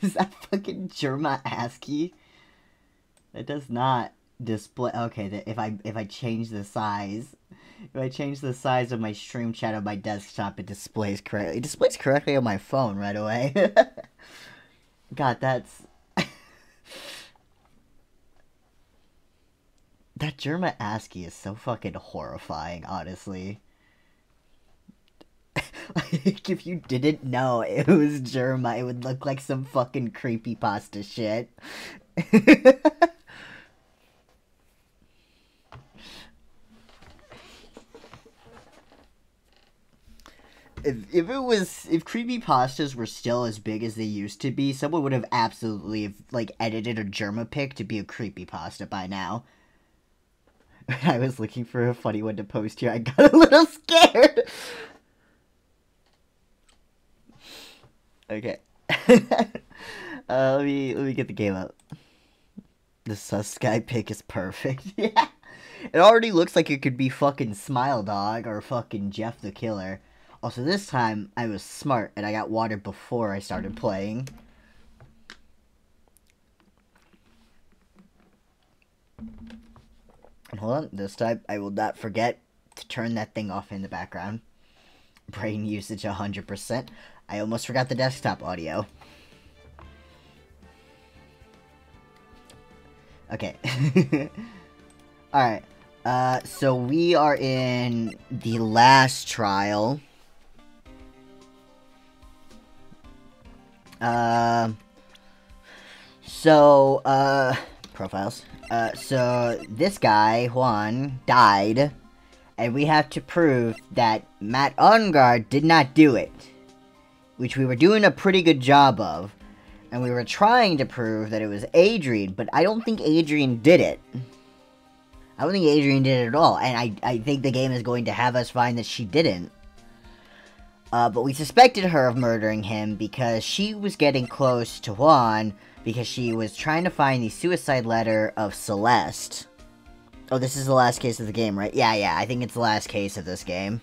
Is that fucking Germa ASCII? It does not display. Okay, if I change the size, if I change the size of my stream chat on my desktop, it displays correctly. It displays correctly on my phone right away. God, that's that Germa ASCII is so fucking horrifying, honestly. Like, if you didn't know it was Germa, it would look like some fucking creepypasta shit. If creepypastas were still as big as they used to be, someone would have absolutely like edited a Germa pic to be a creepypasta by now. I was looking for a funny one to post here. I got a little scared. Okay. Let me get the game up. The sus guy pic is perfect. Yeah. It already looks like it could be fucking Smile Dog or fucking Jeff the Killer. Also, this time, I was smart, and I got watered before I started playing. And hold on, this time, I will not forget to turn that thing off in the background. Brain usage 100%. I almost forgot the desktop audio. Okay. Alright. So we are in the last trial. Profiles. So this guy, Juan, died, and we have to prove that Matt Ungard did not do it, which we were doing a pretty good job of, and we were trying to prove that it was Adrian, but I don't think Adrian did it. I don't think Adrian did it at all, and I think the game is going to have us find that she didn't. But we suspected her of murdering him because she was getting close to Juan because she was trying to find the suicide letter of Celeste. Oh, this is the last case of the game, right? Yeah, I think it's the last case of this game.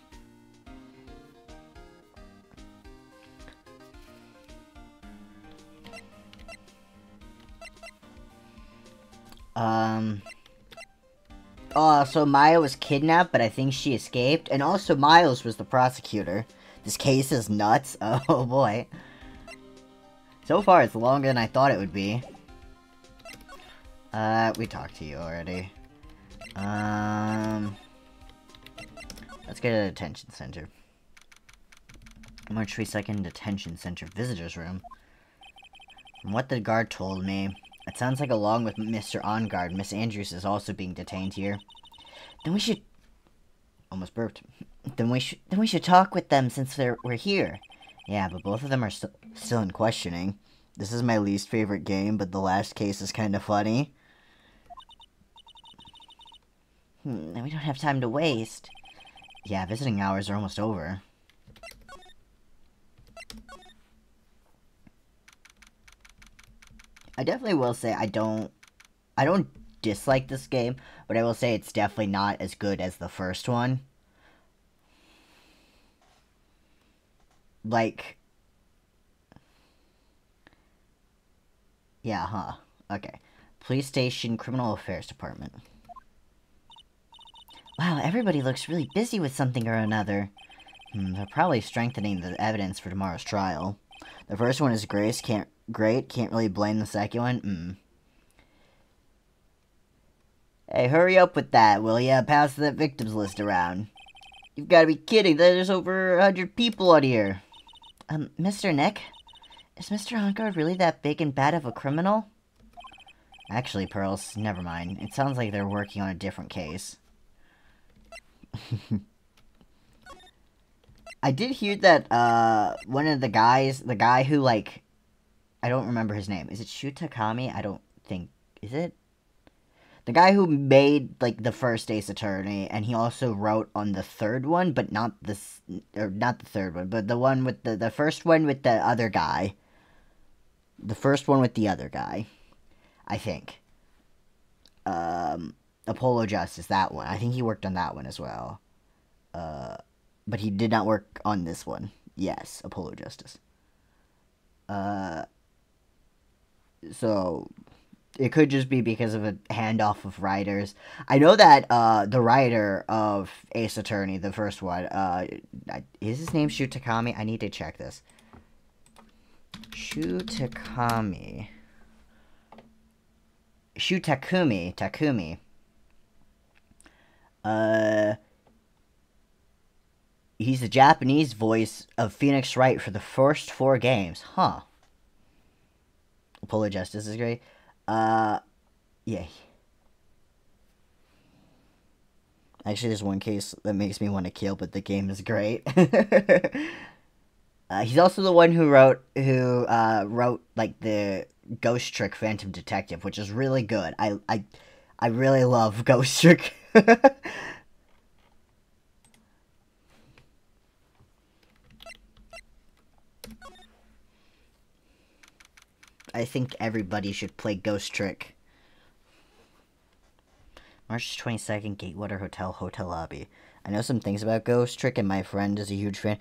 So Maya was kidnapped, but I think she escaped. And also Miles was the prosecutor. This case is nuts. Oh boy. So far, it's longer than I thought it would be. We talked to you already. Let's get a detention center. March 22nd, detention center, visitors room. From what the guard told me, it sounds like along with Mr. On-Guard, Miss Andrews is also being detained here. Then we should... Almost burped. Then we should talk with them since we're here. Yeah, but both of them are still in questioning. This is my least favorite game, but the last case is kind of funny. We don't have time to waste. Yeah, visiting hours are almost over. I definitely will say I don't dislike this game, but I will say it's definitely not as good as the first one. Like, yeah, huh. Okay. Police Station, Criminal Affairs Department. Wow, everybody looks really busy with something or another. They're probably strengthening the evidence for tomorrow's trial. The first one is great, can't really blame the second one. Hey, hurry up with that, will ya? Pass that victims list around. You've got to be kidding, there's over 100 people on here. Mr. Nick? Is Mr. Honkard really that big and bad of a criminal? Actually, Pearls, never mind. It sounds like they're working on a different case. I did hear that, one of the guys, the guy who, like, I don't remember his name. Is it Shutakami? I don't think, is it? The guy who made, like, the first Ace Attorney, and he also wrote on the third one, but not this, or not the third one, but the one with the first one with the other guy. The first one with the other guy, I think. Apollo Justice, that one. I think he worked on that one as well. But he did not work on this one. Yes, Apollo Justice. So it could just be because of a handoff of writers. I know that the writer of Ace Attorney, the first one, is his name Shu Takami? I need to check this. Shu Takumi. Takumi. He's the Japanese voice of Phoenix Wright for the first 4 games. Huh. Polar Justice is great. Yeah. Actually, there's one case that makes me want to kill, but the game is great. He's also the one who wrote like the Ghost Trick Phantom Detective, which is really good. I really love Ghost Trick. I think everybody should play Ghost Trick. March 22nd, Gatewater Hotel lobby. I know some things about Ghost Trick, and my friend is a huge fan.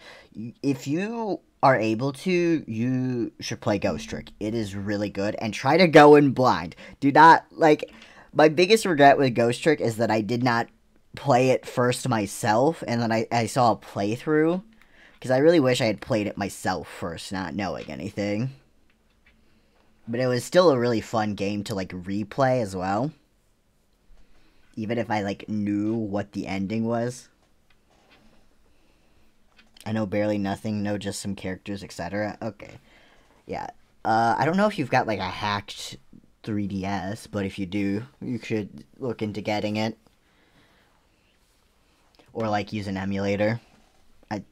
If you are able to, you should play Ghost Trick. It is really good, and try to go in blind. Do not, like, my biggest regret with Ghost Trick is that I did not play it first myself, and then I saw a playthrough, because I really wish I had played it myself first, not knowing anything. But it was still a really fun game to, like, replay as well. Even if I, like, knew what the ending was. I know barely nothing, know just some characters, etc. Okay. Yeah. I don't know if you've got, like, a hacked 3DS, but if you do, you should look into getting it. Or, like, use an emulator. I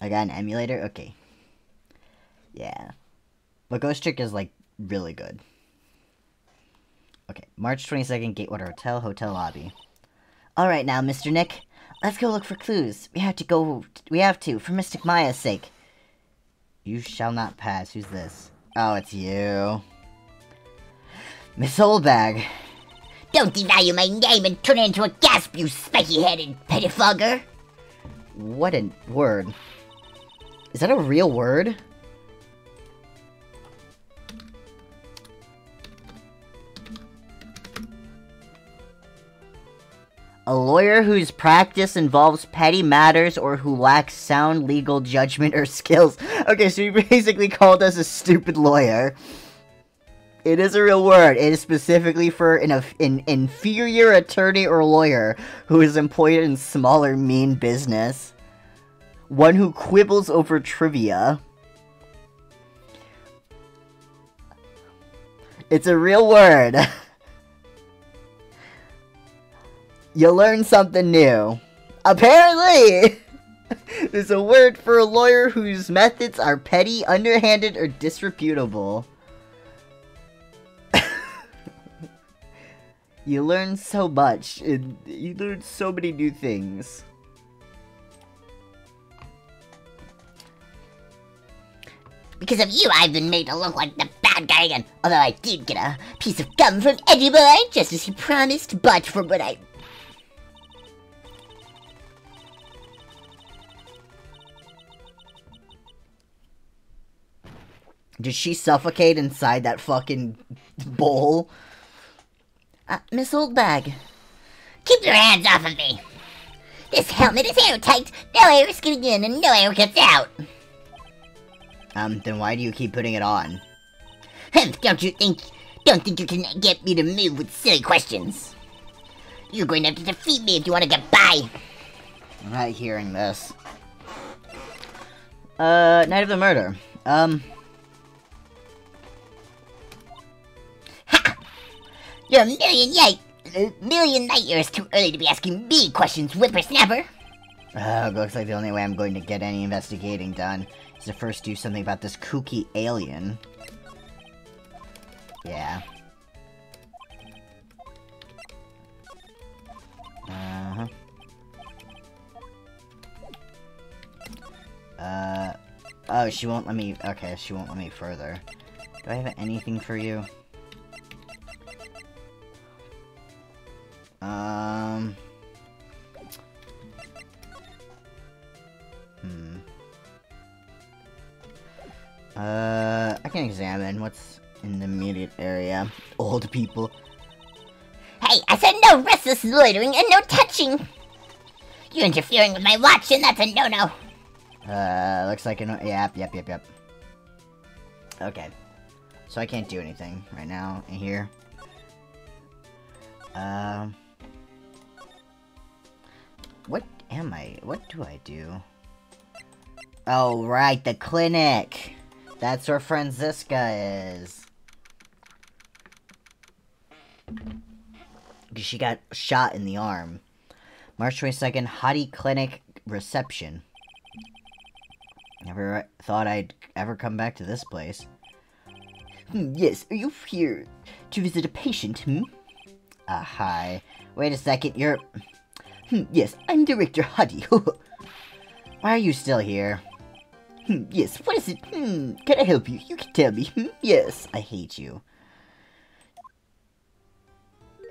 got an emulator? Okay. Yeah. But Ghost Trick is, like, really good. Okay, March 22nd, Gatewater Hotel lobby. Alright now, Mr. Nick. Let's go look for clues. We have to, for Mystic Maya's sake. You shall not pass. Who's this? Oh, it's you. Miss Oldbag. Don't devalue my name and turn it into a gasp, you spiky-headed pettifogger. What a word. Is that a real word? A lawyer whose practice involves petty matters or who lacks sound legal judgment or skills. Okay, so you basically called us a stupid lawyer. It is a real word. It is specifically for an inferior attorney or lawyer who is employed in small or mean business. One who quibbles over trivia. It's a real word. You learn something new. Apparently! There's a word for a lawyer whose methods are petty, underhanded, or disreputable. You learn so much. You learn so many new things. Because of you, I've been made to look like the bad guy again. Although I did get a piece of gum from Eddie Boy, just as he promised, but from what I... Did she suffocate inside that fucking bowl? Miss Oldbag. Keep your hands off of me. This helmet is airtight. No air is getting in and no air gets out. Then why do you keep putting it on? Don't think you can get me to move with silly questions. You're going to have to defeat me if you want to get by. I'm not hearing this. Night of the Murder. Ha! You're a million light years too early to be asking me questions, whippersnapper. Looks like the only way I'm going to get any investigating done is to first do something about this kooky alien. Yeah. Oh, she won't let me... Okay, she won't let me further. Do I have anything for you? I can examine what's in the immediate area. Old people. Hey, I said no restless loitering and no touching! You're interfering with my watch, and that's a no-no! Looks like an... Yep. Okay. So I can't do anything right now in here. What am I... What do I do? Oh, right, the clinic! That's where Franziska is. Because she got shot in the arm. March 22nd, Hottie Clinic reception. Never thought I'd ever come back to this place. Yes, are you here to visit a patient, hi. Wait a second, you're... yes, I'm Director Hottie. Why are you still here? Yes, what is it? Can I help you? You can tell me. Yes, I hate you.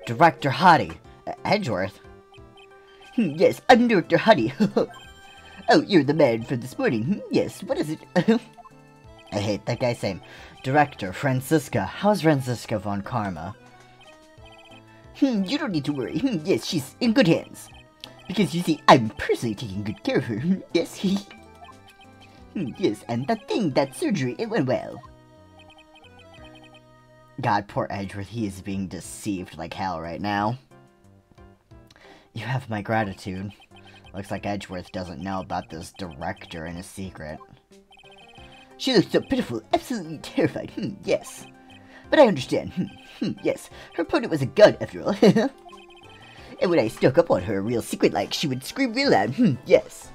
Director Hottie. Edgeworth? Yes, I'm Director Hottie. Oh, you're the man from this morning. Yes, what is it? I hate that guy's name. Director Franziska. How's Franziska von Karma? You don't need to worry. Yes, she's in good hands. Because, you see, I'm personally taking good care of her. Yes, yes, and that surgery, it went well. God, poor Edgeworth, he is being deceived like hell right now. You have my gratitude. Looks like Edgeworth doesn't know about this director and his secret. She looks so pitiful, absolutely terrified. Yes. But I understand. Yes, her opponent was a gun, after all. And when I stuck up on her real secret-like, she would scream real loud. Yes.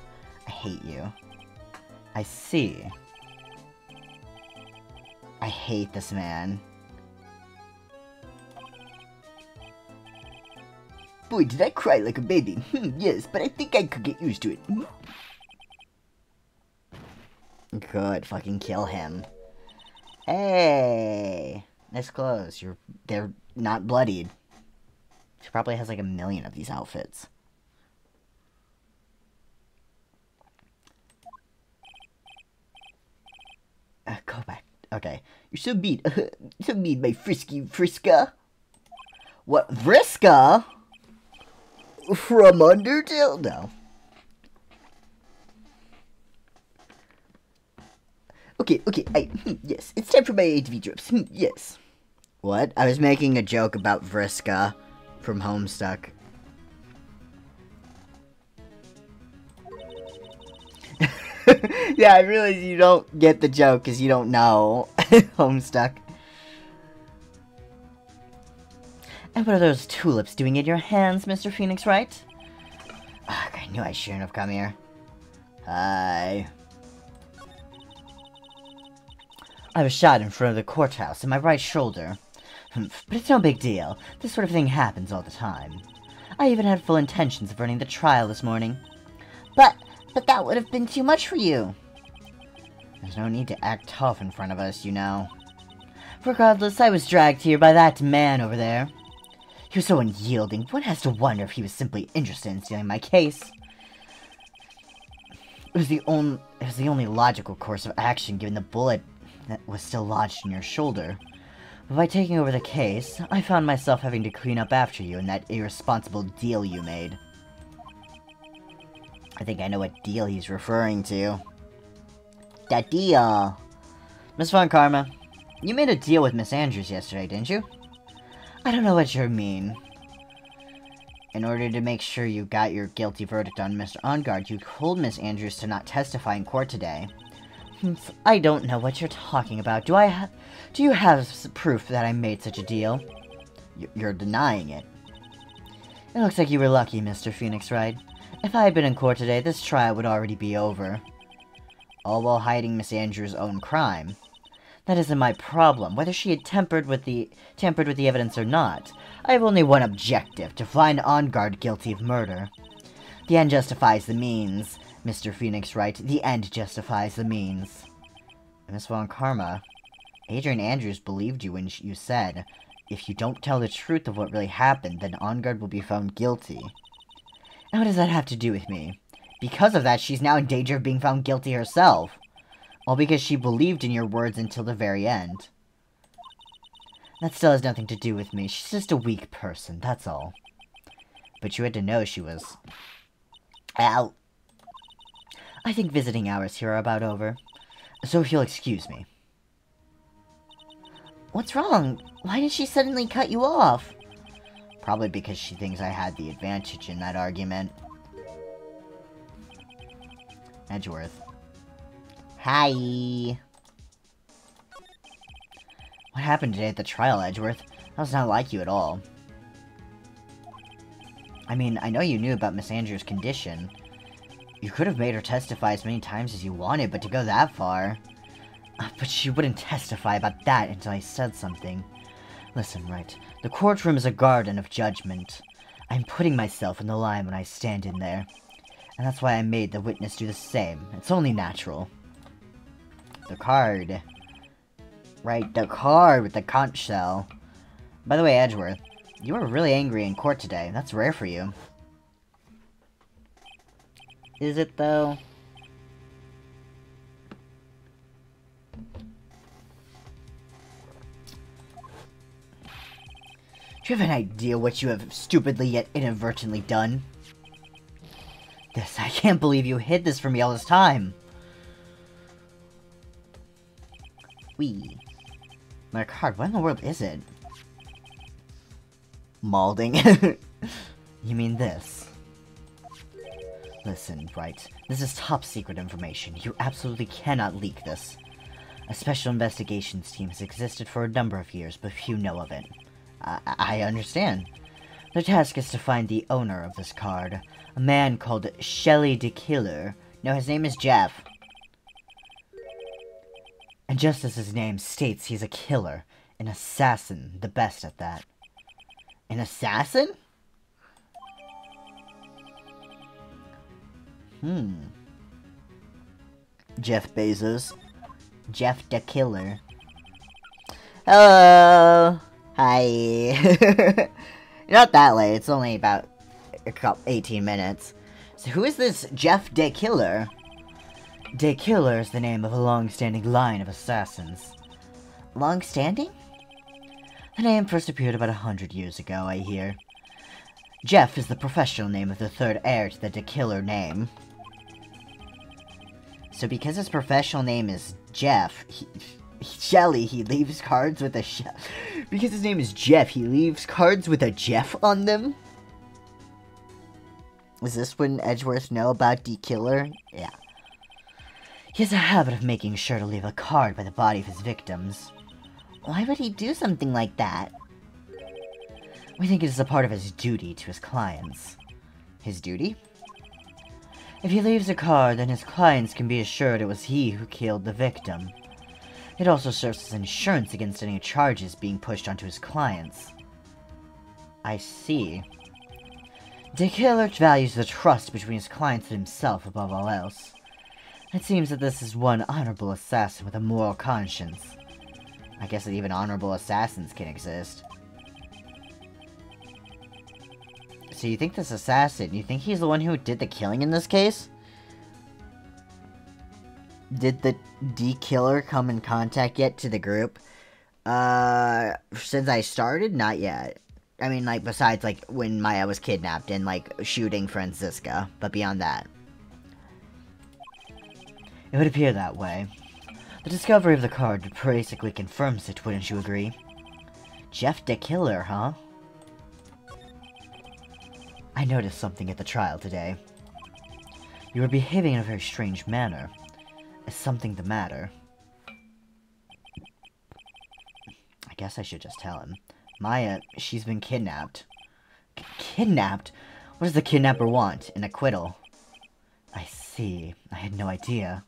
I hate you. I see. I hate this man. Boy, did I cry like a baby. Yes, but I think I could get used to it. Good, fucking kill him. Hey! Nice clothes. They're not bloodied. She probably has like 1 million of these outfits. Go back. Okay. You're so mean. So mean, my frisky Friska. What? Vriska? From Undertale? No. Okay, yes, it's time for my ATV trips. Yes. What? I was making a joke about Vriska from Homestuck. Yeah, I realize you don't get the joke because you don't know Homestuck. And what are those tulips doing in your hands, Mr. Phoenix Wright? Ugh, I knew I shouldn't have come here. Hi. I was shot in front of the courthouse in my right shoulder. But it's no big deal. This sort of thing happens all the time. I even had full intentions of running the trial this morning. But that would have been too much for you. There's no need to act tough in front of us, you know. Regardless, I was dragged here by that man over there. He was so unyielding, one has to wonder if he was simply interested in stealing my case. It was the only logical course of action given the bullet that was still lodged in your shoulder. But by taking over the case, I found myself having to clean up after you and that irresponsible deal you made. I think I know what deal he's referring to. That deal! Miss Von Karma, you made a deal with Miss Andrews yesterday, didn't you? I don't know what you mean. In order to make sure you got your guilty verdict on Mr. Ongard, you told Miss Andrews to not testify in court today. I don't know what you're talking about. Do you have proof that I made such a deal? You're denying it. It looks like you were lucky, Mr. Phoenix Wright. If I had been in court today, this trial would already be over. All while hiding Miss Andrews' own crime. That isn't my problem, whether she had tampered with the evidence or not. I have only one objective, to find Ongard guilty of murder. The end justifies the means, Mr. Phoenix Wright. The end justifies the means. Miss Von Karma, Adrian Andrews believed you when you said, if you don't tell the truth of what really happened, then Ongard will be found guilty. And what does that have to do with me? Because of that, she's now in danger of being found guilty herself. All because she believed in your words until the very end. That still has nothing to do with me. She's just a weak person, that's all. But you had to know she was... Ow. I think visiting hours here are about over. So if you'll excuse me. What's wrong? Why did she suddenly cut you off? Probably because she thinks I had the advantage in that argument. Edgeworth. Hi. What happened today at the trial, Edgeworth? That was not like you at all. I mean, I know you knew about Miss Andrews' condition. You could have made her testify as many times as you wanted, but to go that far... But she wouldn't testify about that until I said something. Listen, Wright, the courtroom is a garden of judgment. I'm putting myself in the line when I stand in there. And that's why I made the witness do the same. It's only natural. The card. Right, the card with the conch shell. By the way, Edgeworth, you were really angry in court today. That's rare for you. Is it, though? Do you have an idea what you have stupidly yet inadvertently done? This, I can't believe you hid this from me all this time. My card, what in the world is it? Malding. You mean this? Listen, Wright, this is top secret information. You absolutely cannot leak this. A special investigations team has existed for a number of years, but few know of it. I understand. Their task is to find the owner of this card, a man called Shelly the Killer. No, his name is Jeff. And just as his name states, he's a killer, an assassin, the best at that. An assassin? Jeff Bezos. Jeff the Killer. Hello! Hi! Not that late, it's only about 18 minutes. So who is this Jeff the Killer? The Killer is the name of a long-standing line of assassins. Long-standing? The name first appeared about 100 years ago, I hear. Jeff is the professional name of the third heir to the De Killer name. So because his professional name is Jeff, Shelly, he leaves cards with a because his name is Jeff, he leaves cards with a Jeff on them? Is this when Edgeworth know about the Killer? Yeah. He has a habit of making sure to leave a card by the body of his victims. Why would he do something like that? We think it is a part of his duty to his clients. His duty? If he leaves a card, then his clients can be assured it was he who killed the victim. It also serves as insurance against any charges being pushed onto his clients. I see. The Killer values the trust between his clients and himself above all else. It seems that this is one honorable assassin with a moral conscience. I guess that even honorable assassins can exist. So you think this assassin, you think he's the one who did the killing in this case? Did the D-Killer come in contact yet to the group? Since I started? Not yet. I mean, like, besides, like, when Maya was kidnapped and, like, shooting Franziska. But beyond that. It would appear that way. The discovery of the card basically confirms it, wouldn't you agree? Jeff the Killer, huh? I noticed something at the trial today. You were behaving in a very strange manner. Is something the matter? I guess I should just tell him. Maya, she's been kidnapped. Kidnapped? What does the kidnapper want? An acquittal? I see. I had no idea.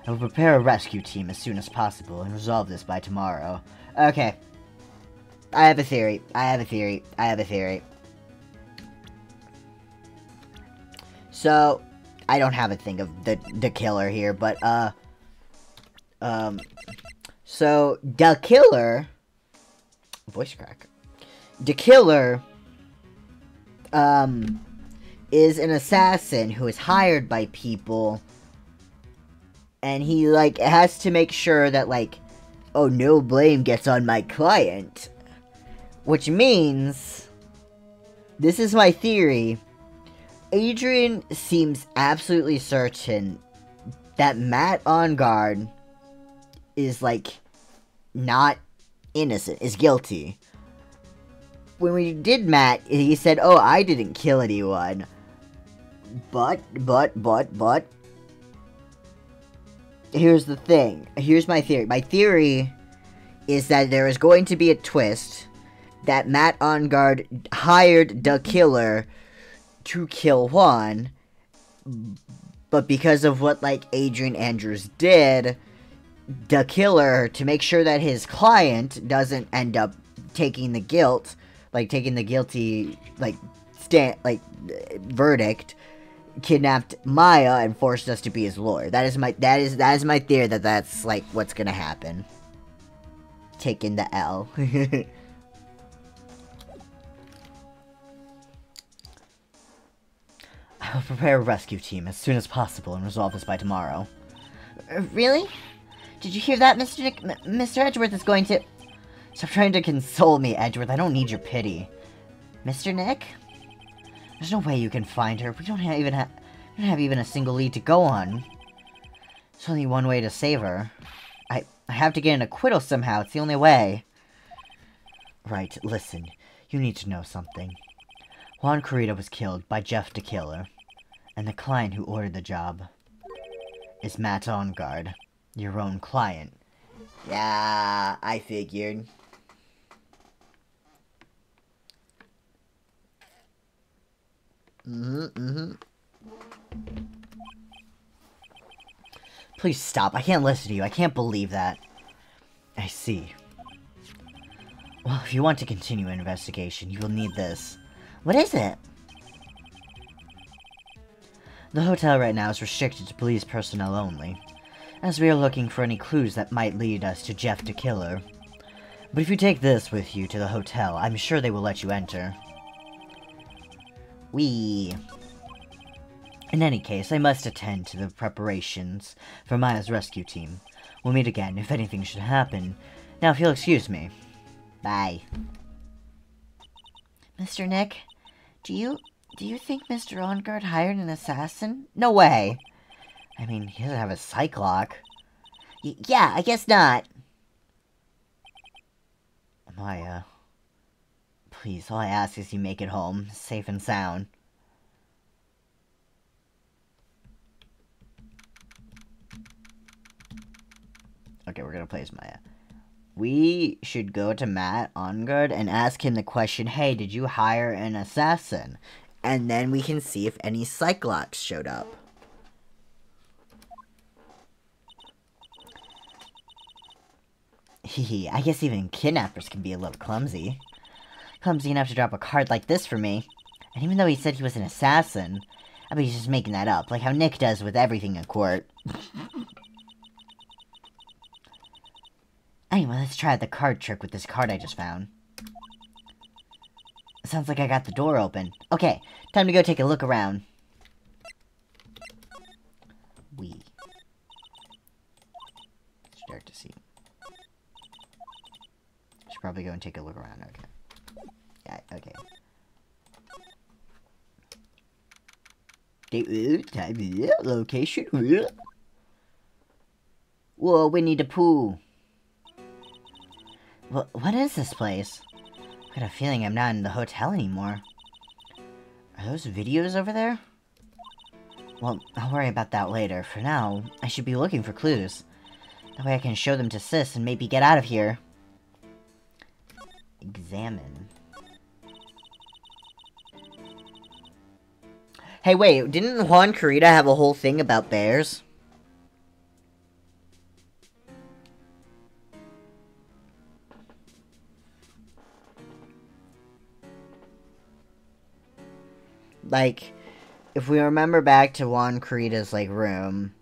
I will prepare a rescue team as soon as possible and resolve this by tomorrow. Okay. I have a theory. So, I don't have a thing of the killer here, but, so, the killer... Voice crack. The killer, is an assassin who is hired by people And he, like, has to make sure that, like, oh, no blame gets on my client. Which means, this is my theory, Adrian seems absolutely certain that Matt on guard is, like, not innocent, is guilty. When we did Matt, he said, oh, I didn't kill anyone. But, here's the thing. Here's my theory. My theory is that there is going to be a twist that Matt on guard hired the killer to kill Juan, but because of what, like, Adrian Andrews did, the killer, to make sure that his client doesn't end up taking the guilt, like, taking the guilty, like, verdict, kidnapped Maya and forced us to be his lawyer. That is my theory, that that's, like, what's gonna happen. Taking the L. I will prepare a rescue team as soon as possible and resolve this by tomorrow. Really? Did you hear that, Mr. Nick? Mr. Edgeworth is going to... Stop trying to console me, Edgeworth. I don't need your pity. Mr. Nick? There's no way you can find her. We don't have even a single lead to go on. There's only one way to save her. I have to get an acquittal somehow. It's the only way. Right, listen. You need to know something. Juan Corrida was killed by Jeff the Killer, and the client who ordered the job is Matt Onguard, your own client. Yeah, I figured. Please stop. I can't listen to you. I can't believe that. I see. Well, if you want to continue an investigation, you will need this. What is it? The hotel right now is restricted to police personnel only, as we are looking for any clues that might lead us to Jeff the Killer. But if you take this with you to the hotel, I'm sure they will let you enter. In any case, I must attend to the preparations for Maya's rescue team. We'll meet again if anything should happen. Now, if you'll excuse me. Bye. Mr. Nick, do you think Mr. Onguard hired an assassin? No way! I mean, he doesn't have a psych lock. Yeah, I guess not. Maya, please, all I ask is you make it home, safe and sound. Okay, we're gonna play as Maya. We should go to Matt Onguard and ask him the question, hey, did you hire an assassin? And then we can see if any Cyclops showed up. Hehe, I guess even kidnappers can be a little clumsy. Clumsy enough to drop a card like this for me. And even though he said he was an assassin, I bet he's just making that up, like how Nick does with everything in court. Anyway, let's try the card trick with this card I just found. Sounds like I got the door open. Okay, time to go take a look around. Start to see. Should probably go and take a look around. Okay. Yeah, okay. Location. Whoa, Winnie the Pooh. What is this place? I got a feeling I'm not in the hotel anymore. Are those videos over there? Well, I'll worry about that later. For now, I should be looking for clues. That way I can show them to Sis and maybe get out of here. Examine. Hey, wait, didn't Juan Corrida have a whole thing about bears? Like, if we remember back to Juan Corrida's, like, room,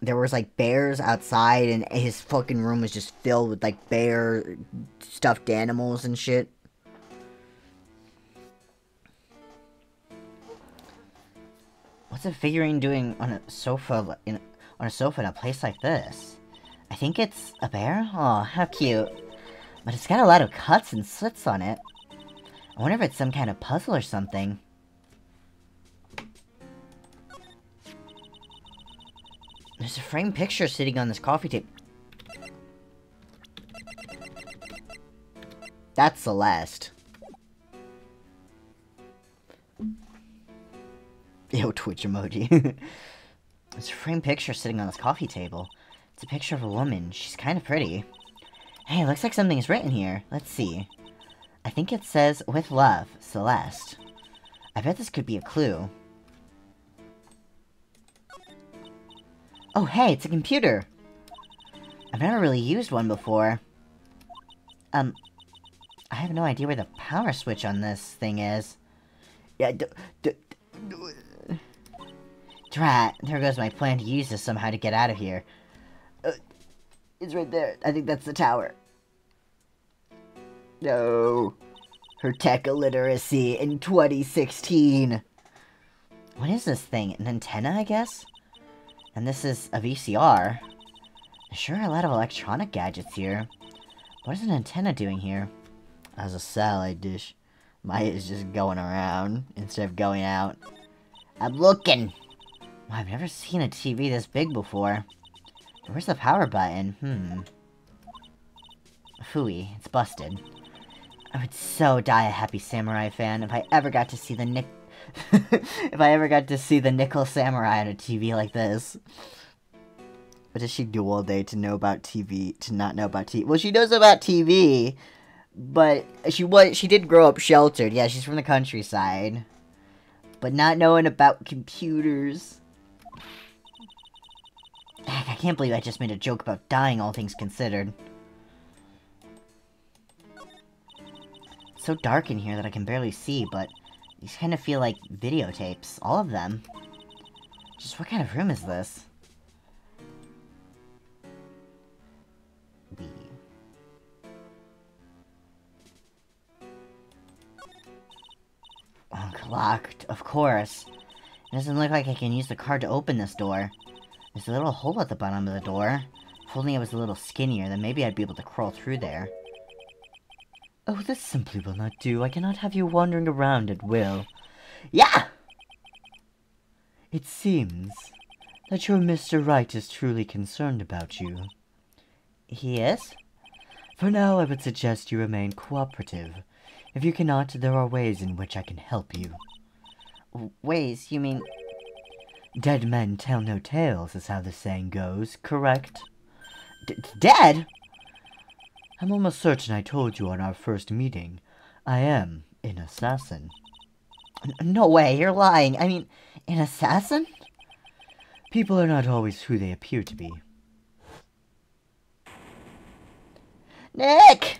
there was, like, bears outside, and his fucking room was just filled with, like, bear stuffed animals and shit. What's a figurine doing on a sofa? on a sofa in a place like this. I think it's a bear? Oh, how cute. But it's got a lot of cuts and slits on it. I wonder if it's some kind of puzzle or something. There's a framed picture sitting on this coffee table. That's Celeste. Ew, Twitch emoji. There's a framed picture sitting on this coffee table. It's a picture of a woman. She's kind of pretty. Hey, it looks like something's written here. Let's see. I think it says, "With love, Celeste." I bet this could be a clue. Oh, hey, it's a computer. I've never really used one before. I have no idea where the power switch on this thing is. Yeah, drat, there goes my plan to use this somehow to get out of here. It's right there. I think that's the tower. No. Her tech illiteracy in 2016. What is this thing? An antenna, I guess? And this is a VCR. There's sure a lot of electronic gadgets here. What is an antenna doing here? As a satellite dish. Maya is just going around instead of going out. I'm looking! Well, I've never seen a TV this big before. Where's the power button? Phooey, it's busted. I would so die a Happy Samurai fan if I ever got to see the if I ever got to see the Nickel Samurai on a TV like this. What does she do all day to know about TV, to not know about TV? Well, she knows about TV, but she did grow up sheltered. Yeah, she's from the countryside. But not knowing about computers. Heck, I can't believe I just made a joke about dying, all things considered. It's so dark in here that I can barely see, but these kind of feel like videotapes. All of them. Just what kind of room is this? Oh, locked, of course. It doesn't look like I can use the card to open this door. There's a little hole at the bottom of the door. If only it was a little skinnier, then maybe I'd be able to crawl through there. Oh, this simply will not do. I cannot have you wandering around at will. Yeah! It seems that your Mr. Wright is truly concerned about you. He is? For now, I would suggest you remain cooperative. If you cannot, there are ways in which I can help you. Ways? You mean... Dead men tell no tales, is how the saying goes, correct? Dead? I'm almost certain I told you on our first meeting. I am an assassin. No way, you're lying. I mean, an assassin? People are not always who they appear to be. Nick!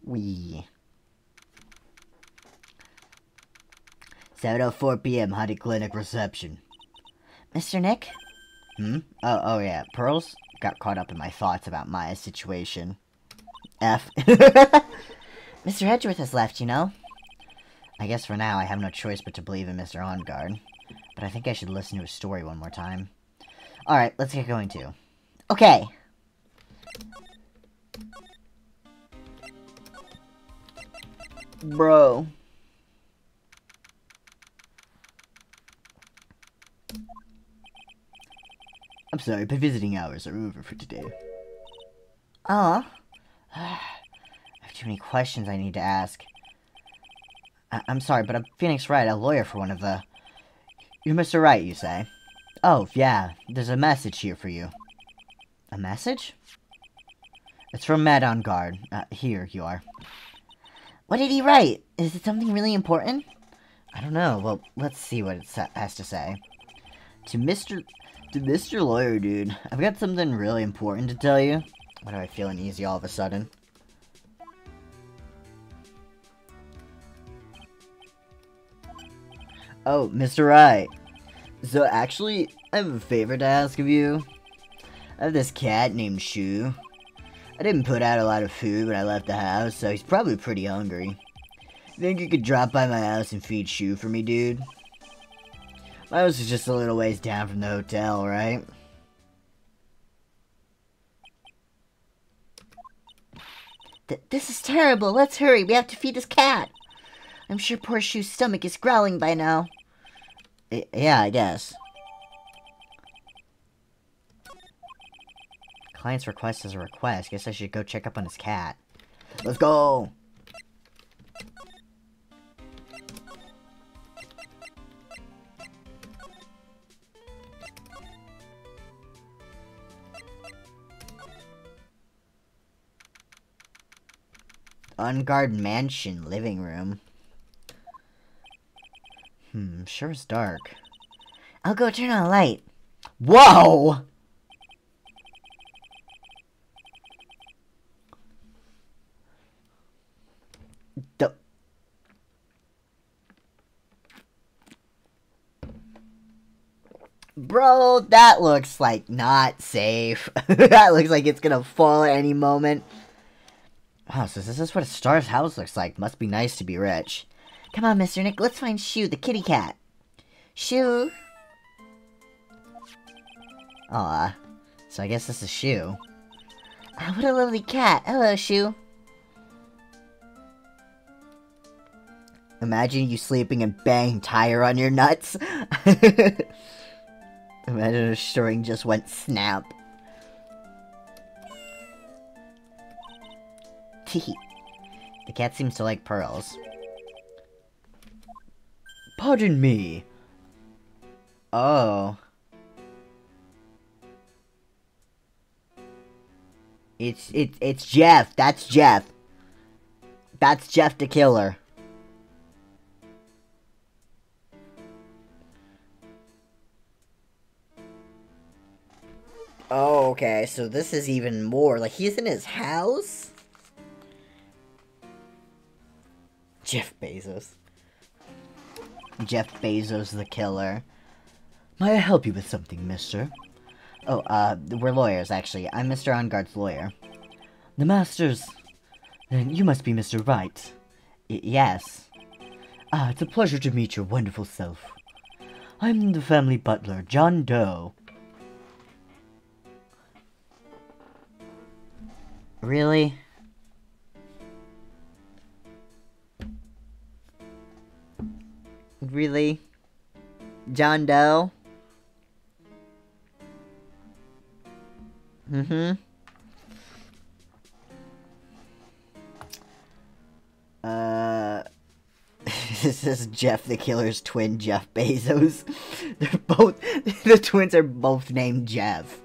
7:04 p.m. Honey Clinic reception. Mr. Nick? Oh yeah, Pearls got caught up in my thoughts about Maya's situation. F. Mr. Edgeworth has left, you know? I guess for now I have no choice but to believe in Mr. On Guard. But I think I should listen to his story one more time. Alright, let's get going too. Okay. Bro. I'm sorry, but visiting hours are over for today. I have too many questions I need to ask. I'm sorry, but I'm Phoenix Wright, a lawyer for one of the... You're Mr. Wright, you say? Oh, yeah, there's a message here for you. A message? It's from Matt on Guard. Here you are. What did he write? Is it something really important? I don't know. Well, let's see what it has to say. To Mr. Lawyer, dude, I've got something really important to tell you. Why do I feel uneasy all of a sudden? Oh, Mr. Wright. So actually, I have a favor to ask of you. I have this cat named Shu. I didn't put out a lot of food when I left the house, so he's probably pretty hungry. Think you could drop by my house and feed Shu for me, dude? My house is just a little ways down from the hotel, right? This is terrible. Let's hurry. We have to feed this cat. I'm sure poor Shu's stomach is growling by now. Yeah, I guess. Client's request is a request. Guess I should go check up on his cat. Let's go! Unguard mansion living room. Sure is dark. I'll go turn on a light. Whoa! Bro, that looks like not safe. That looks like it's gonna fall at any moment. Wow, so this is what a star's house looks like. Must be nice to be rich. Come on, Mr. Nick, let's find Shu, the kitty cat. Shu? Aw, so I guess this is Shu. What a lovely cat. Hello, Shu. Imagine you sleeping and bang tire on your nuts. Imagine a string just went snap. Tee. The cat seems to like pearls. Pardon me. Oh. It's Jeff. That's Jeff. That's Jeff the killer. Oh, okay, so this is even more. Like, he's in his house? Jeff Bezos. Jeff Bezos the killer. May I help you with something, mister? Oh, we're lawyers, actually. I'm Mr. Onguard's lawyer. The Masters... Then you must be Mr. Wright. Yes. Ah, it's a pleasure to meet your wonderful self. I'm the family butler, John Doe. Really? Really? John Doe? This is Jeff the Killer's twin, Jeff Bezos. They're both... The twins are both named Jeff.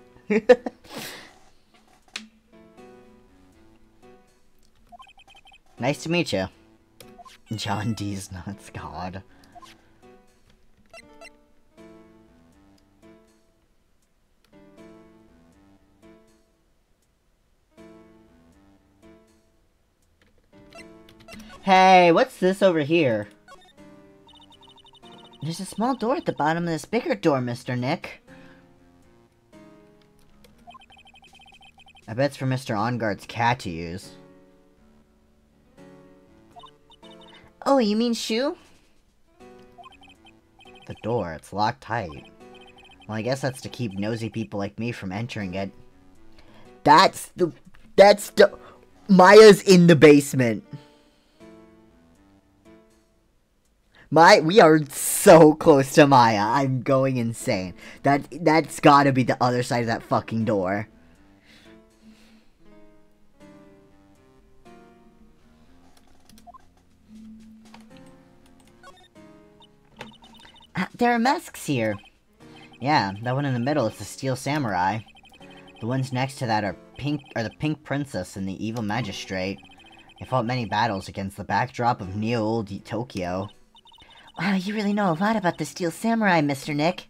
Nice to meet you. John D's nuts, God. Hey, what's this over here? There's a small door at the bottom of this bigger door, Mr. Nick. I bet it's for Mr. Onguard's cat to use. Oh, you mean Shu? The door, it's locked tight. Well, I guess that's to keep nosy people like me from entering it. That's the... Maya's in the basement. We are so close to Maya. I'm going insane. That's gotta be the other side of that fucking door. There are masks here. Yeah, that one in the middle is the Steel Samurai. The ones next to that are the Pink Princess and the Evil Magistrate. They fought many battles against the backdrop of Neo-Old Tokyo. Wow, you really know a lot about the Steel Samurai, Mr. Nick.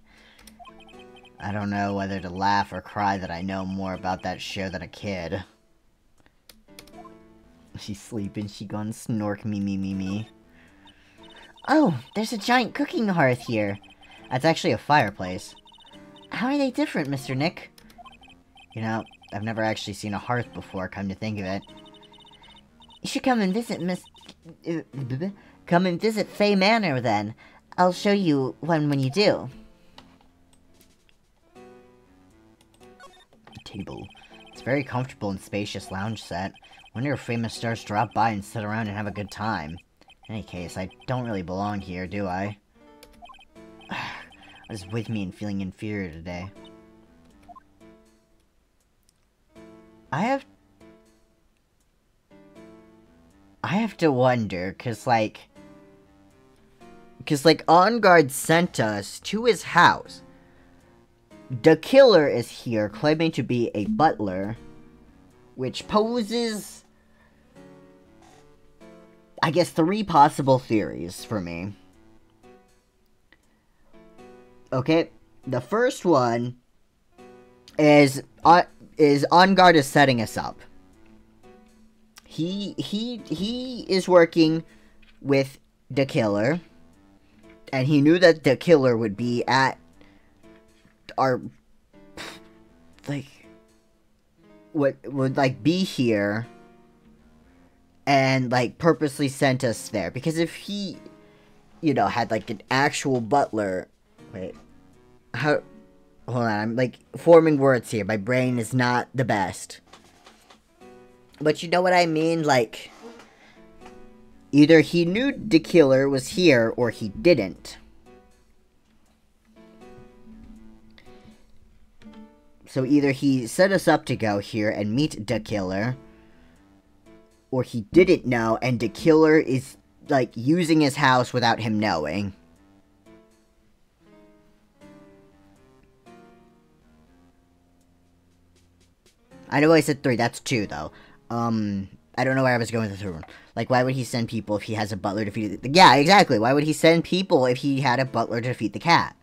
I don't know whether to laugh or cry that I know more about that show than a kid. She's sleeping, she gone snork me. Oh, there's a giant cooking hearth here. That's actually a fireplace. How are they different, Mr. Nick? You know, I've never actually seen a hearth before, come to think of it. You should come and visit Come and visit Fay Manor, then. I'll show you one when you do. Table. It's a very comfortable and spacious lounge set. Wonder if famous stars drop by and sit around and have a good time. In any case, I don't really belong here, do I? What is with me and feeling inferior today? I have to wonder, cause like, On Guard sent us to his house. The killer is here, claiming to be a butler, which poses, I guess, 3 possible theories for me. Okay, the first one is On Guard is setting us up. He is working with the killer, and he knew that the killer would be at our, like, would like be here, and like purposely sent us there, because if he, you know, had like an actual butler, wait, how, hold on, I'm like forming words here, my brain is not the best. But you know what I mean? Like, either he knew the killer was here, or he didn't. So either he set us up to go here and meet the killer, or he didn't know, and the killer is, like, using his house without him knowing. I know I said 3, that's 2, though. I don't know where I was going with the 3rd one. Like, why would he send people if he has a butler to defeat the... Yeah, exactly. Why would he send people if he had a butler to defeat the cat?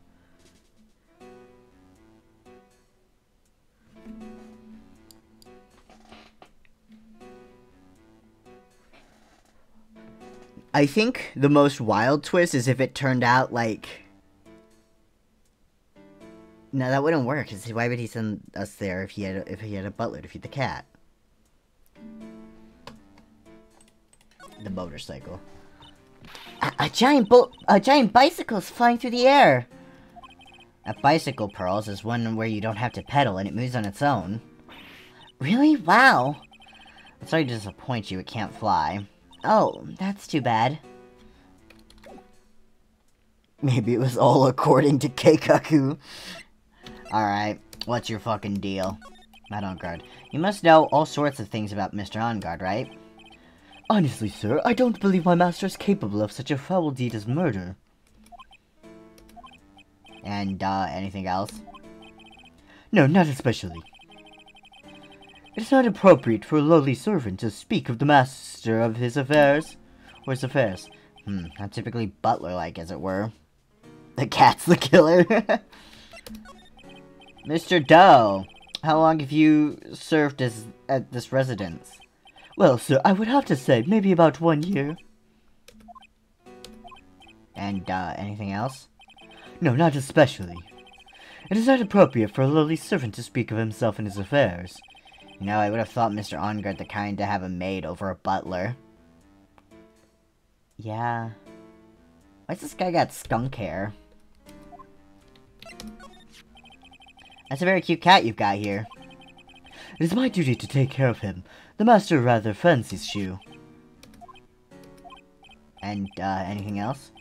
I think the most wild twist is if it turned out, like... No, that wouldn't work, because why would he send us there if he had a butler to defeat the cat? The motorcycle. A giant bicycle is flying through the air! A bicycle, Pearls, is one where you don't have to pedal and it moves on its own. Really? Wow! I'm sorry to disappoint you, it can't fly. Oh, that's too bad. Maybe it was all according to Keikaku. Alright, what's your fucking deal? Matt On Guard. You must know all sorts of things about Mr. On Guard, right? Honestly, sir, I don't believe my master is capable of such a foul deed as murder. And, anything else? No, not especially. It is not appropriate for a lowly servant to speak of the master of his affairs. Or his affairs. Not typically butler-like, as it were. The cat's the killer. Mr. Doe, how long have you served at this residence? Well, sir, I would have to say maybe about 1 year. And, anything else? No, not especially. It is not appropriate for a lowly servant to speak of himself and his affairs. You know, I would have thought Mr. On Guard the kind to have a maid over a butler. Yeah. Why's this guy got skunk hair? That's a very cute cat you've got here. It is my duty to take care of him. The master rather fancies you. And, anything else?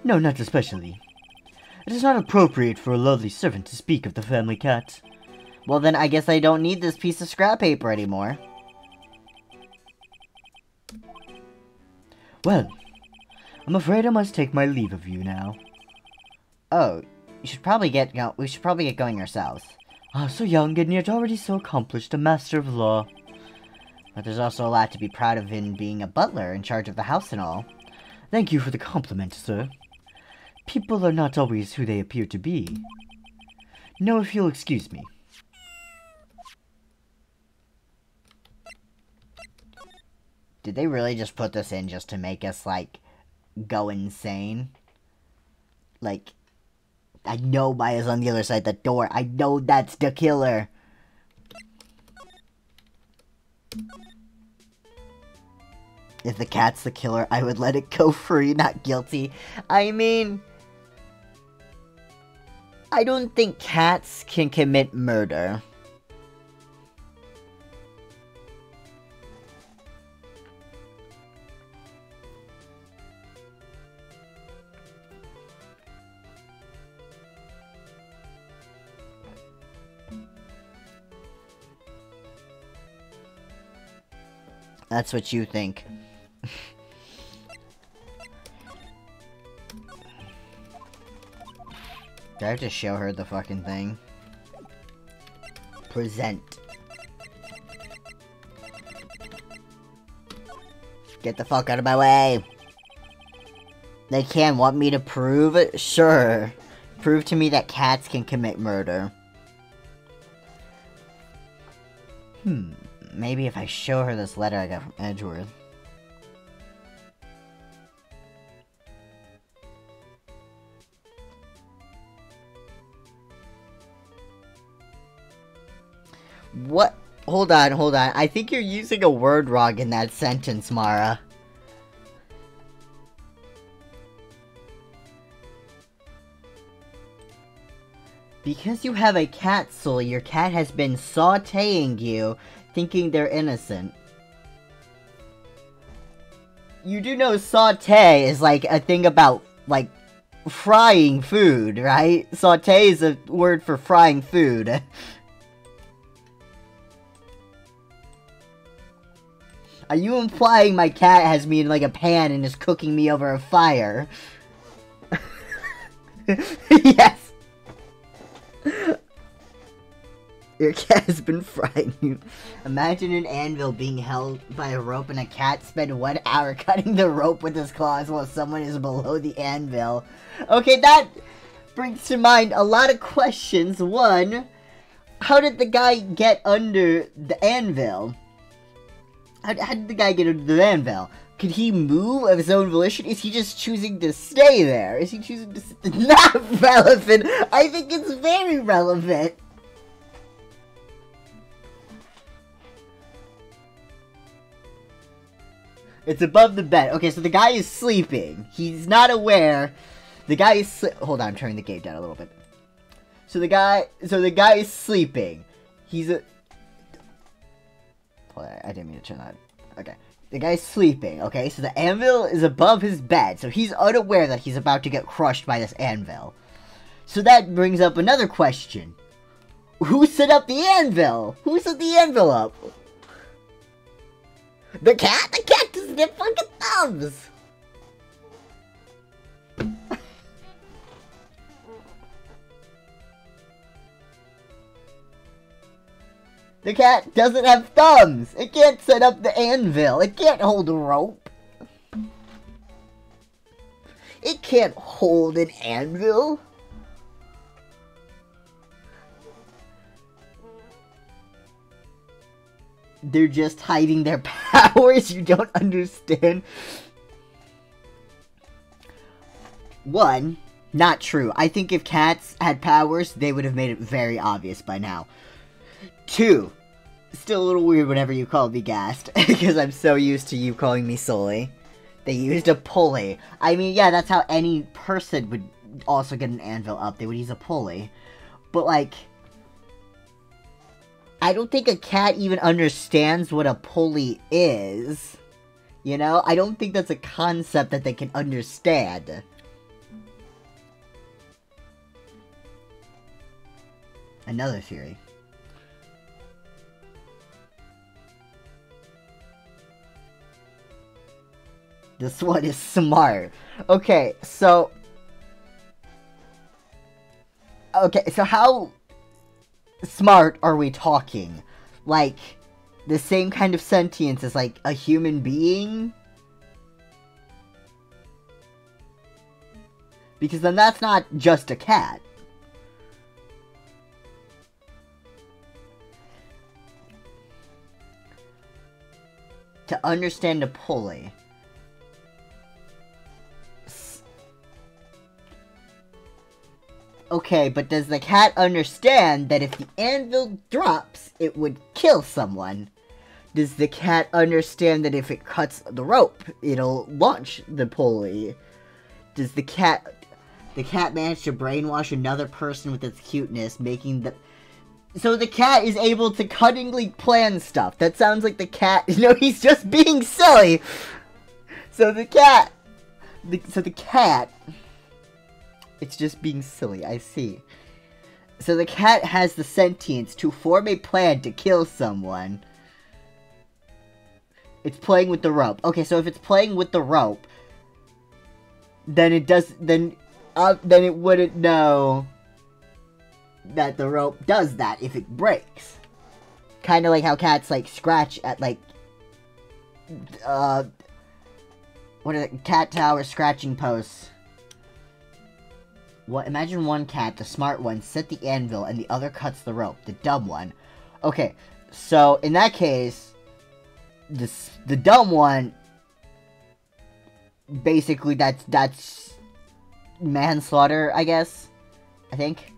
No, not especially. It is not appropriate for a lovely servant to speak of the family cat. Well then, I guess I don't need this piece of scrap paper anymore. Well, I'm afraid I must take my leave of you now. Oh, we should probably get going ourselves. Ah, so young and yet already so accomplished, a master of law. But there's also a lot to be proud of in being a butler in charge of the house and all. Thank you for the compliment, sir. People are not always who they appear to be. Now, if you'll excuse me. Did they really just put this in just to make us, like, go insane? Like, I know Maya's on the other side of the door. I know that's the killer. If the cat's the killer, I would let it go free, not guilty. I mean, I don't think cats can commit murder. That's what you think. Do I have to show her the fucking thing? Present. Get the fuck out of my way! They can't want me to prove it? Sure. Prove to me that cats can commit murder. Maybe if I show her this letter I got from Edgeworth. What? Hold on, hold on. I think you're using a word wrong in that sentence, Mara. Because you have a cat soul, your cat has been sautéing you, thinking they're innocent. You do know sauté is like a thing about, like, frying food, right? Sauté is a word for frying food. Are you implying my cat has me in like a pan and is cooking me over a fire? Yes. Your cat has been frying you. Imagine an anvil being held by a rope and a cat spend 1 hour cutting the rope with his claws while someone is below the anvil. Okay, that brings to mind a lot of questions. One, how did the guy get under the anvil? How did the guy get under the anvil? Could he move of his own volition? Is he just choosing to stay there? Is he choosing to... Not relevant! I think it's very relevant! It's above the bed. Okay, so the guy is sleeping. He's not aware. The guy is hold on, I'm turning the game down a little bit. So the guy is sleeping. He's a... Hold on, I didn't mean to turn that. Okay. The guy's sleeping, okay? So the anvil is above his bed, so he's unaware that he's about to get crushed by this anvil. So that brings up another question. Who set up the anvil? Who set the anvil up? The cat? The cat doesn't have fucking thumbs! The cat doesn't have thumbs! It can't set up the anvil! It can't hold a rope! It can't hold an anvil! They're just hiding their powers, you don't understand? One, not true. I think if cats had powers, they would have made it very obvious by now. Two, still a little weird whenever you call me Gast, because I'm so used to you calling me Sully. They used a pulley. I mean, yeah, that's how any person would also get an anvil up. They would use a pulley. But, like, I don't think a cat even understands what a pulley is. You know? I don't think that's a concept that they can understand. Another theory. This one is smart. Okay, so how smart are we talking? Like, the same kind of sentience as, like, a human being? Because then that's not just a cat. To understand a pulley. Okay, but does the cat understand that if the anvil drops, it would kill someone? Does the cat understand that if it cuts the rope, it'll launch the pulley? Does the cat manage to brainwash another person with its cuteness, making the... So the cat is able to cunningly plan stuff. That sounds like the cat... No, he's just being silly! So the cat... It's just being silly, I see. So the cat has the sentience to form a plan to kill someone. It's playing with the rope. Okay, so if it's playing with the rope, then it does. Then it wouldn't know that the rope does that if it breaks. Kind of like how cats like scratch at like what are the cat tower scratching posts. What? Imagine one cat, the smart one, set the anvil and the other cuts the rope. The dumb one. Okay, so in that case, the dumb one, basically that's manslaughter, I guess. I think.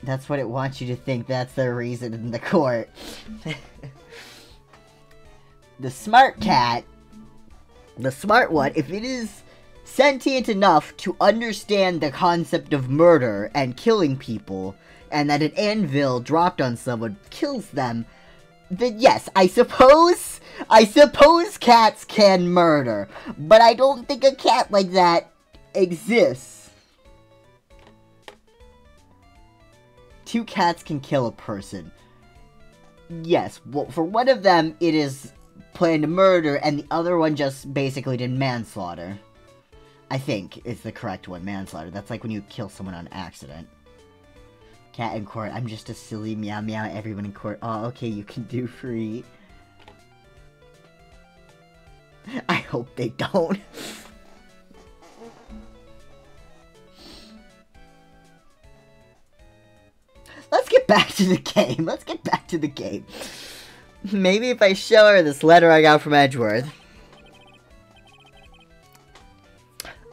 That's what it wants you to think. That's the reason in the court. The smart cat, the smart one, if it is sentient enough to understand the concept of murder and killing people, and that an anvil dropped on someone kills them, then yes, I suppose cats can murder, but I don't think a cat like that exists. 2 cats can kill a person. Yes, well, for one of them, it is planned murder, and the other one just basically did manslaughter. I think is the correct one, manslaughter. That's like when you kill someone on accident. Cat in court. I'm just a silly meow meow. Everyone in court. Oh, okay, you can do free. I hope they don't. Let's get back to the game. Let's get back to the game. Maybe if I show her this letter I got from Edgeworth.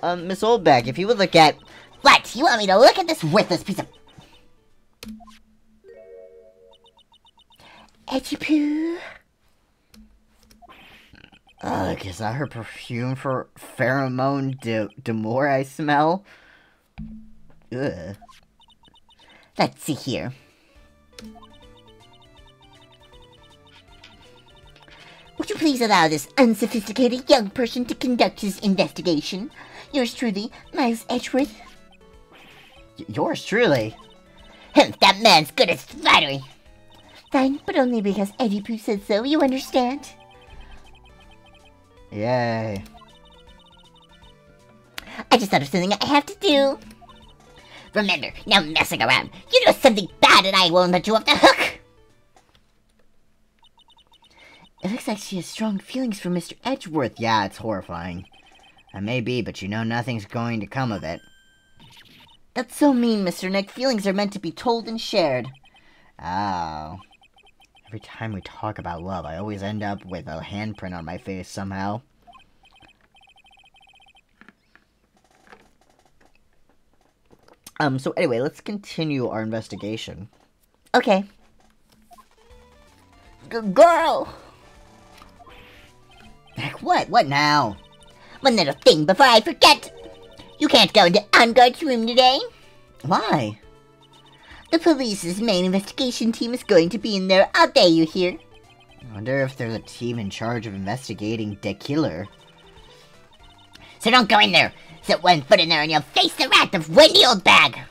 Miss Oldbag, if you would look at... What? You want me to look at this worthless piece of... Edgy poo? Ugh, is that her perfume for pheromone de more I smell? Ugh. Let's see here. Would you please allow this unsophisticated young person to conduct his investigation? Yours truly, Miles Edgeworth. Yours truly? That man's good as flattery. Fine, but only because Eddie Pooh said so, you understand? Yay. I just thought of something I have to do. Remember, no messing around. You do something bad and I won't let you off the hook. It looks like she has strong feelings for Mr. Edgeworth. Yeah, it's horrifying. I may be, but you know nothing's going to come of it. That's so mean, Mr. Nick. Feelings are meant to be told and shared. Oh. Every time we talk about love, I always end up with a handprint on my face somehow. So anyway, let's continue our investigation. Okay. Girl! Heck, what? What now? One little thing before I forget. You can't go into Enguarde's room today. Why? The police's main investigation team is going to be in there all day, you hear? I wonder if they're the team in charge of investigating the killer. So don't go in there. Set one foot in there and you'll face the wrath of Wendy Oldbag.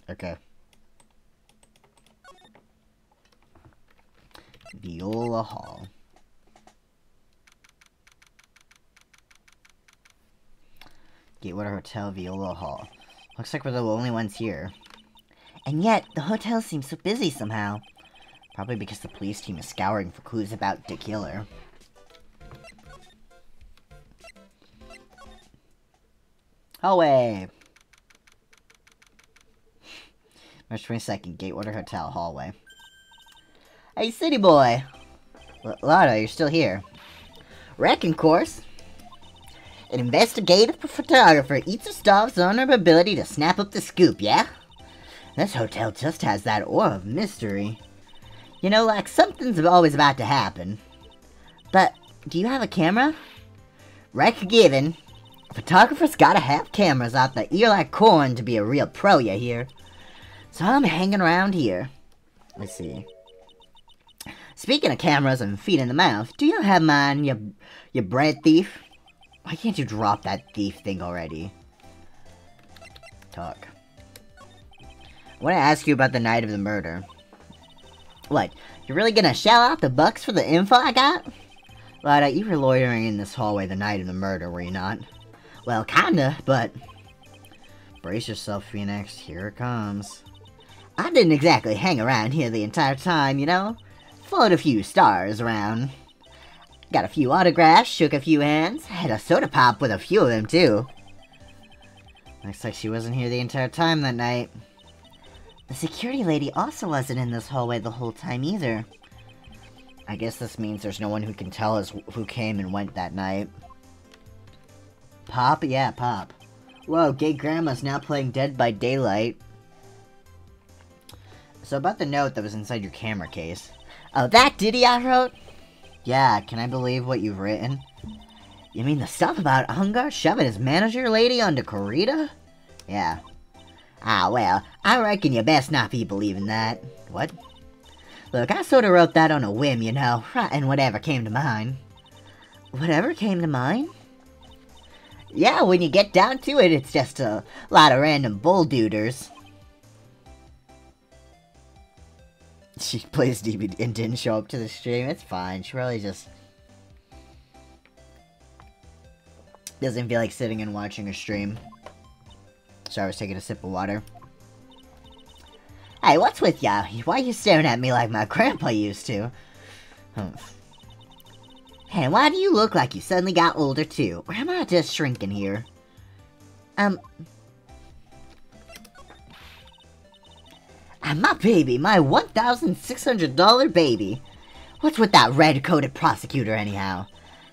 Okay. Viola Hall. Gatewater Hotel, Viola Hall. Looks like we're the only ones here. And yet, the hotel seems so busy somehow. Probably because the police team is scouring for clues about the killer. Hallway! March 22nd, Gatewater Hotel, hallway. Hey, city boy! Lotto, you're still here. Wrecking course. An investigative photographer eats or starves on her ability to snap up the scoop, yeah? This hotel just has that aura of mystery. You know, like something's always about to happen. But, do you have a camera? Rec given. A photographer's gotta have cameras out the ear like corn to be a real pro, you hear? So I'm hanging around here. Let's see. Speaking of cameras and feet in the mouth, do you have mine, you bread thief? Why can't you drop that thief thing already? Talk. I want to ask you about the night of the murder. What? You're really gonna shell out the bucks for the info I got? Lada, you were loitering in this hallway the night of the murder, were you not? Well, kinda, but... Brace yourself, Phoenix. Here it comes. I didn't exactly hang around here the entire time, you know? Float a few stars around. Got a few autographs, shook a few hands, had a soda pop with a few of them, too. Looks like she wasn't here the entire time that night. The security lady also wasn't in this hallway the whole time either. I guess this means there's no one who can tell us who came and went that night. Pop? Yeah, Pop. Whoa, gay grandma's now playing Dead by Daylight. So about the note that was inside your camera case. Oh, that ditty I wrote? Yeah, can I believe what you've written? You mean the stuff about Ungar shoving his manager lady onto Corita? Yeah. Ah, well, I reckon you best not be believing that. What? Look, I sorta wrote that on a whim, you know, writing whatever came to mind. Whatever came to mind? Yeah, when you get down to it, it's just a lot of random bull-duders. She plays DVD and didn't show up to the stream. It's fine. She probably just doesn't feel like sitting and watching a stream. Sorry, I was taking a sip of water. Hey, what's with ya? Why are you staring at me like my grandpa used to? Hey, why do you look like you suddenly got older too? Or am I just shrinking here? My baby, my $1,600 baby. What's with that red-coated prosecutor anyhow?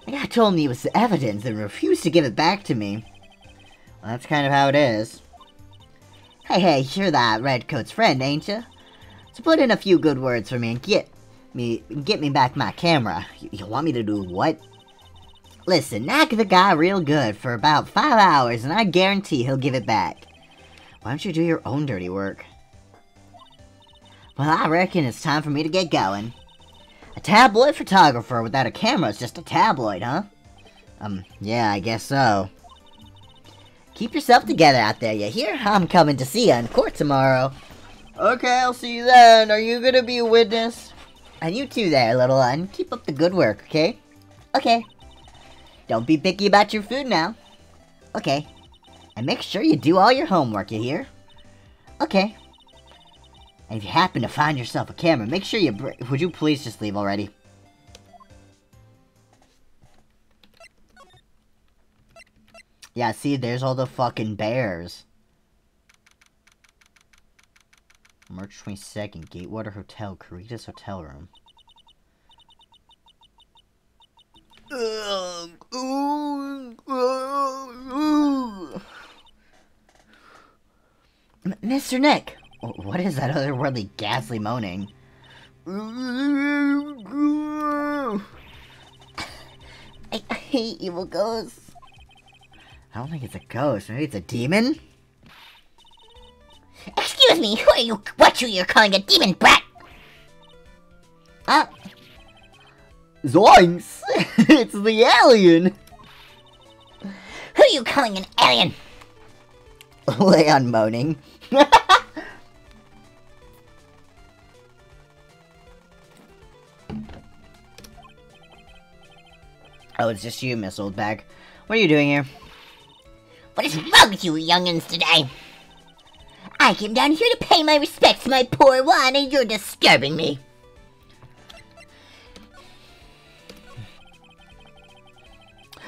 The guy told me it was evidence and refused to give it back to me. Well, that's kind of how it is. Hey, you're that redcoat's friend, ain't you? So put in a few good words for me and get me back my camera. You want me to do what? Listen, nag the guy real good for about 5 hours and I guarantee he'll give it back. Why don't you do your own dirty work? Well, I reckon it's time for me to get going. A tabloid photographer without a camera is just a tabloid, huh? Yeah, I guess so. Keep yourself together out there, you hear? I'm coming to see you in court tomorrow. Okay, I'll see you then. Are you gonna be a witness? And you too there, little one. Keep up the good work, okay? Okay. Don't be picky about your food now. Okay. And make sure you do all your homework, you hear? Okay. And if you happen to find yourself a camera, make sure you would you please just leave already? Yeah, see, there's all the fucking bears. March 22nd, Gatewater Hotel, Caritas Hotel Room. Mr. Nick! What is that otherworldly ghastly moaning? I hate evil ghosts. I don't think it's a ghost. Maybe it's a demon? Excuse me, who are you? What you're calling a demon brat? Zoinks! It's the alien! Who are you calling an alien? Leon moaning. Oh, it's just you, Miss Oldbag. What are you doing here? What is wrong with you youngins today? I came down here to pay my respects to my poor one, and you're disturbing me.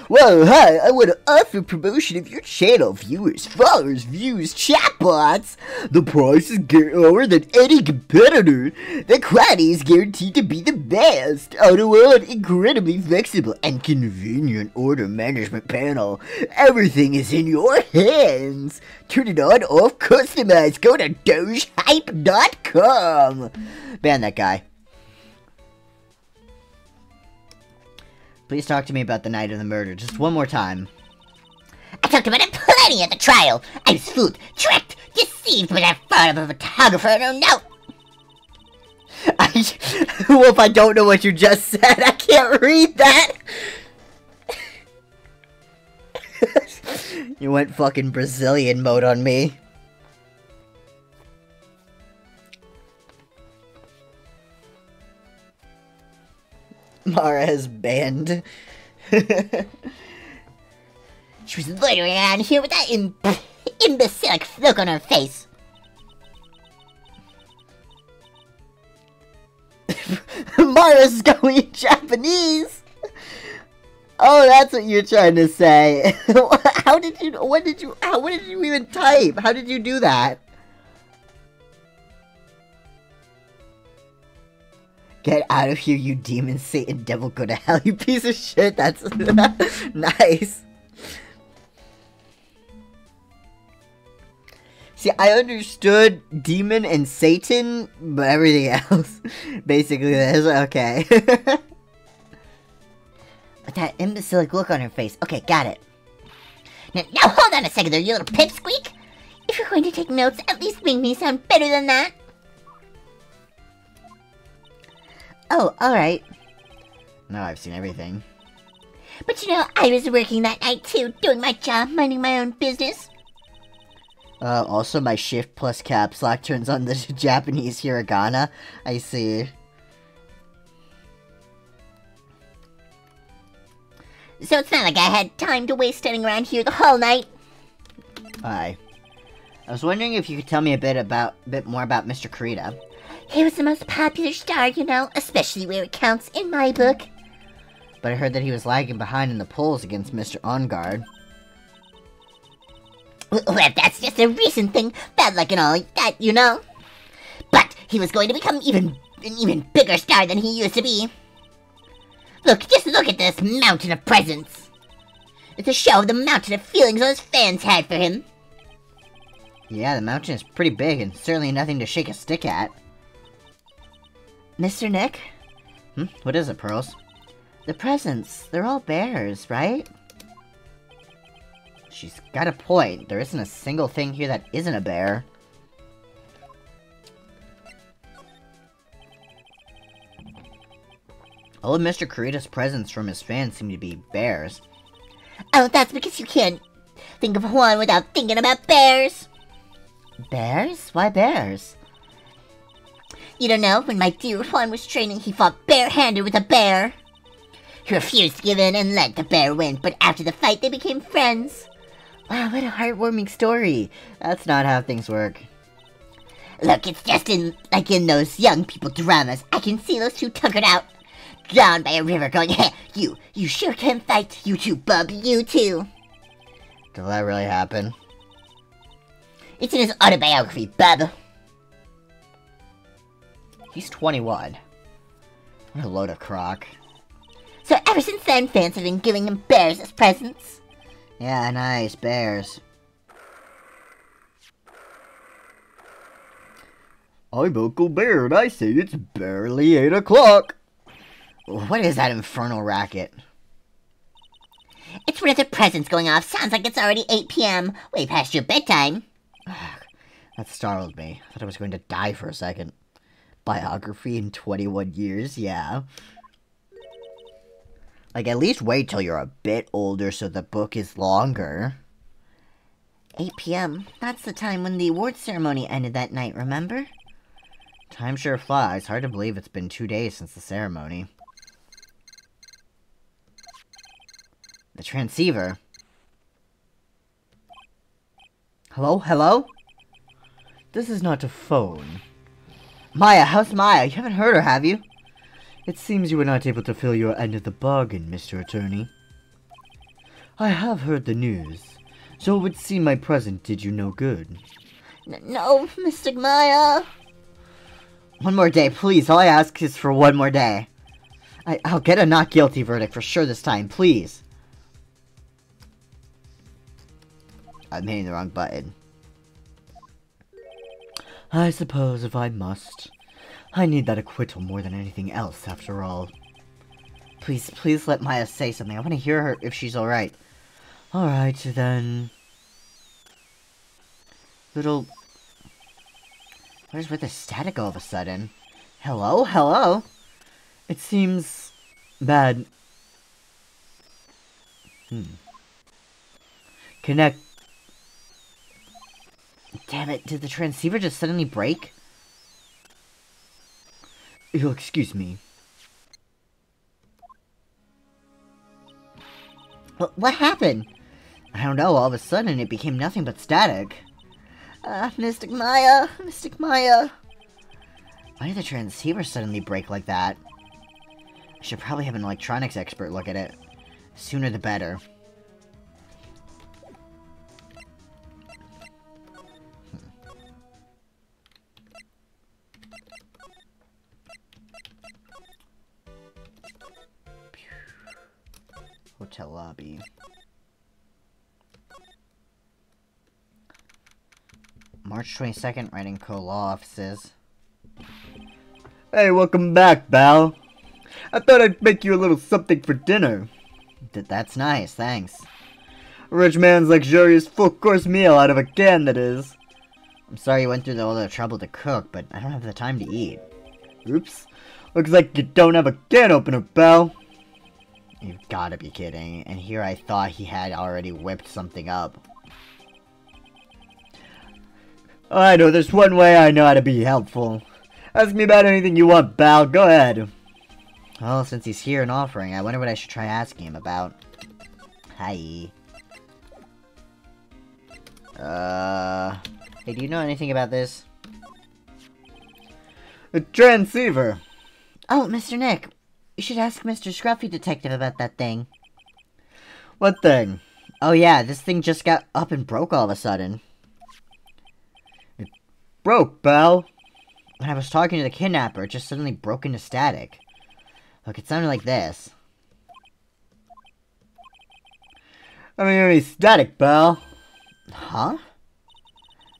Well, hi, I want to offer promotion of your channel, viewers, followers, views, chatbots. The price is lower than any competitor. The quality is guaranteed to be the best. Auto-on, incredibly flexible and convenient order management panel. Everything is in your hands. Turn it on, off, customize. Go to dogehype.com. Ban that guy. Please talk to me about the night of the murder, just one more time. I talked about it plenty at the trial. I was fooled, tricked, deceived by that fraud of a photographer and her note. Well, if I don't know what you just said, I can't read that. You went fucking Brazilian mode on me. Mara has banned. She was loitering around here with that imbecilic look on her face. Mara's going Japanese! Oh, that's what you're trying to say. What did you even type? How did you do that? Get out of here, you demon, Satan, devil, go to hell, you piece of shit. That's nice. See, I understood demon and Satan, but everything else, basically, is okay. With that imbecilic look on her face. Okay, got it. Now hold on a second there, you little pipsqueak. If you're going to take notes, at least make me sound better than that. Oh, alright. No, I've seen everything. But you know, I was working that night too, doing my job, minding my own business. Also my shift plus caps lock turns on the Japanese hiragana. I see. So it's not like I had time to waste standing around here the whole night. Hi. I was wondering if you could tell me a bit more about Mr. Kurita. He was the most popular star, you know, especially where it counts in my book. But I heard that he was lagging behind in the polls against Mr. On Guard. Well, that's just a recent thing, bad luck and all that, you know. But he was going to become an even bigger star than he used to be. Just look at this mountain of presents. It's a show of the mountain of feelings those fans had for him. Yeah, the mountain is pretty big and certainly nothing to shake a stick at. Mr. Nick? What is it, Pearls? The presents, they're all bears, right? She's got a point. There isn't a single thing here that isn't a bear. All of Mr. Kurita's presents from his fans seem to be bears. Oh, that's because you can't think of Juan without thinking about bears. Bears? Why bears? You don't know, when my dear Juan was training, he fought bare-handed with a bear. He refused to give in and let the bear win, but after the fight, they became friends. Wow, what a heartwarming story. That's not how things work. Look, it's just like in those young people dramas. I can see those two tuckered out, down by a river going, hey, you sure can fight. You too, bub, you too. Did that really happen? It's in his autobiography, bub. He's 21. What a load of crock. So ever since then, fans have been giving him bears as presents. Yeah, nice, bears. I'm Uncle Bear, and I say it's barely 8 o'clock. What is that infernal racket? It's one of the presents going off. Sounds like it's already 8 p.m. Way past your bedtime. That startled me. I thought I was going to die for a second. Biography in 21 years, yeah. Like, at least wait till you're a bit older so the book is longer. 8 p.m. That's the time when the award ceremony ended that night, remember? Time sure flies. Hard to believe it's been 2 days since the ceremony. The transceiver. Hello? Hello? This is not a phone. Maya, how's Maya? You haven't heard her, have you? It seems you were not able to fill your end of the bargain, Mr. Attorney. I have heard the news, so it would seem my present did you no good. No, Mr. Maya. One more day, please. All I ask is for one more day. I'll get a not guilty verdict for sure this time, please. I'm hitting the wrong button. I suppose if I must. I need that acquittal more than anything else, after all. Please let Maya say something. I want to hear her if she's alright. Alright, then. Little... Where's with the static all of a sudden? Hello? Hello? It seems... bad. Connect... Damn it, did the transceiver just suddenly break? You'll excuse me. But what happened? I don't know, all of a sudden it became nothing but static. Mystic Maya! Mystic Maya! Why did the transceiver suddenly break like that? I should probably have an electronics expert look at it. Sooner the better. Hotel lobby. March 22nd, Wright & Co. Law Offices. Hey, welcome back, Bal. I thought I'd make you a little something for dinner. That's nice, thanks. A rich man's luxurious full-course meal out of a can, that is. I'm sorry you went through all the trouble to cook, but I don't have the time to eat. Oops. Looks like you don't have a can opener, Bal. You've gotta be kidding. And here I thought he had already whipped something up. I know, there's one way I know how to be helpful. Ask me about anything you want, Bal. Go ahead. Well, since he's here and offering, I wonder what I should try asking him about. Hi. Hey, do you know anything about this? A transceiver. Oh, Mr. Nick. You should ask Mr. Scruffy Detective about that thing. What thing? Oh yeah, this thing just got up and broke all of a sudden. It broke, Bal. When I was talking to the kidnapper, it just suddenly broke into static. Look, it sounded like this. I don't hear any static, Bal. Huh?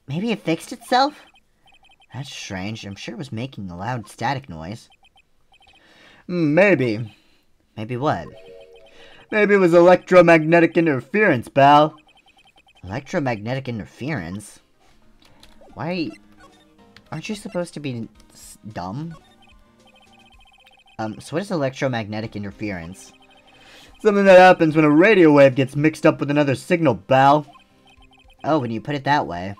Maybe it fixed itself? That's strange. I'm sure it was making a loud static noise. Maybe. Maybe what? Maybe it was electromagnetic interference, Bal. Electromagnetic interference? Why? Aren't you supposed to be dumb? So what is electromagnetic interference? Something that happens when a radio wave gets mixed up with another signal, Bal. Oh, when you put it that way.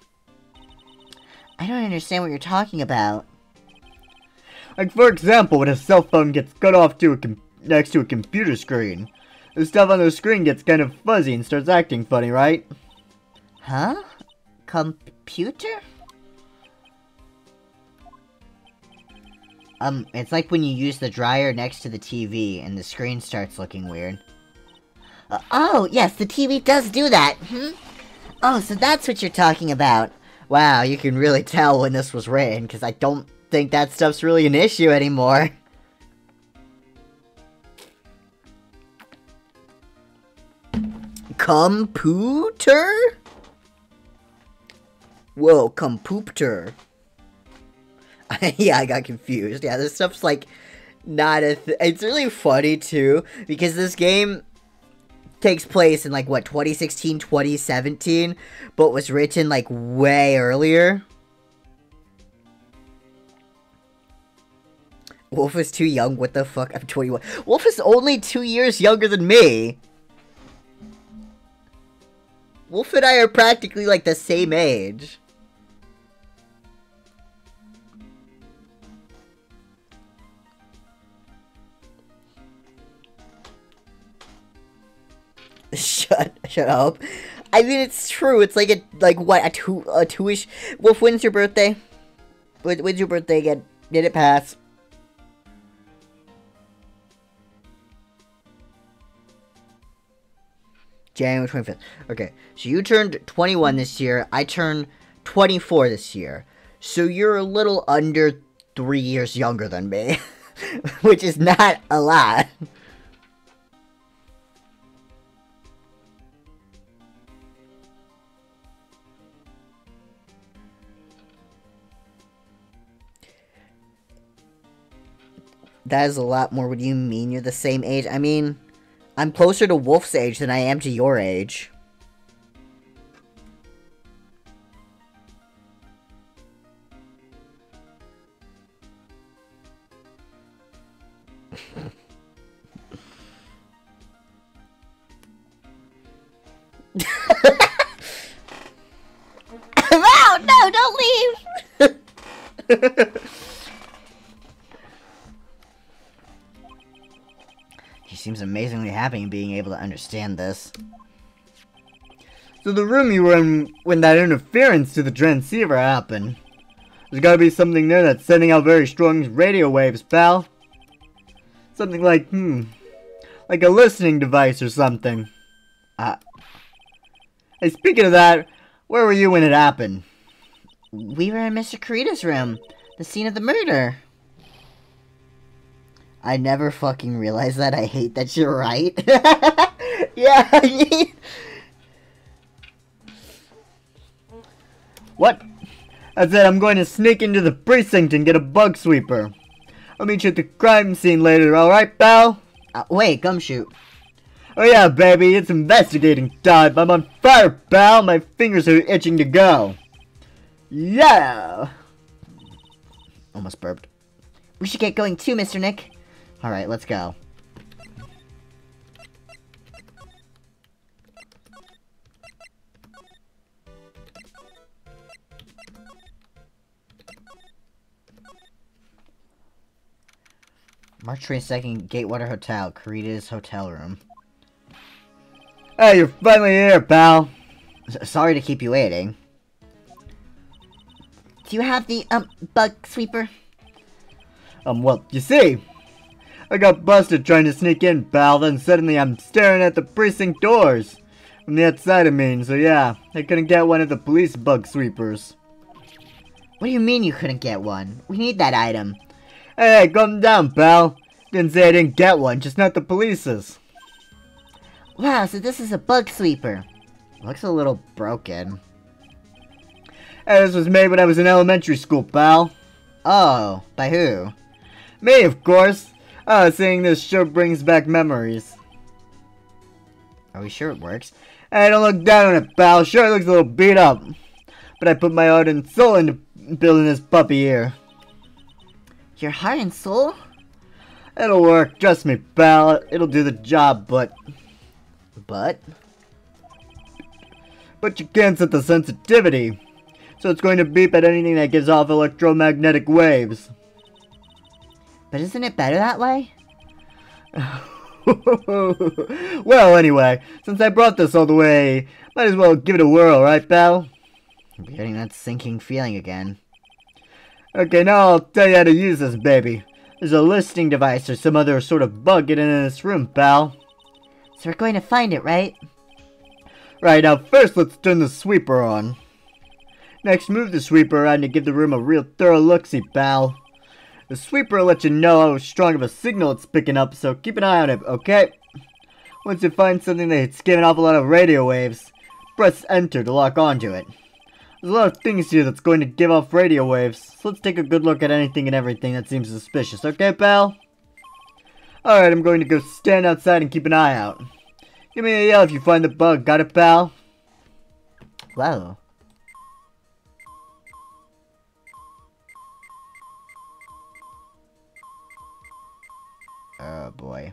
I don't understand what you're talking about. Like, for example, when a cell phone gets cut off to next to a computer screen. The stuff on the screen gets kind of fuzzy and starts acting funny, right? Huh? Computer? It's like when you use the dryer next to the TV and the screen starts looking weird. Oh, yes, the TV does do that. Oh, so that's what you're talking about. Wow, you can really tell when this was written, because I don't think that stuff's really an issue anymore. Computer? Whoa, computer. Yeah, I got confused. Yeah, this stuff's like not a it's really funny too, because this game takes place in like what, 2016, 2017, but was written like way earlier. Wolf is too young, what the fuck? I'm 21. Wolf is only 2 years younger than me. Wolf and I are practically like the same age. Shut up. I mean, it's true. It's like a two-ish. Wolf, when's your birthday? When's your birthday again? Did it pass? January 25th. Okay, so you turned 21 this year. I turned 24 this year. So you're a little under 3 years younger than me. Which is not a lot. That is a lot more. What do you mean you're the same age? I mean, I'm closer to Wolf's age than I am to your age. No, don't leave! seems amazingly happy being able to understand this. So the room you were in when that interference to the transceiver happened. There's gotta be something there that's sending out very strong radio waves, pal. Something like, like a listening device or something. Hey, speaking of that, where were you when it happened? We were in Mr. Kurita's room, the scene of the murder. I never fucking realized that. I hate that you're right. Yeah, I mean... What? I said I'm going to sneak into the precinct and get a bug sweeper. I'll meet you at the crime scene later, alright, pal? Wait, Gumshoe. Oh yeah, baby, it's investigating time. I'm on fire, pal. My fingers are itching to go. Yeah! Almost burped. We should get going too, Mr. Nick. Alright, let's go. March 22nd, Gatewater Hotel, Kurita's hotel room. Hey, you're finally here, pal. Sorry to keep you waiting. Do you have the, bug sweeper? Well, you see, I got busted trying to sneak in, pal, then suddenly I'm staring at the precinct doors. From the outside, I mean, so yeah, I couldn't get one of the police bug sweepers. What do you mean you couldn't get one? We need that item. Hey, calm down, pal. Didn't say I didn't get one, just not the police's. Wow, so this is a bug sweeper. Looks a little broken. Hey, this was made when I was in elementary school, pal. Oh, by who? Me, of course. Seeing this sure brings back memories. Are we sure it works? Hey, don't look down on it, pal. Sure, it looks a little beat up. But I put my heart and soul into building this puppy here. Your heart and soul? It'll work, trust me, pal. It'll do the job, but you can't set the sensitivity. So it's going to beep at anything that gives off electromagnetic waves. But isn't it better that way? Well, anyway, since I brought this all the way, might as well give it a whirl, right, pal? I'm getting that sinking feeling again. Okay, now I'll tell you how to use this baby. There's a listening device or some other sort of bug getting in this room, pal. So we're going to find it, right? Right, now first let's turn the sweeper on. Next, move the sweeper around to give the room a real thorough look-see, pal. The sweeper will let you know how strong of a signal it's picking up, so keep an eye on it, okay? Once you find something that's giving off a lot of radio waves, press enter to lock onto it. There's a lot of things here that's going to give off radio waves, so let's take a good look at anything and everything that seems suspicious, okay, pal? Alright, I'm going to go stand outside and keep an eye out. Give me a yell if you find the bug, got it, pal? Whoa. Oh boy.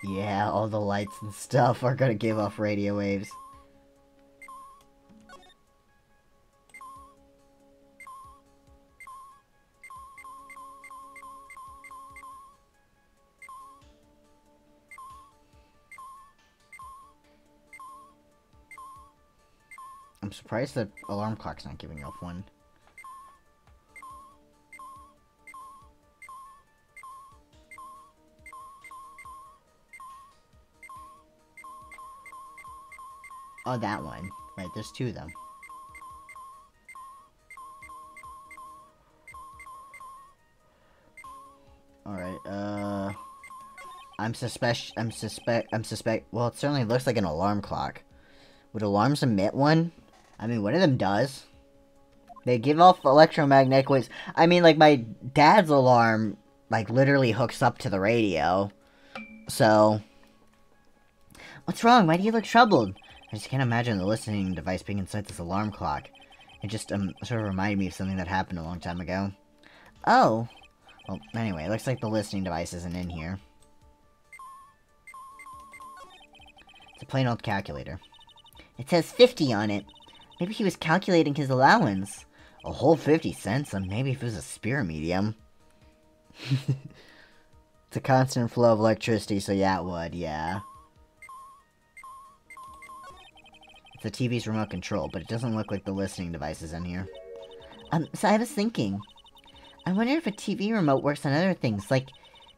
Yeah, all the lights and stuff are gonna give off radio waves. I'm surprised the alarm clock's not giving off one. Oh, that one. Right, there's two of them. Alright, well, it certainly looks like an alarm clock. Would alarms emit one? I mean, one of them does. They give off electromagnetic waves. I mean, like, my dad's alarm, like, literally hooks up to the radio. So... What's wrong? Why do you look troubled? I just can't imagine the listening device being inside this alarm clock. It just, sort of reminded me of something that happened a long time ago. Oh. Well, anyway, it looks like the listening device isn't in here. It's a plain old calculator. It says 50 on it. Maybe he was calculating his allowance. A whole 50 cents? Maybe if it was a spirit medium. It's a constant flow of electricity, so yeah, it would, yeah. It's the TV's remote control, but it doesn't look like the listening device is in here. So I was thinking, I wonder if a TV remote works on other things, like,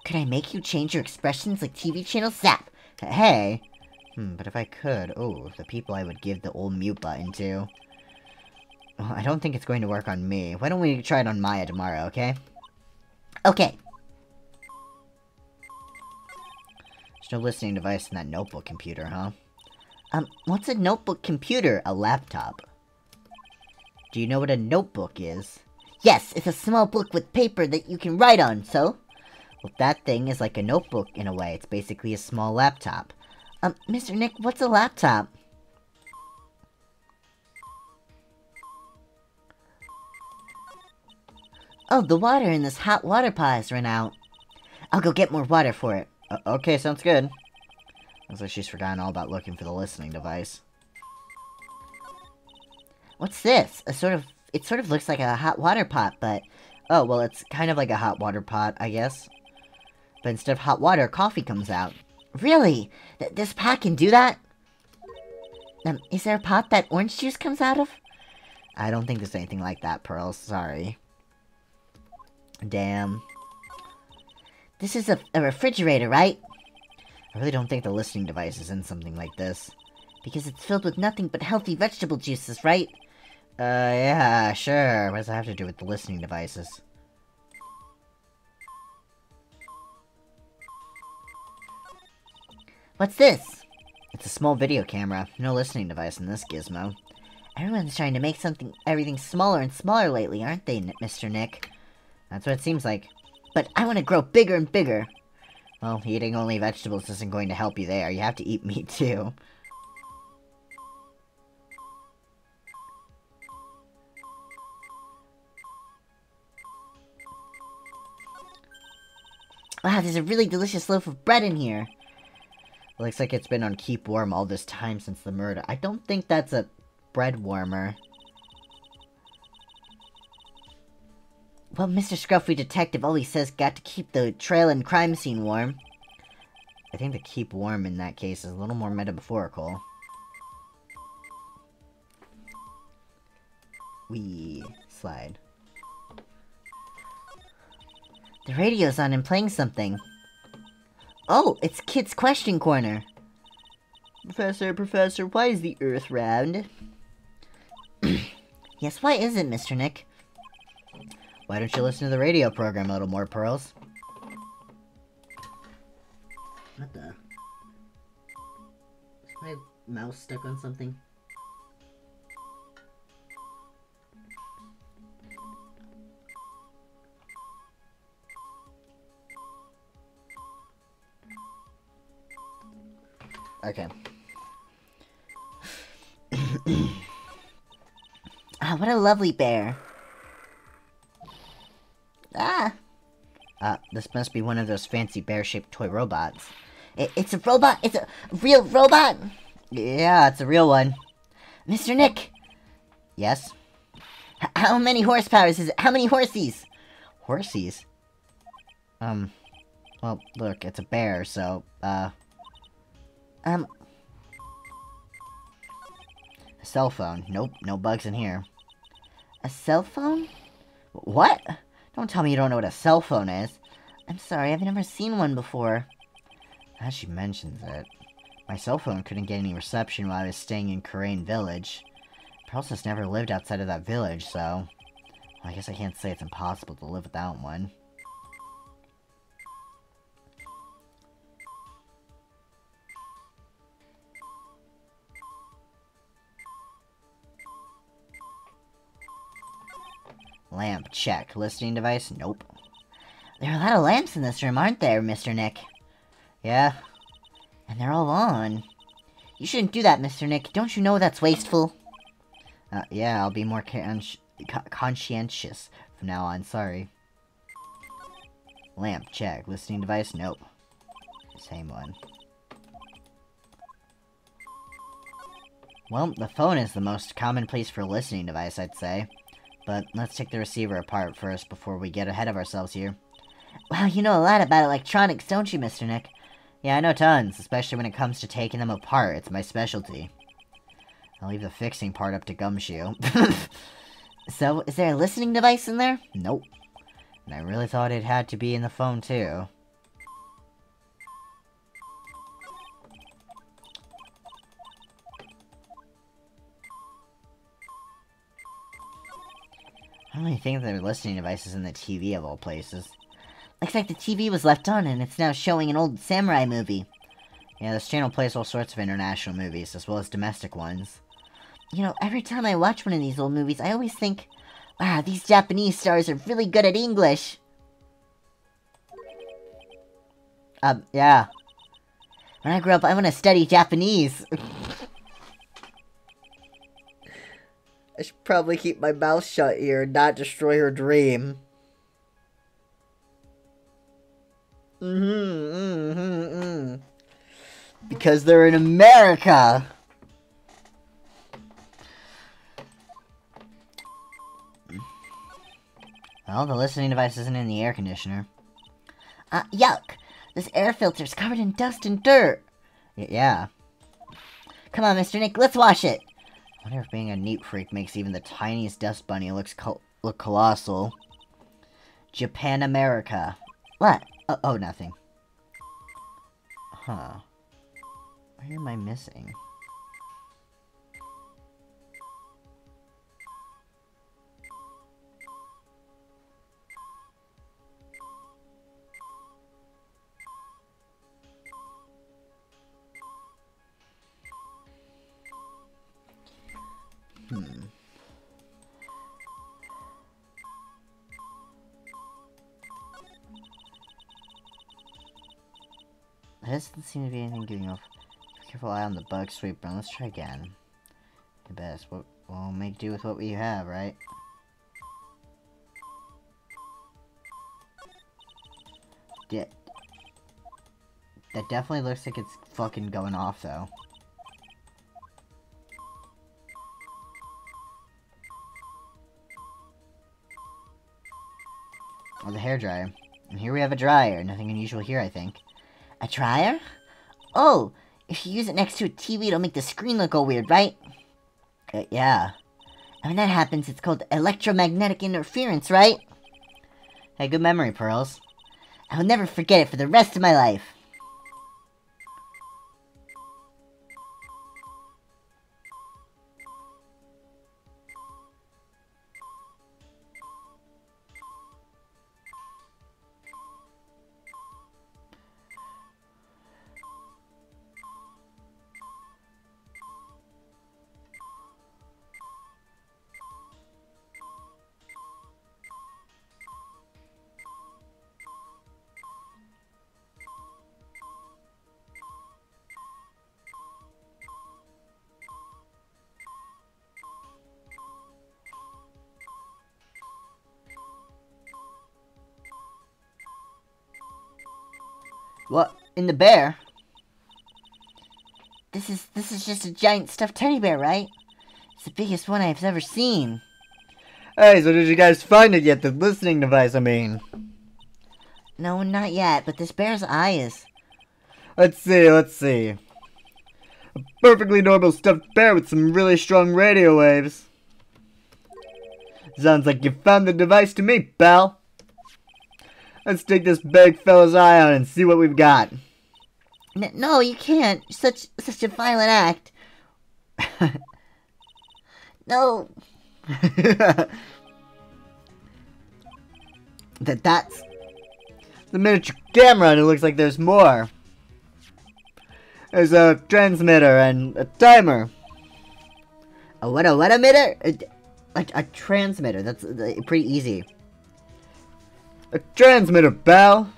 could I make you change your expressions like TV channel zap? Hey! But if I could, the people I would give the old mute button to. Well, I don't think it's going to work on me. Why don't we try it on Maya tomorrow, okay? Okay. There's no listening device in that notebook computer, huh? What's a notebook computer? A laptop. Do you know what a notebook is? Yes, it's a small book with paper that you can write on, so? Well, that thing is like a notebook in a way. It's basically a small laptop. Mr. Nick, what's a laptop? Oh, the water in this hot water pot has run out. I'll go get more water for it. Okay, sounds good. Looks like she's forgotten all about looking for the listening device. What's this? It sort of looks like a hot water pot, but... Oh, well, it's kind of like a hot water pot, I guess. But instead of hot water, coffee comes out. Really? This pot can do that? Is there a pot that orange juice comes out of? I don't think there's anything like that, Pearl. Sorry. Damn. This is a refrigerator, right? I really don't think the listening device is in something like this. Because it's filled with nothing but healthy vegetable juices, right? Yeah, sure. What does that have to do with the listening devices? What's this? It's a small video camera. No listening device in this gizmo. Everyone's trying to make everything smaller and smaller lately, aren't they, Mr. Nick? That's what it seems like. But I want to grow bigger and bigger. Well, eating only vegetables isn't going to help you there. You have to eat meat, too. Wow, there's a really delicious loaf of bread in here. Looks like it's been on keep warm all this time since the murder. I don't think that's a bread warmer. Well, Mr. Scruffy Detective always says got to keep the trail and crime scene warm. I think the keep warm in that case is a little more metaphorical. We slide. The radio's on and playing something. Oh, it's Kid's Question Corner. Professor, why is the Earth round? Yes, why is it, Mr. Nick? Why don't you listen to the radio program a little more, Pearls? What the? Is my mouse stuck on something? Okay. Ah, what a lovely bear. Ah! This must be one of those fancy bear-shaped toy robots. It's a robot? It's a real robot? Yeah, it's a real one. Mr. Nick! Yes? How many horsepower is it? How many horsies? Horsies? Well, look, it's a bear, so, A cell phone. Nope, no bugs in here. A cell phone? What? Don't tell me you don't know what a cell phone is. I'm sorry, I've never seen one before. As she mentions it, my cell phone couldn't get any reception while I was staying in Karain Village. Pearls has never lived outside of that village, so... Well, I guess I can't say it's impossible to live without one. Lamp, check. Listening device? Nope. There are a lot of lamps in this room, aren't there, Mr. Nick? Yeah? And they're all on. You shouldn't do that, Mr. Nick. Don't you know that's wasteful? Yeah, I'll be more conscientious from now on, sorry. Lamp, check. Listening device? Nope. Same one. Well, the phone is the most common place for a listening device, I'd say. But let's take the receiver apart first before we get ahead of ourselves here. Wow, you know a lot about electronics, don't you, Mr. Nick? Yeah, I know tons, especially when it comes to taking them apart. It's my specialty. I'll leave the fixing part up to Gumshoe. So, is there a listening device in there? Nope. And I really thought it had to be in the phone, too. I don't really think there are listening devices in the TV of all places. Looks like the TV was left on and it's now showing an old samurai movie. Yeah, this channel plays all sorts of international movies, as well as domestic ones. You know, every time I watch one of these old movies, I always think, wow, these Japanese stars are really good at English. Yeah. When I grow up, I want to study Japanese. I should probably keep my mouth shut here and not destroy her dream. Because they're in America! Well, the listening device isn't in the air conditioner. Yuck! This air filter's covered in dust and dirt. Yeah. Come on, Mr. Nick, let's wash it. I wonder if being a neat freak makes even the tiniest dust bunny look colossal. Japan America. What? Oh, nothing. Huh. Where am I missing? There doesn't seem to be anything giving off. Careful eye on the bug sweeper. Let's try again. The best. We'll make do with what we have, right? Yeah. That definitely looks like it's fucking going off, though. Oh, the hairdryer. And here we have a dryer. Nothing unusual here, I think. A dryer? Oh, if you use it next to a TV, it'll make the screen look all weird, right? Yeah. And when that happens, it's called electromagnetic interference, right? Hey, good memory, Pearls. I will never forget it for the rest of my life. What? In the bear? This is just a giant stuffed teddy bear, right? It's the biggest one I've ever seen. Hey, so did you guys find it yet? The listening device, I mean. No, not yet, but this bear's eye is... Let's see. A perfectly normal stuffed bear with some really strong radio waves. Sounds like you found the device to me, pal. Let's take this big fella's eye out and see what we've got. No, you can't. Such a violent act. No. That's the miniature camera, and it looks like there's more. There's a transmitter and a timer. what emitter? A transmitter. That's pretty easy. A transmitter, pal.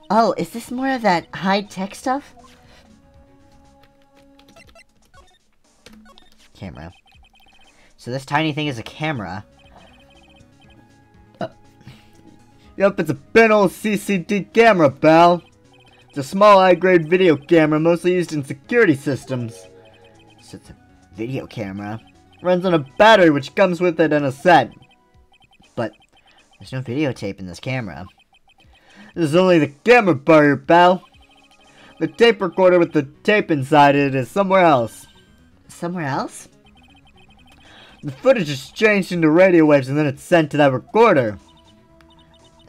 Oh, is this more of that high-tech stuff? Camera. So this tiny thing is a camera. Yep, it's a big old CCD camera, pal. It's a small high-grade video camera mostly used in security systems. So it's a Video camera? Runs on a battery which comes with it and a set. But there's no videotape in this camera. This is only the camera part here, pal. The tape recorder with the tape inside it is somewhere else. Somewhere else? The footage is changed into radio waves and then it's sent to that recorder.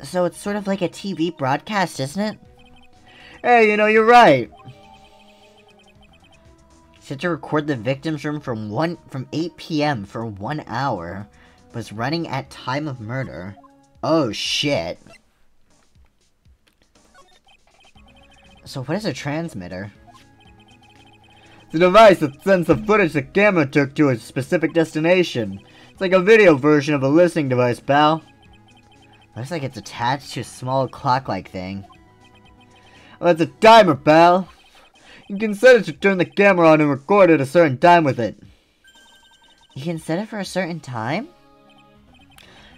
So it's sort of like a TV broadcast, isn't it? Hey, you know, you're right. Set to record the victim's room from 8 p.m. for 1 hour. Was running at time of murder. Oh shit. So what is a transmitter? It's a device that sends the footage the camera took to a specific destination. It's like a video version of a listening device, pal. Looks like it's attached to a small clock-like thing. Well, that's a timer, pal. You can set it to turn the camera on and record at a certain time with it. You can set it for a certain time?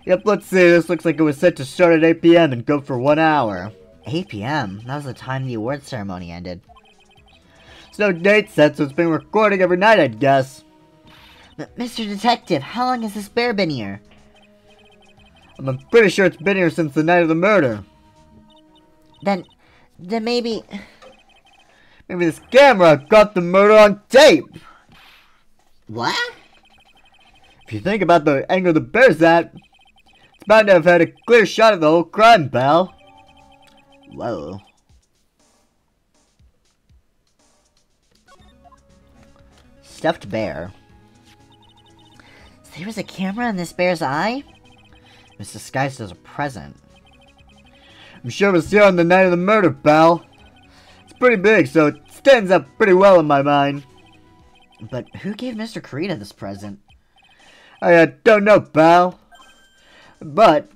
Yep, let's see. This looks like it was set to start at 8 p.m. and go for 1 hour. 8 p.m.? That was the time the award ceremony ended. There's no date set, so it's been recording every night, I'd guess. Mr. Detective, how long has this bear been here? I'm pretty sure it's been here since the night of the murder. Then maybe... Maybe this camera got the murder on tape. What? If you think about the angle the bear's at, it's bound to have had a clear shot of the whole crime, pal. Whoa. Stuffed bear. So there was a camera in this bear's eye? It was disguised as a present. I'm sure it was here on the night of the murder, pal. It's pretty big, so it stands up pretty well in my mind. But who gave Mr. Karita this present? I don't know, pal. But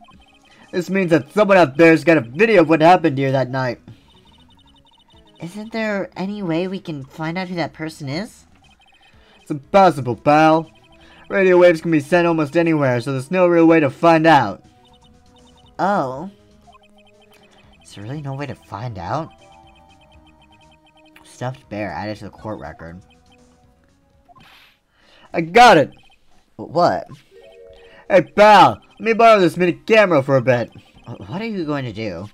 this means that someone out there's got a video of what happened here that night. Isn't there any way we can find out who that person is? It's impossible, pal. Radio waves can be sent almost anywhere, so there's no real way to find out. Oh. Is there really no way to find out? Stuffed bear added to the court record. I got it! What? Hey, pal, let me borrow this mini camera for a bit. What are you going to do?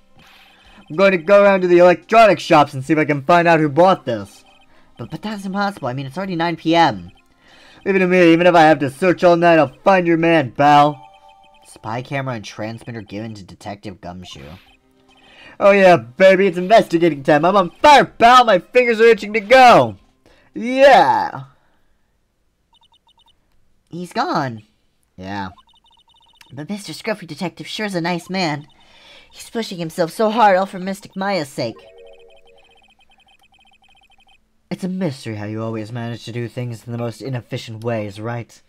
I'm going to go around to the electronics shops and see if I can find out who bought this. But that's impossible. I mean, it's already 9 p.m. Leave it to me. Even if I have to search all night, I'll find your man, pal. Spy camera and transmitter given to Detective Gumshoe. Oh yeah, baby, it's investigating time. I'm on fire, pal. My fingers are itching to go. Yeah. He's gone. Yeah. But Mr. Scruffy Detective sure is a nice man. He's pushing himself so hard all for Mystic Maya's sake. It's a mystery how you always manage to do things in the most inefficient ways, right?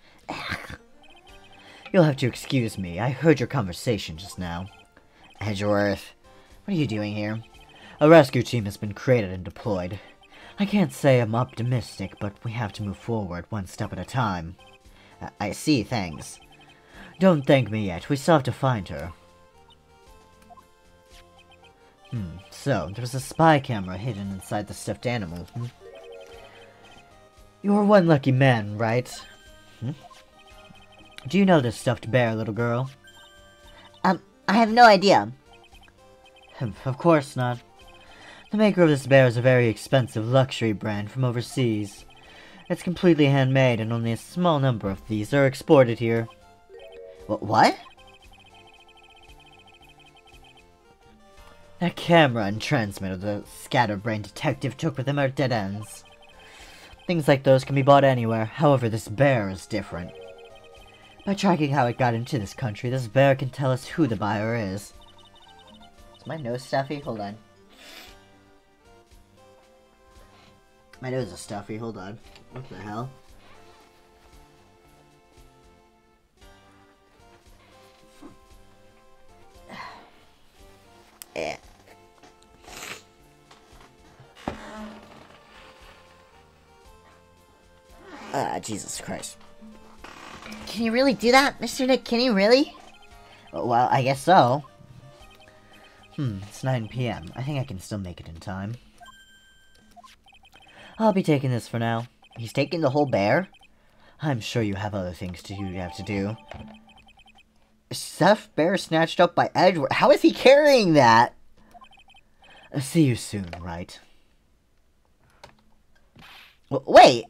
You'll have to excuse me. I heard your conversation just now. Edgeworth, what are you doing here? A rescue team has been created and deployed. I can't say I'm optimistic, but we have to move forward one step at a time. I see, thanks. Don't thank me yet. We still have to find her. So, there was a spy camera hidden inside the stuffed animal. You're one lucky man, right? Do you know this stuffed bear, little girl? I have no idea. Of course not. The maker of this bear is a very expensive luxury brand from overseas. It's completely handmade, and only a small number of these are exported here. What? That camera and transmitter the scatterbrain detective took with him are dead ends. Things like those can be bought anywhere, however this bear is different. By tracking how it got into this country, this bear can tell us who the buyer is. Is my nose stuffy? Hold on. My nose is stuffy, hold on. What the hell? Jesus Christ. Can you really do that, Mr. Nick? Can you really? Well, I guess so. It's 9 p.m. I think I can still make it in time. I'll be taking this for now. He's taking the whole bear? I'm sure you have other things you have to do. Stuffed bear snatched up by Edward. How is he carrying that? See you soon, Wright. Wait!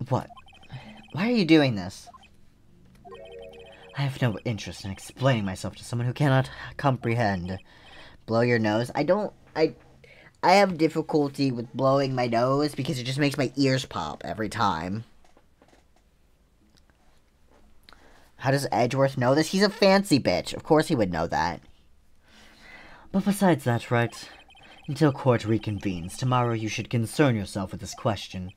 What? Why are you doing this? I have no interest in explaining myself to someone who cannot comprehend. Blow your nose? I have difficulty with blowing my nose because it just makes my ears pop every time. How does Edgeworth know this? He's a fancy bitch. Of course he would know that. But besides that, Wright, until court reconvenes, tomorrow you should concern yourself with this question.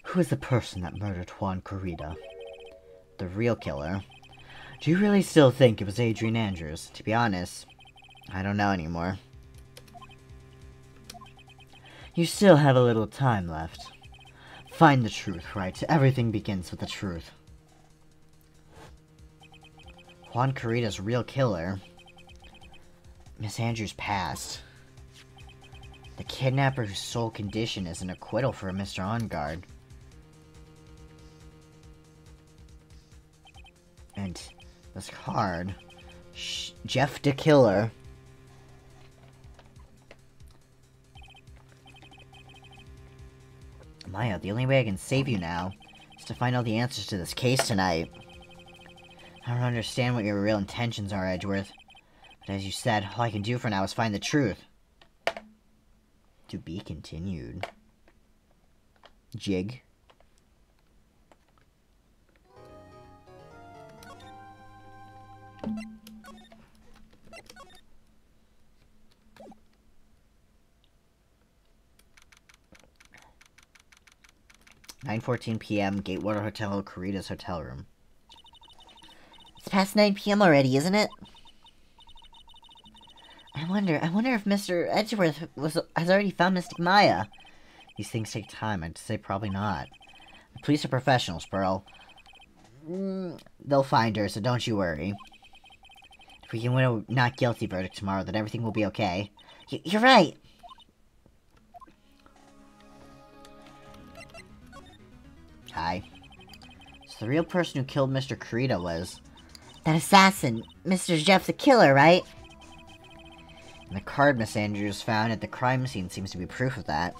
Who is the person that murdered Juan Corrida? The real killer. Do you really still think it was Adrian Andrews? To be honest, I don't know anymore. You still have a little time left. Find the truth, Wright. Everything begins with the truth. Juan Corrida's real killer. Miss Andrews passed. The kidnapper whose sole condition is an acquittal for Mr. Onguard. And this card. Jeff the Killer. Maya, the only way I can save you now is to find all the answers to this case tonight. I don't understand what your real intentions are, Edgeworth. But as you said, all I can do for now is find the truth. To be continued. Jig. "9:14 p.m. Gatewater Hotel, Corrida's hotel room." It's past 9 p.m. already, isn't it? I wonder if Mr. Edgeworth has already found Mystic Maya. These things take time. I'd say probably not. The police are professionals, Pearl. They'll find her, so don't you worry. If we can win a not guilty verdict tomorrow, then everything will be okay. You're right. Hi. So the real person who killed Mr. Corrida was... That assassin, Mr. Jeff the Killer, right? And the card Miss Andrews found at the crime scene seems to be proof of that.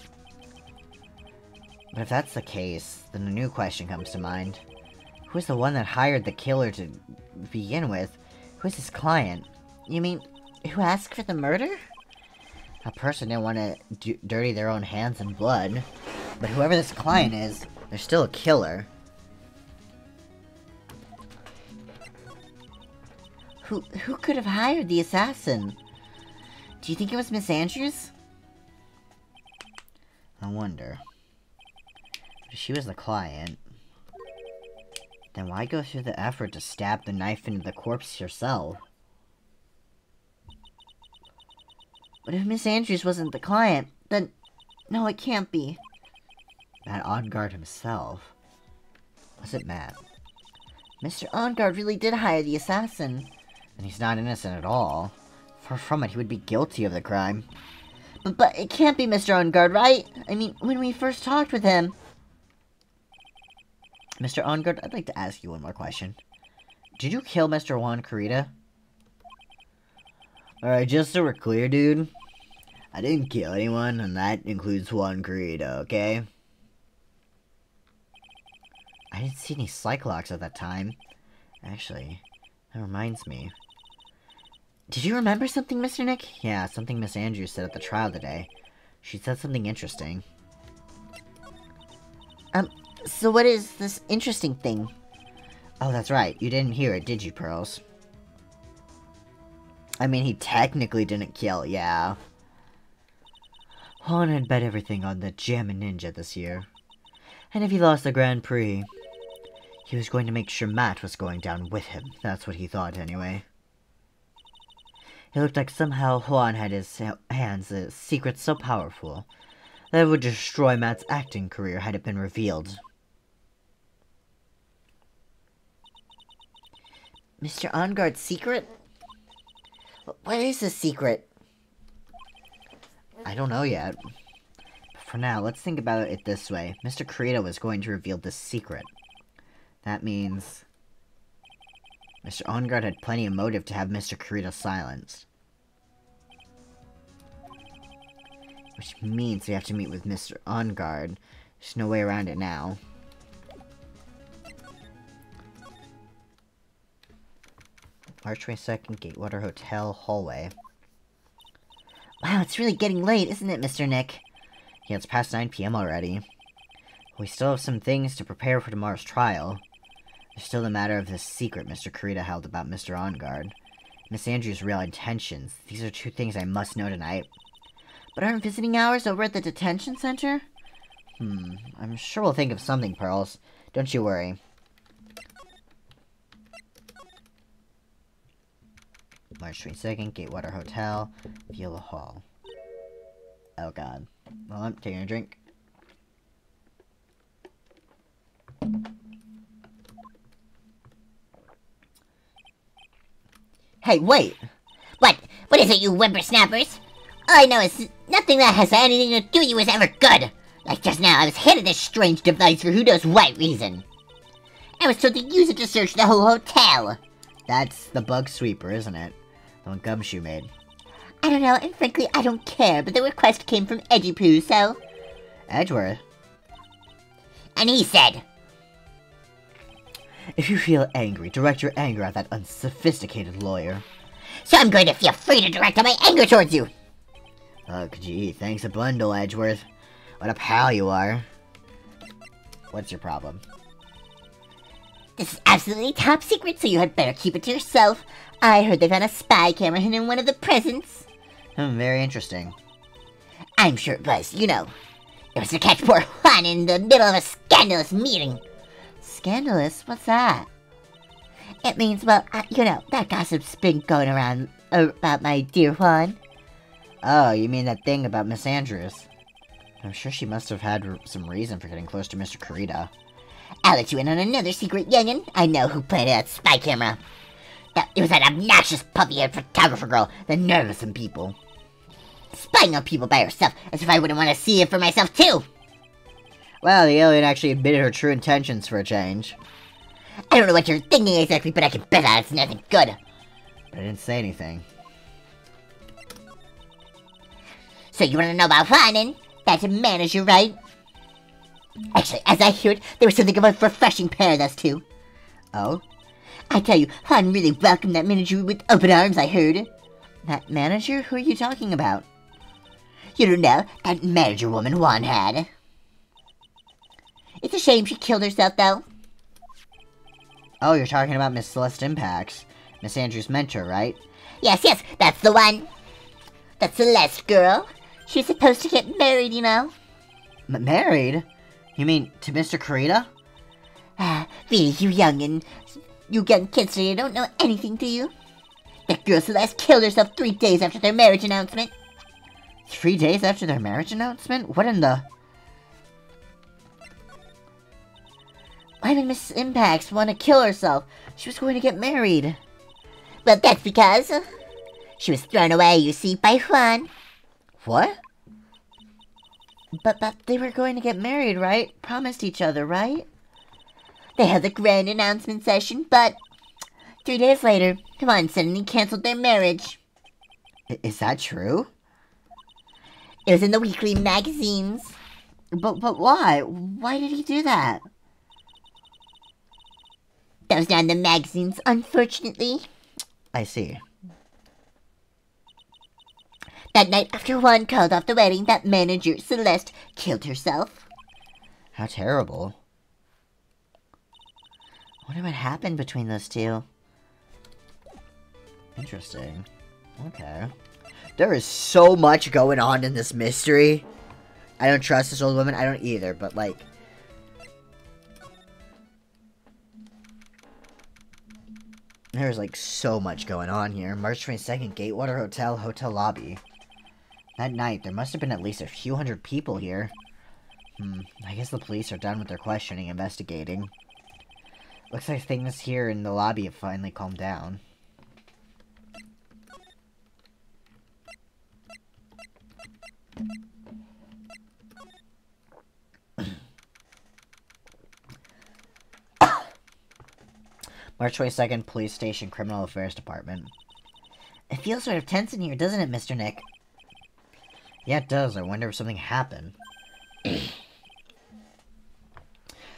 But if that's the case, then a new question comes to mind. Who was the one that hired the killer to begin with? Who is his client? You mean, who asked for the murder? A person didn't want to dirty their own hands in blood. But whoever this client is, they're still a killer. Who could have hired the assassin? Do you think it was Miss Andrews? I wonder. If she was the client, then why go through the effort to stab the knife into the corpse yourself? But if Miss Andrews wasn't the client, then... No, it can't be. Matt Onguard himself. Was it Matt? Mr. Onguard really did hire the assassin. And he's not innocent at all. Far from it, he would be guilty of the crime. But it can't be Mr. Onguard, right? I mean, when we first talked with him... Mr. Onguard, I'd like to ask you one more question. Did you kill Mr. Juan Corrida? Alright, just so we're clear, dude. I didn't kill anyone, and that includes Juan Corrida, okay? I didn't see any Cyclops at that time. Actually, that reminds me. Did you remember something, Mr. Nick? Yeah, something Miss Andrews said at the trial today. She said something interesting. So what is this interesting thing? Oh, that's right. You didn't hear it, did you, Pearls? I mean, he technically didn't kill, yeah. Juan had bet everything on the Jammin' Ninja this year. And if he lost the Grand Prix, he was going to make sure Matt was going down with him. That's what he thought, anyway. It looked like somehow Juan had his hands a secret so powerful that it would destroy Matt's acting career had it been revealed. Mr. Onguard's secret? What is the secret? I don't know yet. But For now, let's think about it this way. Mr. Kurita was going to reveal this secret. That means Mr. Ongard had plenty of motive to have Mr. Kurita silenced. Which means we have to meet with Mr. Ongard. There's no way around it now. March 22nd, Gatewater Hotel hallway. Wow, it's really getting late, isn't it, Mr. Nick? Yeah, it's past 9 p.m. already. We still have some things to prepare for tomorrow's trial. There's still the matter of this secret Mr. Kurita held about Mr. Ongard. Miss Andrews' real intentions. These are 2 things I must know tonight. But aren't visiting hours over at the detention center? I'm sure we'll think of something, Pearls. Don't you worry. March 22nd, Gatewater Hotel, Viola Hall. Oh god. Well, I'm taking a drink. Hey, wait! What? What is it, you whippersnappers? All I know is nothing that has anything to do with you is ever good! Like just now, I was handed this strange device for who knows what reason. I was told to use it to search the whole hotel. That's the bug sweeper, isn't it? The one Gumshoe made. I don't know, and frankly, I don't care, but the request came from Edgepoo, so... Edgeworth? And he said... If you feel angry, direct your anger at that unsophisticated lawyer. So I'm going to feel free to direct all my anger towards you! Ugh, gee, thanks a bundle, Edgeworth. What a pal you are. What's your problem? This is absolutely top secret, so you had better keep it to yourself. I heard they found a spy camera hidden in one of the prisons. Very interesting. I'm sure it was, you know. It was to catch poor Juan in the middle of a scandalous meeting. Scandalous? What's that? It means, well, you know, that gossip's been going around about my dear Juan. Oh, you mean that thing about Miss Andrews? I'm sure she must have had some reason for getting close to Mr. Kurita. I'll let you in on another secret, youngin'. I know who planted that spy camera. It was that obnoxious puppy-head photographer girl that nervous some people. Spying on people by herself, as if I wouldn't want to see it for myself, too. Well, the alien actually admitted her true intentions for a change. I don't know what you're thinking exactly, but I can bet that it's nothing good. But I didn't say anything. So you want to know about Juan? That's a manager, right? Actually, as I hear it, there was something of a refreshing pair of those two. Oh? I tell you, Juan really welcomed that manager with open arms, I heard. That manager? Who are you talking about? You don't know, that manager woman Juan had. It's a shame she killed herself, though. Oh, you're talking about Miss Celeste Impax. Miss Andrews' mentor, right? Yes, that's the one. That Celeste girl. She was supposed to get married, you know. Married? You mean to Mr. Kurita? Really, you young kids, so you don't know anything, do you? That girl Celeste killed herself 3 days after their marriage announcement. 3 days after their marriage announcement? What in the... Why did Miss Impax want to kill herself? She was going to get married. Well, that's because she was thrown away, you see, by Juan. What? But they were going to get married, right? Promised each other, right? They had the grand announcement session, but 3 days later, Juan suddenly canceled their marriage. Is that true? It was in the weekly magazines. But why? Why did he do that? That was not in the magazines, unfortunately. I see. That night after Juan called off the wedding, that manager, Celeste, killed herself. How terrible. I wonder what happened between those two. Interesting. Okay. There is so much going on in this mystery. I don't trust this old woman. I don't either, but like... There's like so much going on here. March 22nd, Gatewater Hotel, hotel lobby. That night, there must have been at least a few hundred people here. I guess the police are done with their questioning, investigating. Looks like things here in the lobby have finally calmed down. March 22nd, Police Station, Criminal Affairs Department. It feels sort of tense in here, doesn't it, Mr. Nick? Yeah, it does. I wonder if something happened. You're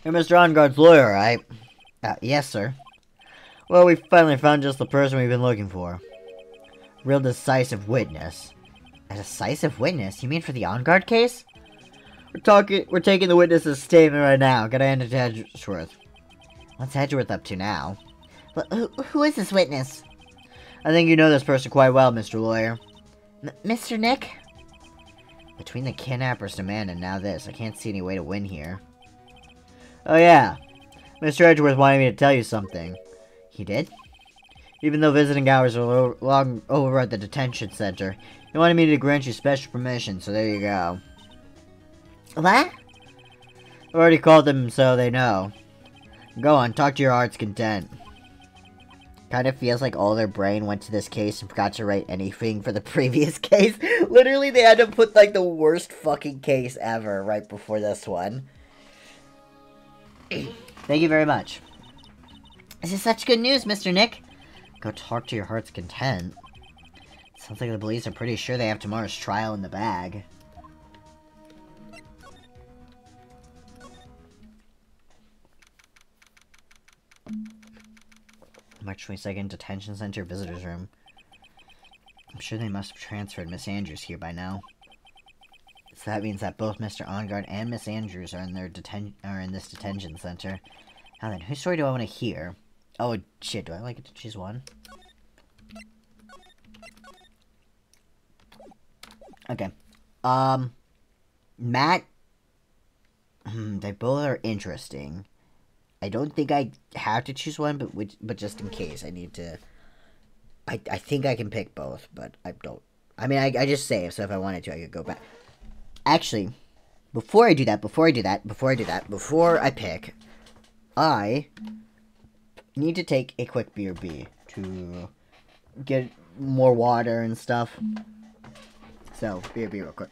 Mr. Onguard's lawyer, right? Yes, sir. Well, we finally found just the person we've been looking for. Real decisive witness. A decisive witness? You mean for the On-Guard case? We're taking the witness's statement right now. Gotta hand it to Edgeworth. What's Edgeworth up to now? Well, who is this witness? I think you know this person quite well, Mr. Lawyer. Mr. Nick? Between the kidnapper's demand and now this, I can't see any way to win here. Oh yeah. Mr. Edgeworth wanted me to tell you something. He did? Even though visiting hours are long over at the detention center, he wanted me to grant you special permission, so there you go. What? I've already called them so they know. Go on, talk to your heart's content. Kind of feels like all their brain went to this case and forgot to write anything for the previous case. Literally, they had to put, like, the worst fucking case ever right before this one. Thank you very much. This is such good news, Mr. Nick. Go talk to your heart's content. Sounds like the police are pretty sure they have tomorrow's trial in the bag. March 22nd, detention center, visitors room. I'm sure they must have transferred Miss Andrews here by now. So that means that both Mr. Onguard and Miss Andrews are in this detention center. Now then, whose story do I want to hear? Oh shit, do I like it to choose one? Okay. Matt. They both are interesting. I don't think I have to choose one, but just in case, I need to. I think I can pick both, but I don't. I mean, I just save, so if I wanted to, I could go back. Actually, before I pick, I need to take a quick BRB to get more water and stuff. So, BRB real quick.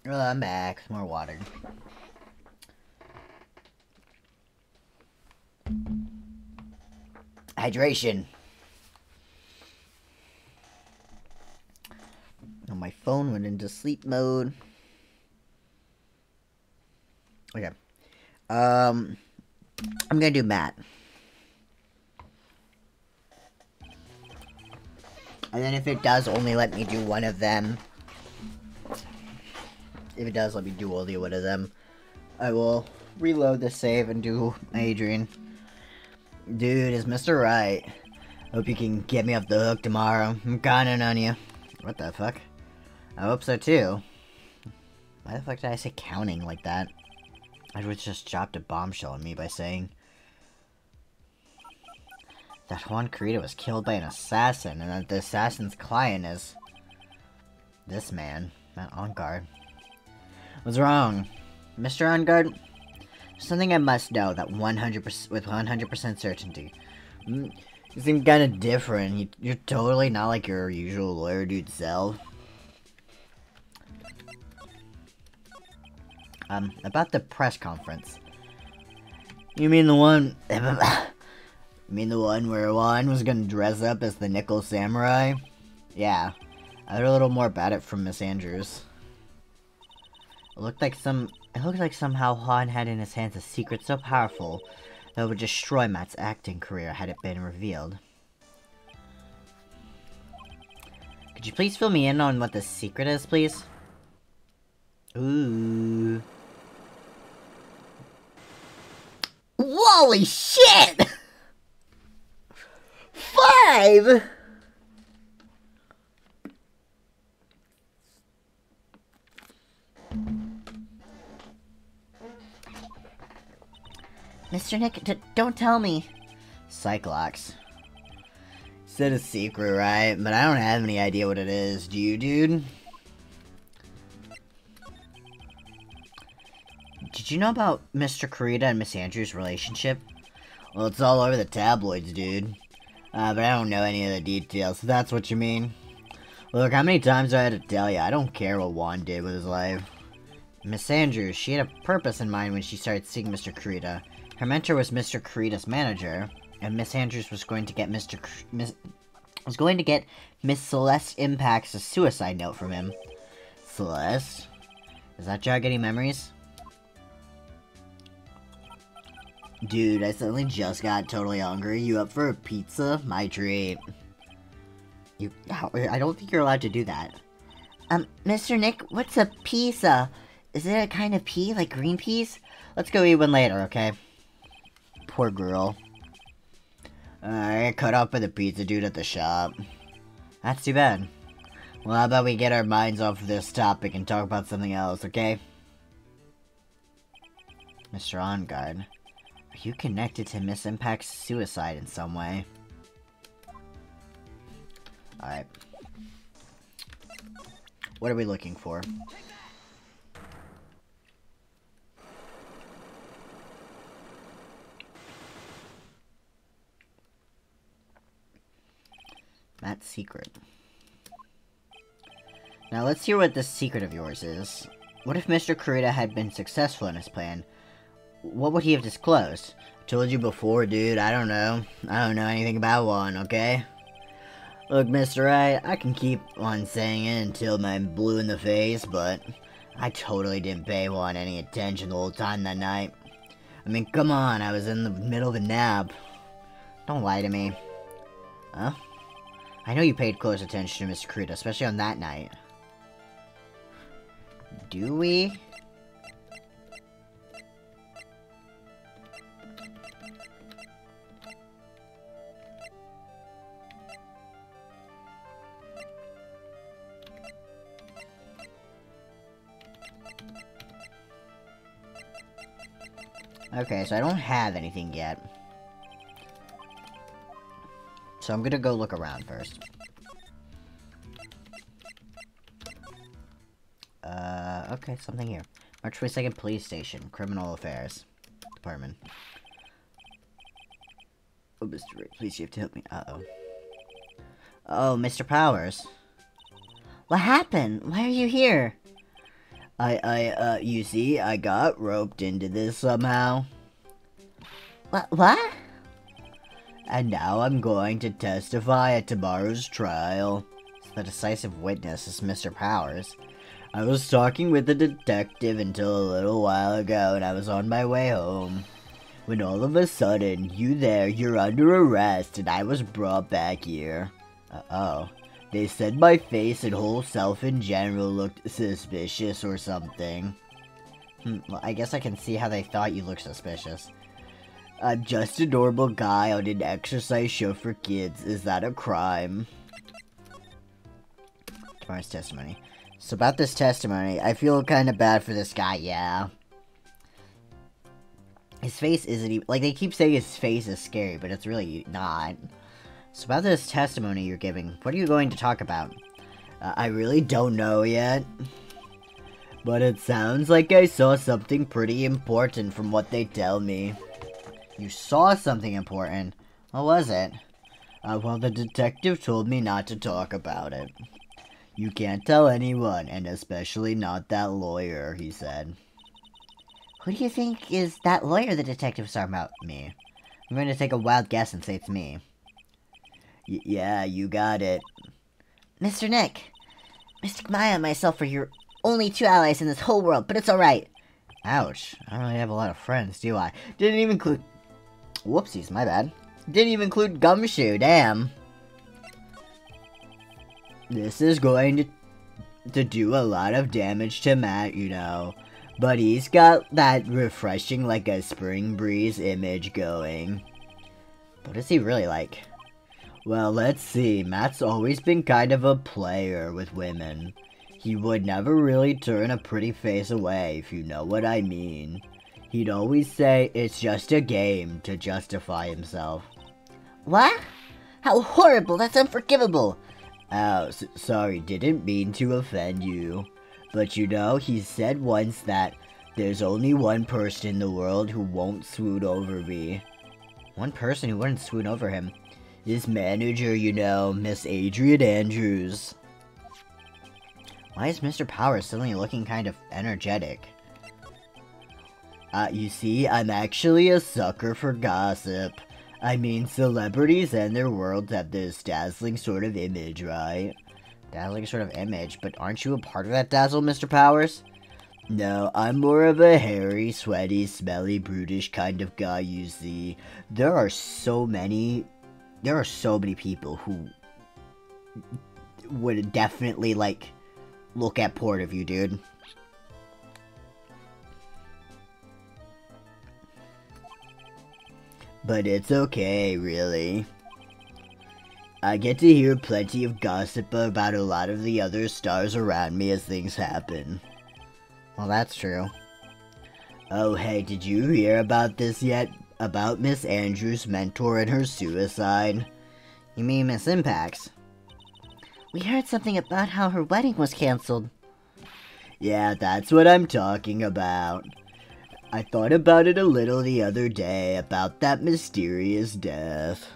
Oh, I'm back. More water. Hydration. Oh, my phone went into sleep mode. Okay. I'm gonna do Matt. And then if it does only let me do one of them, if it does let me do only one of them, I will reload the save and do Adrian. Dude, it's Mr. Wright. Hope you can get me off the hook tomorrow. I'm counting on you. What the fuck? I hope so too. Why the fuck did I say counting like that? I was just dropped a bombshell on me by saying that Juan Carita was killed by an assassin, and that the assassin's client is this man, Matt Ongard. What's wrong, Mr. Ongard? Something I must know that 100% with 100% certainty. You seem kind of different. You're totally not like your usual lawyer dude self. About the press conference. You mean the one? You mean the one where Juan was gonna dress up as the Nickel Samurai? Yeah, I heard a little more about it from Miss Andrews. It looked like somehow Juan had in his hands a secret so powerful that it would destroy Matt's acting career had it been revealed. Could you please fill me in on what the secret is, please? Ooh. Holy shit! 5! Mr. Nick, don't tell me. Cyclox. Said a secret, right? But I don't have any idea what it is. Do you, dude? Did you know about Mr. Carita and Miss Andrews' relationship? Well, it's all over the tabloids, dude. But I don't know any of the details, so that's what you mean. Look, how many times do I have to tell you? I don't care what Juan did with his life. Miss Andrews, she had a purpose in mind when she started seeing Mr. Carita. Her mentor was Mr. Carita's manager, and Miss Andrews was going to get Miss Celeste Impact's suicide note from him. Celeste? Is that jog any memories? Dude, I suddenly just got totally hungry. You up for a pizza? My treat. I don't think you're allowed to do that. Mr. Nick, what's a pizza? Is it a kind of pea, like green peas? Let's go eat one later, okay? Poor girl. I got cut off by the pizza dude at the shop. That's too bad. Well, how about we get our minds off of this topic and talk about something else, okay? Mr. Ongard, are you connected to Miss Impact's suicide in some way? Alright. What are we looking for? Matt's secret. Now let's hear what this secret of yours is. What if Mr. Carita had been successful in his plan? What would he have disclosed? Told you before, dude, I don't know. I don't know anything about Juan, okay? Look, Mr. Wright, I can keep on saying it until I'm blue in the face, but I totally didn't pay Juan any attention the whole time that night. I mean, come on, I was in the middle of a nap. Don't lie to me. Huh? I know you paid close attention to Mr. Carita, especially on that night. Do we? Okay, so I don't have anything yet. So I'm gonna go look around first. Okay, something here. March 22nd Police Station, Criminal Affairs Department. Oh, Mr. Wright, please, you have to help me. Uh-oh. Oh, Mr. Powers. What happened? Why are you here? You see, I got roped into this somehow. What? And now I'm going to testify at tomorrow's trial. The decisive witness is Mr. Powers. I was talking with the detective until a little while ago, and I was on my way home. When all of a sudden, you're under arrest, and I was brought back here. Uh-oh. They said my face and whole self in general looked suspicious or something. Well, I guess I can see how they thought you looked suspicious. I'm just a normal guy on an exercise show for kids. Is that a crime? Tomorrow's testimony. So about this testimony, I feel kind of bad for this guy, yeah. His face isn't even... Like, they keep saying his face is scary, but it's really not. So about this testimony you're giving, what are you going to talk about? I really don't know yet. But it sounds like I saw something pretty important from what they tell me. You saw something important? What was it? Well, the detective told me not to talk about it. You can't tell anyone, and especially not that lawyer, he said. Who do you think is that lawyer the detective's talking about? Me. I'm going to take a wild guess and say it's me. Yeah, you got it. Mr. Nick. Mr. Maya and myself are your only two allies in this whole world, but it's alright. Ouch. I don't really have a lot of friends, do I? Didn't even include... Whoopsies, my bad. Didn't even include Gumshoe, damn. This is going to do a lot of damage to Matt, you know. But he's got that refreshing like a spring breeze image going. What is he really like? Well, let's see. Matt's always been kind of a player with women. He would never really turn a pretty face away, if you know what I mean. He'd always say it's just a game to justify himself. What? How horrible! That's unforgivable! Oh, sorry, didn't mean to offend you. But you know, he said once that there's only one person in the world who won't swoon over me. One person who wouldn't swoon over him? His manager, you know, Miss Adrian Andrews. Why is Mr. Powers suddenly looking kind of energetic? You see, I'm actually a sucker for gossip. I mean, celebrities and their worlds have this dazzling sort of image, right? Dazzling sort of image, but aren't you a part of that dazzle, Mr. Powers? No, I'm more of a hairy, sweaty, smelly, brutish kind of guy, you see. There are so many people who would definitely, like, look at porn of you, dude. But it's okay, really. I get to hear plenty of gossip about a lot of the other stars around me as things happen. Well, that's true. Oh, hey, did you hear about this yet? About Miss Andrews' mentor and her suicide? You mean Miss Impacts? We heard something about how her wedding was canceled. Yeah, that's what I'm talking about. I thought about it a little the other day, about that mysterious death.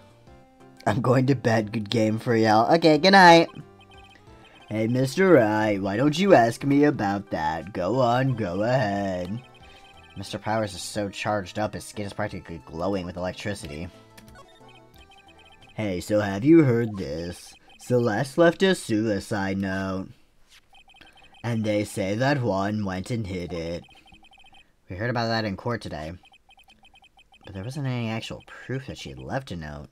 I'm going to bed. Good game for y'all. Okay, good night. Hey, Mr. Wright, why don't you ask me about that? Go on, go ahead. Mr. Powers is so charged up, his skin is practically glowing with electricity. Hey, so have you heard this? Celeste left a suicide note. And they say that Juan went and hid it. We heard about that in court today. But there wasn't any actual proof that she had left a note.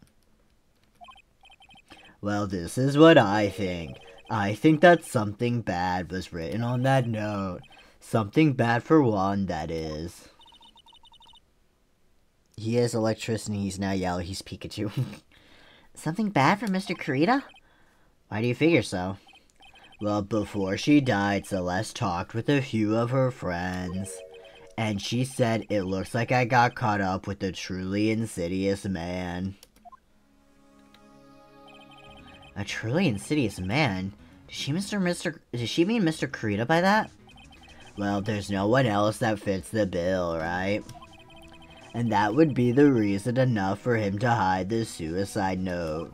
Well, this is what I think. I think that something bad was written on that note. Something bad for Juan, that is. He is electricity, he's now yellow, he's Pikachu. Something bad for Mr. Kurita? Why do you figure so? Well, before she died, Celeste talked with a few of her friends. And she said, it looks like I got caught up with a truly insidious man. A truly insidious man? Does she mean Mr. Kurita by that? Well, there's no one else that fits the bill, right? And that would be the reason enough for him to hide the suicide note.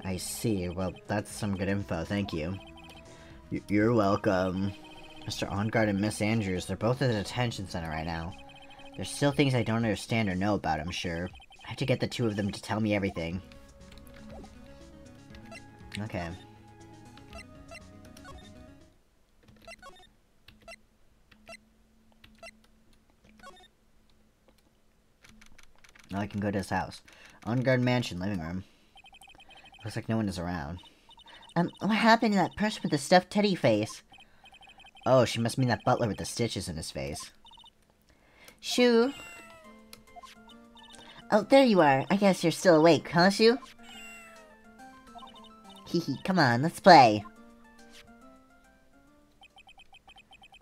I see. Well, that's some good info. Thank you. You're welcome. Mr. Ongard and Miss Andrews, they're both at the detention center right now. There's still things I don't understand or know about, I'm sure. I have to get the two of them to tell me everything. Okay. Now I can go to his house. Ongard Mansion, living room. Looks like no one is around. What happened to that person with the stuffed teddy face? Oh, she must mean that butler with the stitches in his face. Shu? Oh, there you are. I guess you're still awake, huh, Shu? Hee, come on, let's play.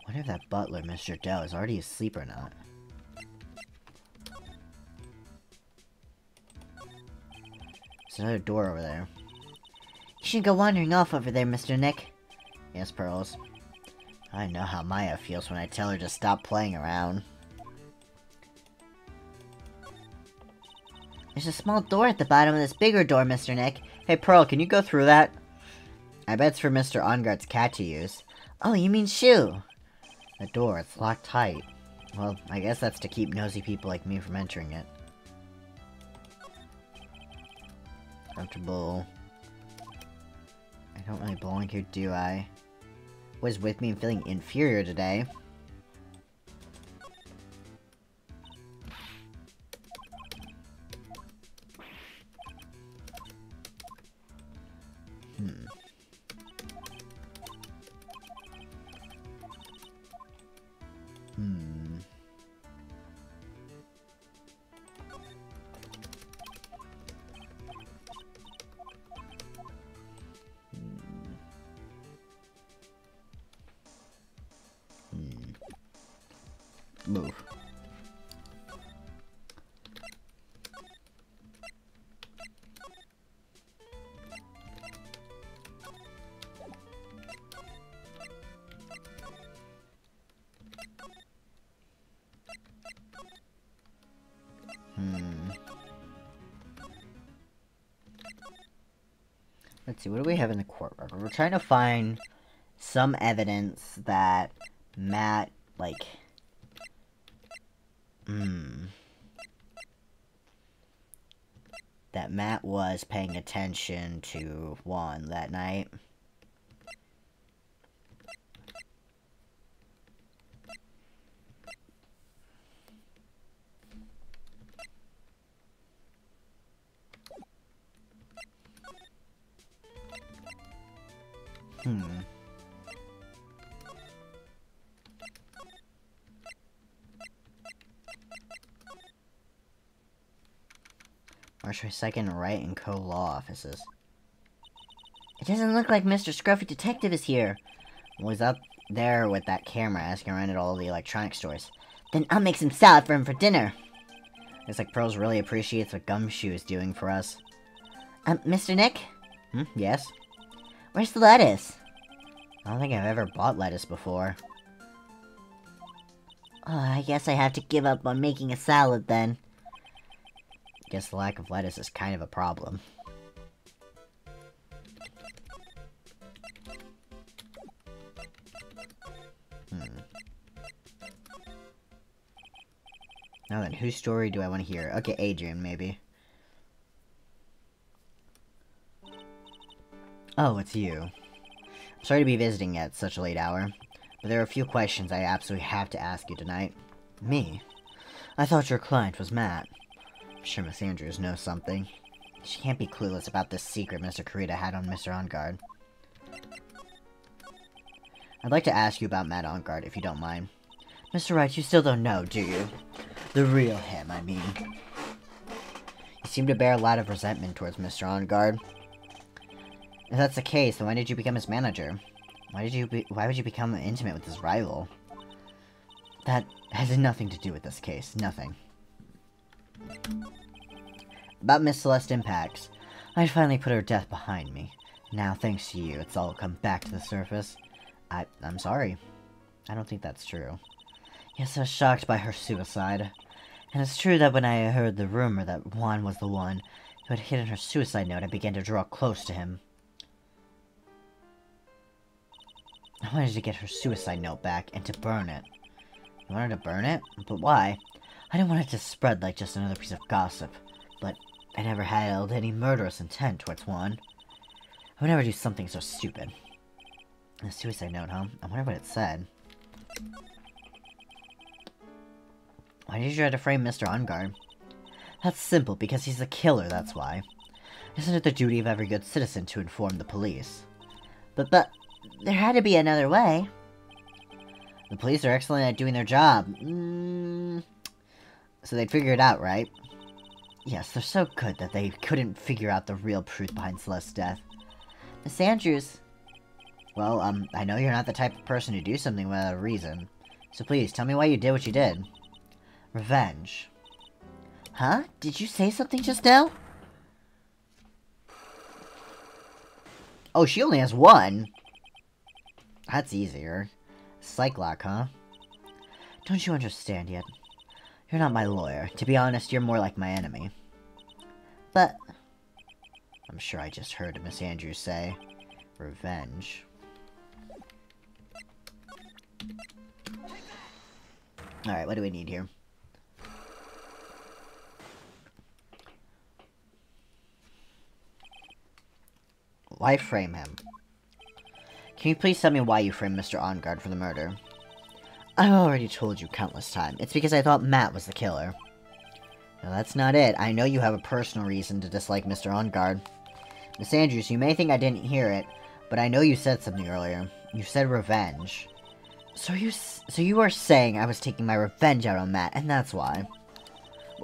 Wonder if that butler, Mr. Doe, is already asleep or not. There's another door over there. You shouldn't go wandering off over there, Mr. Nick. Yes, Pearls. I know how Maya feels when I tell her to stop playing around. There's a small door at the bottom of this bigger door, Mr. Nick. Hey, Pearl, can you go through that? I bet it's for Mr. Ongard's cat to use. Oh, you mean Shu? The door, it's locked tight. Well, I guess that's to keep nosy people like me from entering it. Comfortable. I don't really belong here, do I? What is with me? I'm feeling inferior today. Move. Let's see, what do we have in the court record? We're trying to find some evidence that Matt, like... that Matt was paying attention to Juan that night. March 22nd, Wright and Co. Law Offices. It doesn't look like Mr. Scruffy Detective is here. Well, he's up there with that camera asking around at all the electronic stores. Then I'll make some salad for him for dinner. Looks like Pearls really appreciates what Gumshoe is doing for us. Mr. Nick? Yes? Where's the lettuce? I don't think I've ever bought lettuce before. Oh, I guess I have to give up on making a salad then. Guess the lack of lettuce is kind of a problem. Now then, whose story do I want to hear? Okay, Adrian, maybe. Oh, it's you. I'm sorry to be visiting at such a late hour, but there are a few questions I absolutely have to ask you tonight. Me? I thought your client was Matt. I'm sure Miss Andrews knows something. She can't be clueless about this secret Mr. Kurita had on Mr. Ongard. I'd like to ask you about Matt Ongard, if you don't mind. Mr. Wright, you still don't know, do you? The real him, I mean. You seem to bear a lot of resentment towards Mr. Ongard. If that's the case, then why did you become his manager? Why would you become intimate with his rival? That has nothing to do with this case. Nothing. About Miss Celeste Impax. I'd finally put her death behind me. Now, thanks to you, it's all come back to the surface. I'm sorry. I don't think that's true. Yes, I was shocked by her suicide. And it's true that when I heard the rumor that Juan was the one who had hidden her suicide note, I began to draw close to him. I wanted to get her suicide note back and to burn it. You wanted to burn it? But why? I didn't want it to spread like just another piece of gossip. But I never held any murderous intent towards one. I would never do something so stupid. A suicide note, huh? I wonder what it said. Why did you try to frame Mr. Ungard? That's simple, because he's a killer, that's why. Isn't it the duty of every good citizen to inform the police? But, there had to be another way. The police are excellent at doing their job. So they'd figure it out, right? Yes, they're so good that they couldn't figure out the real truth behind Celeste's death. Miss Andrews. Well, I know you're not the type of person to do something without a reason. So please, tell me why you did what you did. Revenge. Huh? Did you say something just now? Oh, she only has one. That's easier. Psych lock, huh? Don't you understand yet? You're not my lawyer. To be honest, you're more like my enemy. But... I'm sure I just heard Miss Andrews say, revenge. Alright, what do we need here? Why frame him? Can you please tell me why you framed Mr. Ongard for the murder? I've already told you countless times. It's because I thought Matt was the killer. No, that's not it. I know you have a personal reason to dislike Mr. Ongard. Miss Andrews, you may think I didn't hear it, but I know you said something earlier. You said revenge. So you are saying I was taking my revenge out on Matt, and that's why.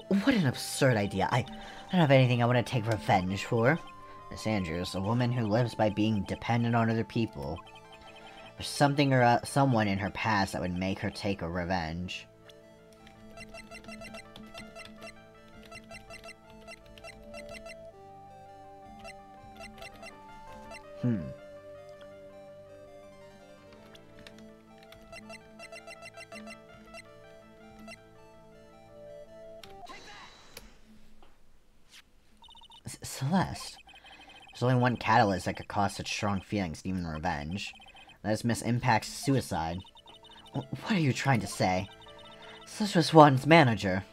What an absurd idea. I don't have anything I want to take revenge for. Miss Andrews, a woman who lives by being dependent on other people. There's something or someone in her past that would make her take a revenge. Celeste. There's only one catalyst that could cause such strong feelings, even revenge. That is Miss Impact's suicide. What are you trying to say? Celeste was Juan's manager.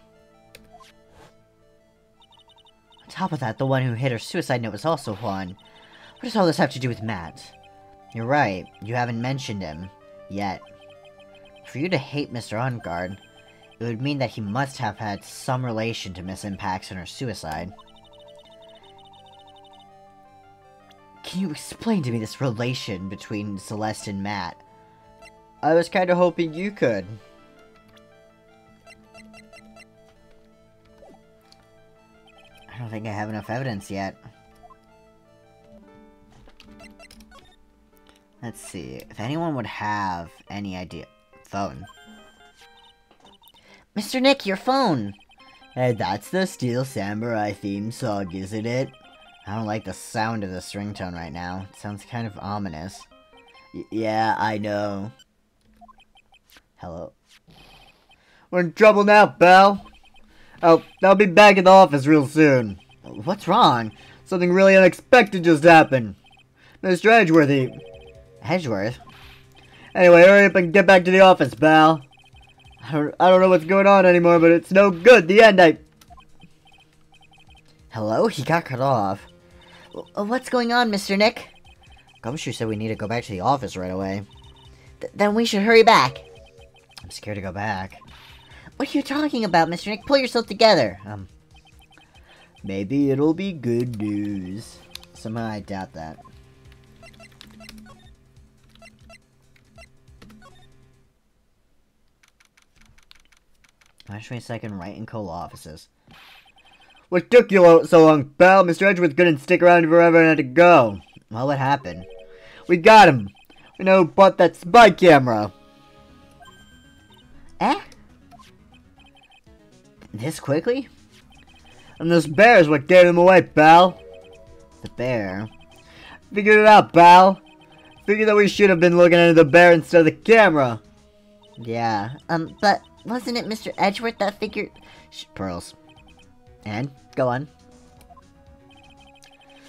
On top of that, the one who hit her suicide note was also Juan. What does all this have to do with Matt? You're right, you haven't mentioned him. Yet. For you to hate Mr. Ungard, it would mean that he must have had some relation to Miss Impact's and her suicide. Can you explain to me this relation between Celeste and Matt? I was kinda hoping you could. I don't think I have enough evidence yet. Let's see, if anyone would have any idea. Phone. Mr. Nick, your phone! Hey, that's the Steel Samurai theme song, isn't it? I don't like the sound of this ringtone right now. It sounds kind of ominous. Yeah, I know. Hello? We're in trouble now, pal. I'll be back at the office real soon. What's wrong? Something really unexpected just happened. Mr. Edgeworthy. Edgeworth? Anyway, hurry up and get back to the office, pal. I don't know what's going on anymore, but it's no good. The end, Hello? He got cut off. What's going on, Mr. Nick? Gumshoe said we need to go back to the office right away. Then we should hurry back. I'm scared to go back. What are you talking about, Mr. Nick? Pull yourself together. Maybe it'll be good news. Somehow I doubt that. March 22nd, Wright and Cole offices. What took you so long, pal? Mr. Edgeworth couldn't stick around forever and had to go. Well, what happened? We got him. We know who bought that spy camera. Eh? This quickly? And this bear is what gave him away, pal. The bear? Figured it out, pal. Figured that we should have been looking into the bear instead of the camera. Yeah, but wasn't it Mr. Edgeworth that figured... Pearls. And? Go on.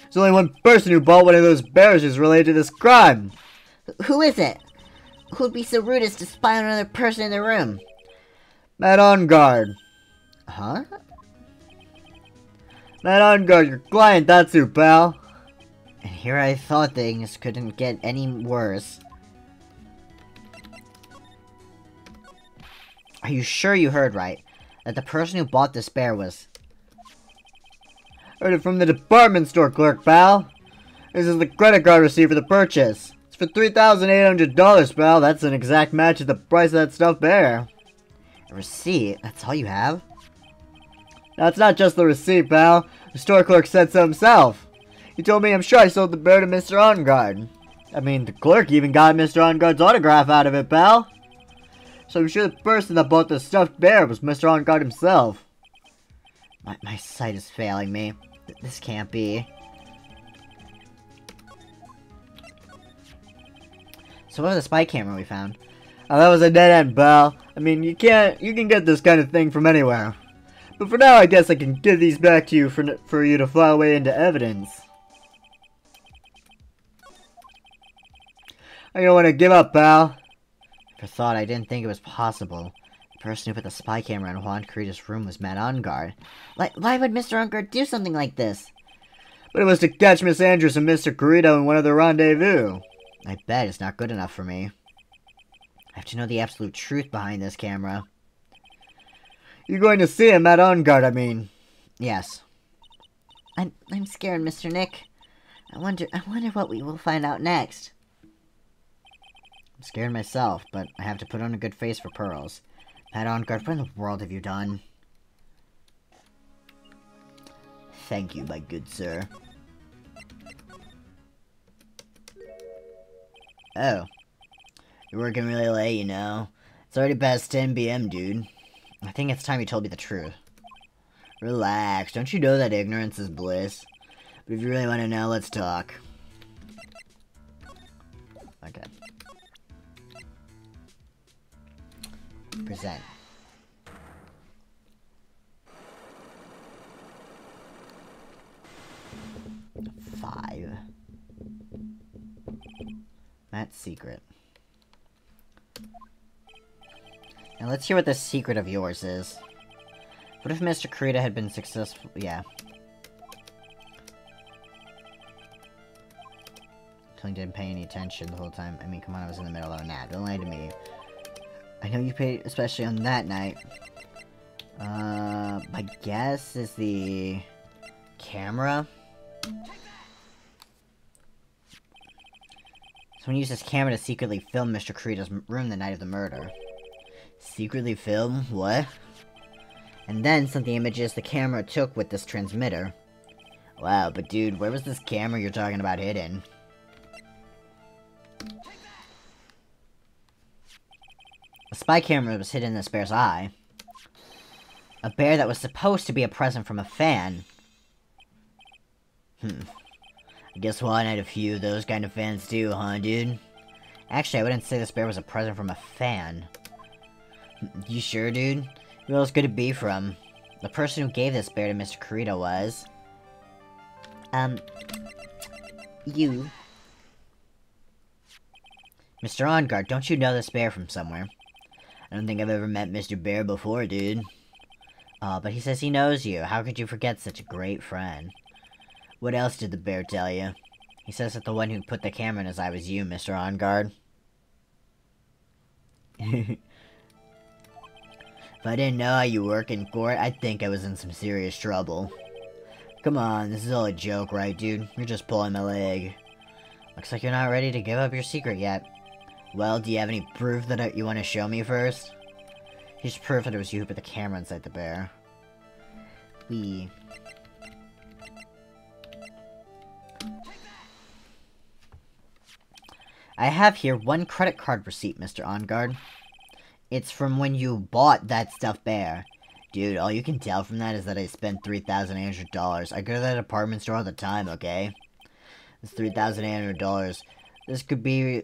There's only one person who bought one of those bears who's related to this crime. Who is it? Who'd be so rude as to spy on another person in the room? Matt on guard. Huh? Matt on guard, your client, that's who, pal. And here I thought things couldn't get any worse. Are you sure you heard right? That the person who bought this bear was... Heard it from the department store clerk, pal. This is the credit card receipt for the purchase. It's for $3,800, pal. That's an exact match of the price of that stuffed bear. A receipt? That's all you have? Now, it's not just the receipt, pal. The store clerk said so himself. He told me I'm sure I sold the bear to Mr. OnGuard. I mean, the clerk even got Mr. OnGuard's autograph out of it, pal. So I'm sure the person that bought the stuffed bear was Mr. OnGuard himself. My sight is failing me. This can't be. So what was the spy camera we found? Oh, that was a dead end, pal. I mean, you can get this kind of thing from anywhere. But for now, I guess I can give these back to you for you to file away into evidence. I don't want to give up, pal. I thought I didn't think it was possible. The person who put the spy camera in Juan Carita's room was Matt OnGuard. Why would Mr. OnGuard do something like this? But it was to catch Miss Andrews and Mr. Carita in one of their rendezvous. I bet it's not good enough for me. I have to know the absolute truth behind this camera. You're going to see him, Matt OnGuard, I mean. Yes. I'm scared, Mr. Nick. I wonder what we will find out next. I'm scared myself, but I have to put on a good face for Pearls. Matt OnGuard, what in the world have you done? Thank you, my good sir. Oh. You're working really late, you know. It's already past 10 p.m., dude. I think it's time you told me the truth. Relax. Don't you know that ignorance is bliss? But if you really want to know, let's talk. Okay. Present. Five. That's secret. Now let's hear what this secret of yours is. What if Mr. Carita had been successful? Yeah. Totally didn't pay any attention the whole time. I mean, come on, I was in the middle of a nap. Don't lie to me. I know you paid, especially on that night. My guess is the camera. Someone used this camera to secretly film Mr. Carita's room the night of the murder. Secretly film? What? And then sent the images the camera took with this transmitter. Wow, but dude, where was this camera you're talking about hidden? A spy camera was hidden in this bear's eye. A bear that was supposed to be a present from a fan. I guess Juan had a few of those kind of fans too, huh, dude? Actually, I wouldn't say this bear was a present from a fan. You sure, dude? Who else could it be from? The person who gave this bear to Mr. Carita was... You. Mr. OnGuard, don't you know this bear from somewhere? I don't think I've ever met Mr. Bear before, dude. But he says he knows you. How could you forget such a great friend? What else did the bear tell you? He says that the one who put the camera in his eye was you, Mr. OnGuard. If I didn't know how you work in court, I'd think I was in some serious trouble. Come on, this is all a joke, right, dude? You're just pulling my leg. Looks like you're not ready to give up your secret yet. Well, do you have any proof that you want to show me first? Here's proof that it was you who put the camera inside the bear. I have here one credit card receipt, Mr. OnGuard. It's from when you bought that stuffed bear. Dude, all you can tell from that is that I spent $3,800. I go to that department store all the time, okay? It's $3,800. This could be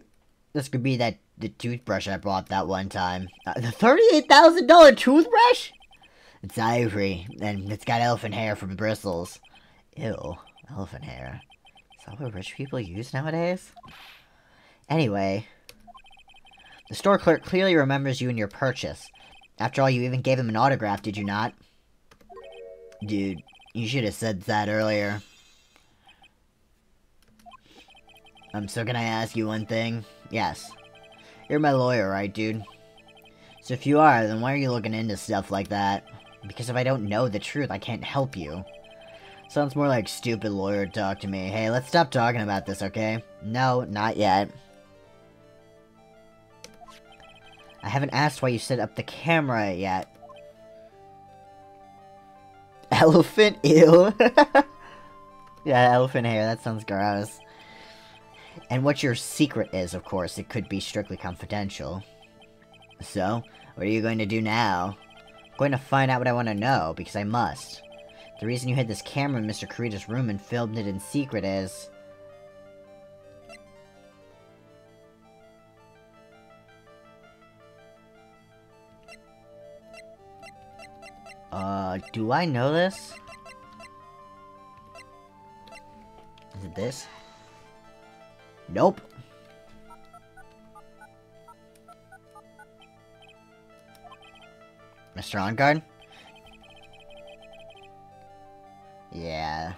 the toothbrush I bought that one time. The $38,000 toothbrush? It's ivory, and it's got elephant hair from bristles. Ew, elephant hair. Is that what rich people use nowadays? Anyway, The store clerk clearly remembers you and your purchase. After all, you even gave him an autograph, did you not? Dude, you should have said that earlier. So can I ask you one thing? Yes. You're my lawyer, right, dude? So if you are, then why are you looking into stuff like that? Because if I don't know the truth, I can't help you. Sounds more like stupid lawyer talk to me. Hey, let's stop talking about this, okay? No, not yet. I haven't asked why you set up the camera yet. Elephant? Ew. Yeah, elephant hair, that sounds gross. And what your secret is, of course. It could be strictly confidential. So, what are you going to do now? I'm going to find out what I want to know, because I must. The reason you hid this camera in Mr. Kurita's room and filmed it in secret is... do I know this? Is it this? Nope. Mr. On Guard? Yeah.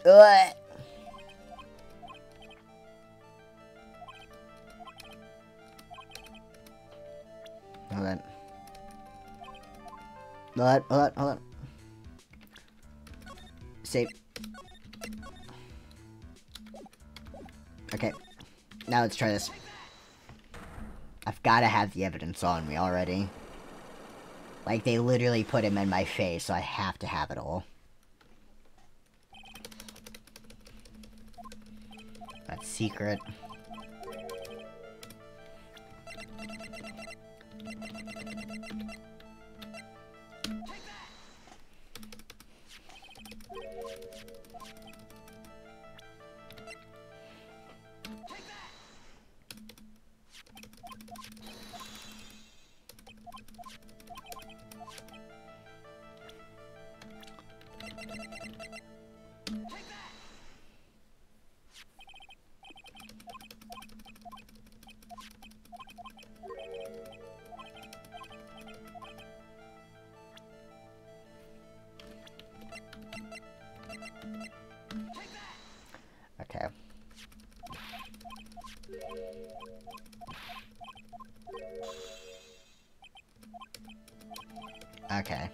Ugh. Hold on. Hold on. Save. Okay. Now let's try this. I've gotta have the evidence on me already. Like, they literally put him in my face, so I have to have it all. That's secret. Okay. Okay.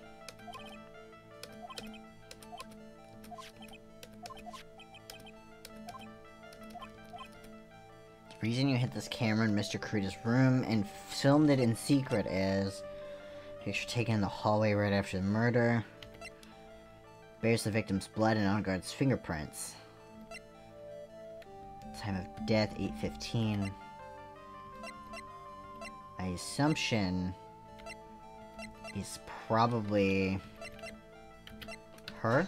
The reason you hit this camera in Mr. Kurita's room and filmed it in secret is... Picture taken in the hallway right after the murder. Bears the victim's blood and on-guard's fingerprints. Time of death, 8:15. My assumption is probably her.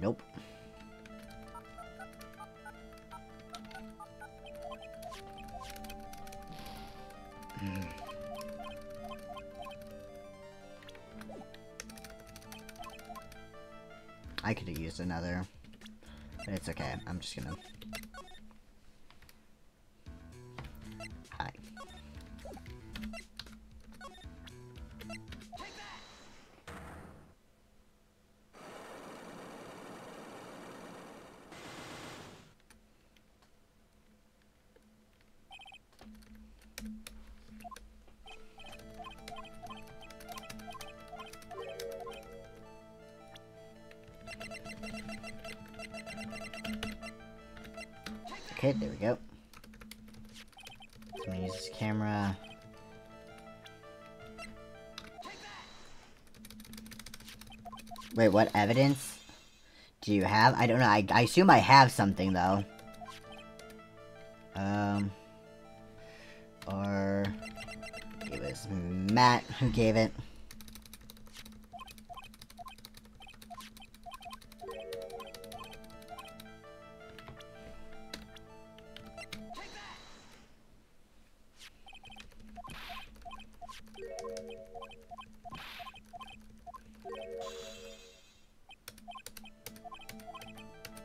Nope. I could have used another, but it's okay. I'm just gonna... Hi. Okay, there we go. I'm gonna use this camera. Wait, what evidence do you have? I don't know. I assume I have something, though. Or... It was Matt who gave it.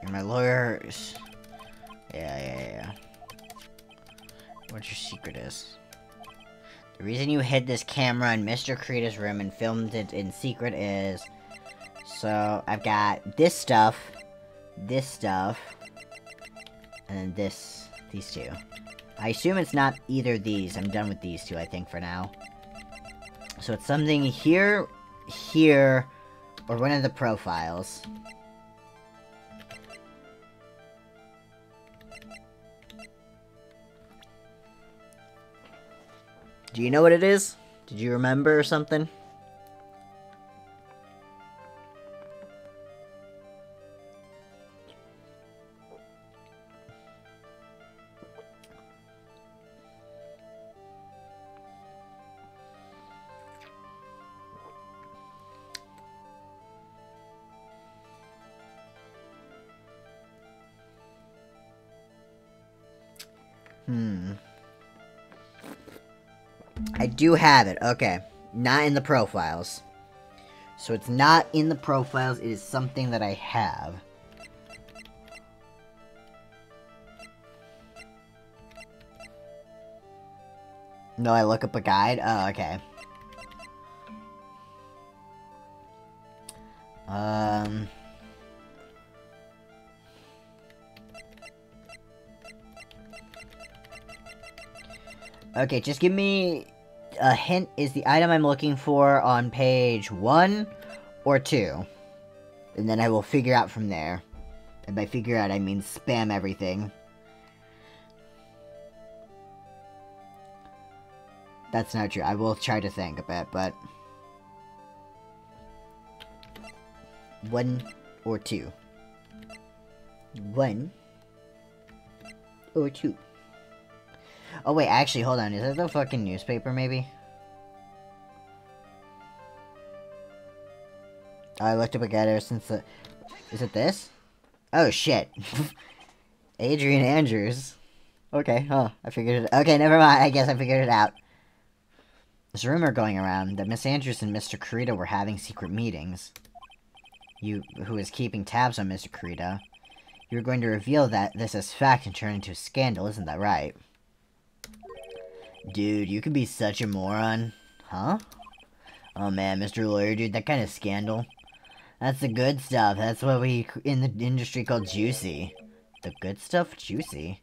You're my lawyers. Yeah. what your secret is. The reason you hid this camera in Mr. Kurita's room and filmed it in secret is... So, I've got this stuff, and then these two. I assume it's not either of these. I'm done with these two, I think, for now. So it's something here, here, or one of the profiles. Do you know what it is? Did you remember or something? I do have it. Okay. Not in the profiles. So it's not in the profiles. It is something that I have. No, I look up a guide? Oh, okay. Okay, just give me a hint. Is the item I'm looking for on page 1 or 2? And then I will figure out from there. And by figure out, I mean spam everything. That's not true. I will try to think a bit, but... 1 or 2. 1 or 2. Oh wait, actually, hold on. Is that the fucking newspaper, maybe? Oh, I looked up a guide ever since the... Is it this? Oh, shit. Adrian Andrews. Okay, huh. I figured it... Okay, never mind. I guess I figured it out. There's a rumor going around that Miss Andrews and Mr. Kurita were having secret meetings. You, who is keeping tabs on Mr. Kurita, you're going to reveal that this is fact and turn into a scandal, isn't that right? Dude, you could be such a moron. Huh? Oh man, Mr. Lawyer, dude, that kind of scandal. That's the good stuff. That's what we in the industry call juicy. The good stuff? Juicy?